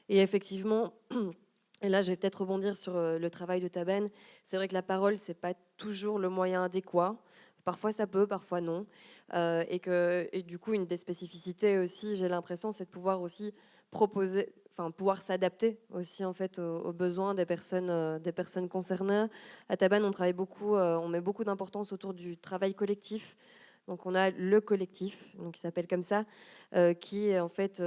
Et effectivement, et là, je vais peut-être rebondir sur le travail de Taben. C'est vrai que la parole, c'est pas toujours le moyen adéquat. Parfois, ça peut, parfois non. Et du coup, une des spécificités aussi, j'ai l'impression, c'est de pouvoir aussi proposer, pouvoir s'adapter aussi en fait aux besoins des personnes concernées. À Taben, on travaille beaucoup, on met beaucoup d'importance autour du travail collectif. Donc, on a le collectif, donc qui s'appelle comme ça, qui est en fait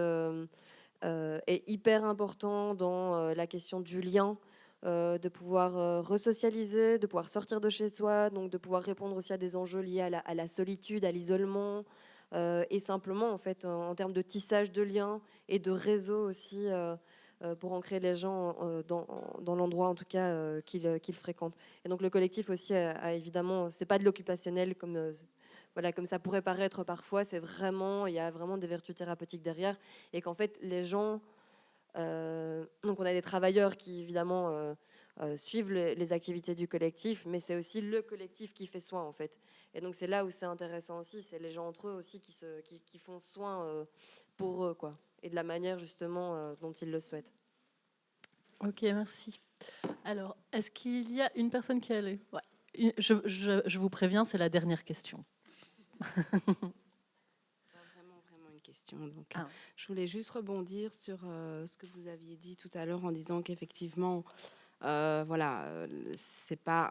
est hyper important dans la question du lien, de pouvoir resocialiser, de pouvoir sortir de chez soi, donc de pouvoir répondre aussi à des enjeux liés à la solitude, à l'isolement, et simplement en fait en termes de tissage de liens et de réseau aussi, pour ancrer les gens dans l'endroit en tout cas qu'ils fréquentent. Et donc le collectif aussi a évidemment, c'est pas de l'occupationnel comme comme ça pourrait paraître parfois, il y a vraiment des vertus thérapeutiques derrière, et qu'en fait les gens, donc on a des travailleurs qui évidemment suivent les activités du collectif, mais c'est aussi le collectif qui fait soin en fait. Et donc c'est là où c'est intéressant aussi, c'est les gens entre eux aussi qui font soin pour eux, quoi. et de la manière justement dont ils le souhaitent. Ok, merci. Alors, est-ce qu'il y a une personne qui a lu? Ouais. Je vous préviens, c'est la dernière question. Vraiment une question. Donc, je voulais juste rebondir sur ce que vous aviez dit tout à l'heure en disant qu'effectivement, voilà, c'est pas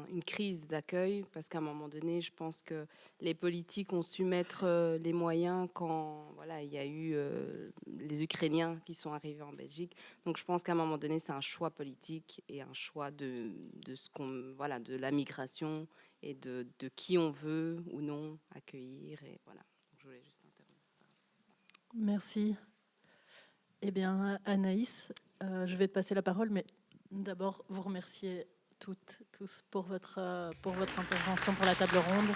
une crise d'accueil parce qu'à un moment donné, je pense que les politiques ont su mettre les moyens quand voilà, il y a eu les Ukrainiens qui sont arrivés en Belgique. Donc, je pense qu'à un moment donné, c'est un choix politique et un choix de ce qu'on, voilà, de la migration et de qui on veut ou non accueillir. Et voilà. Donc, je voulais juste intervenir. Merci. Eh bien, Anaïs, je vais te passer la parole, mais d'abord, vous remercier toutes, tous pour votre intervention, pour la table ronde.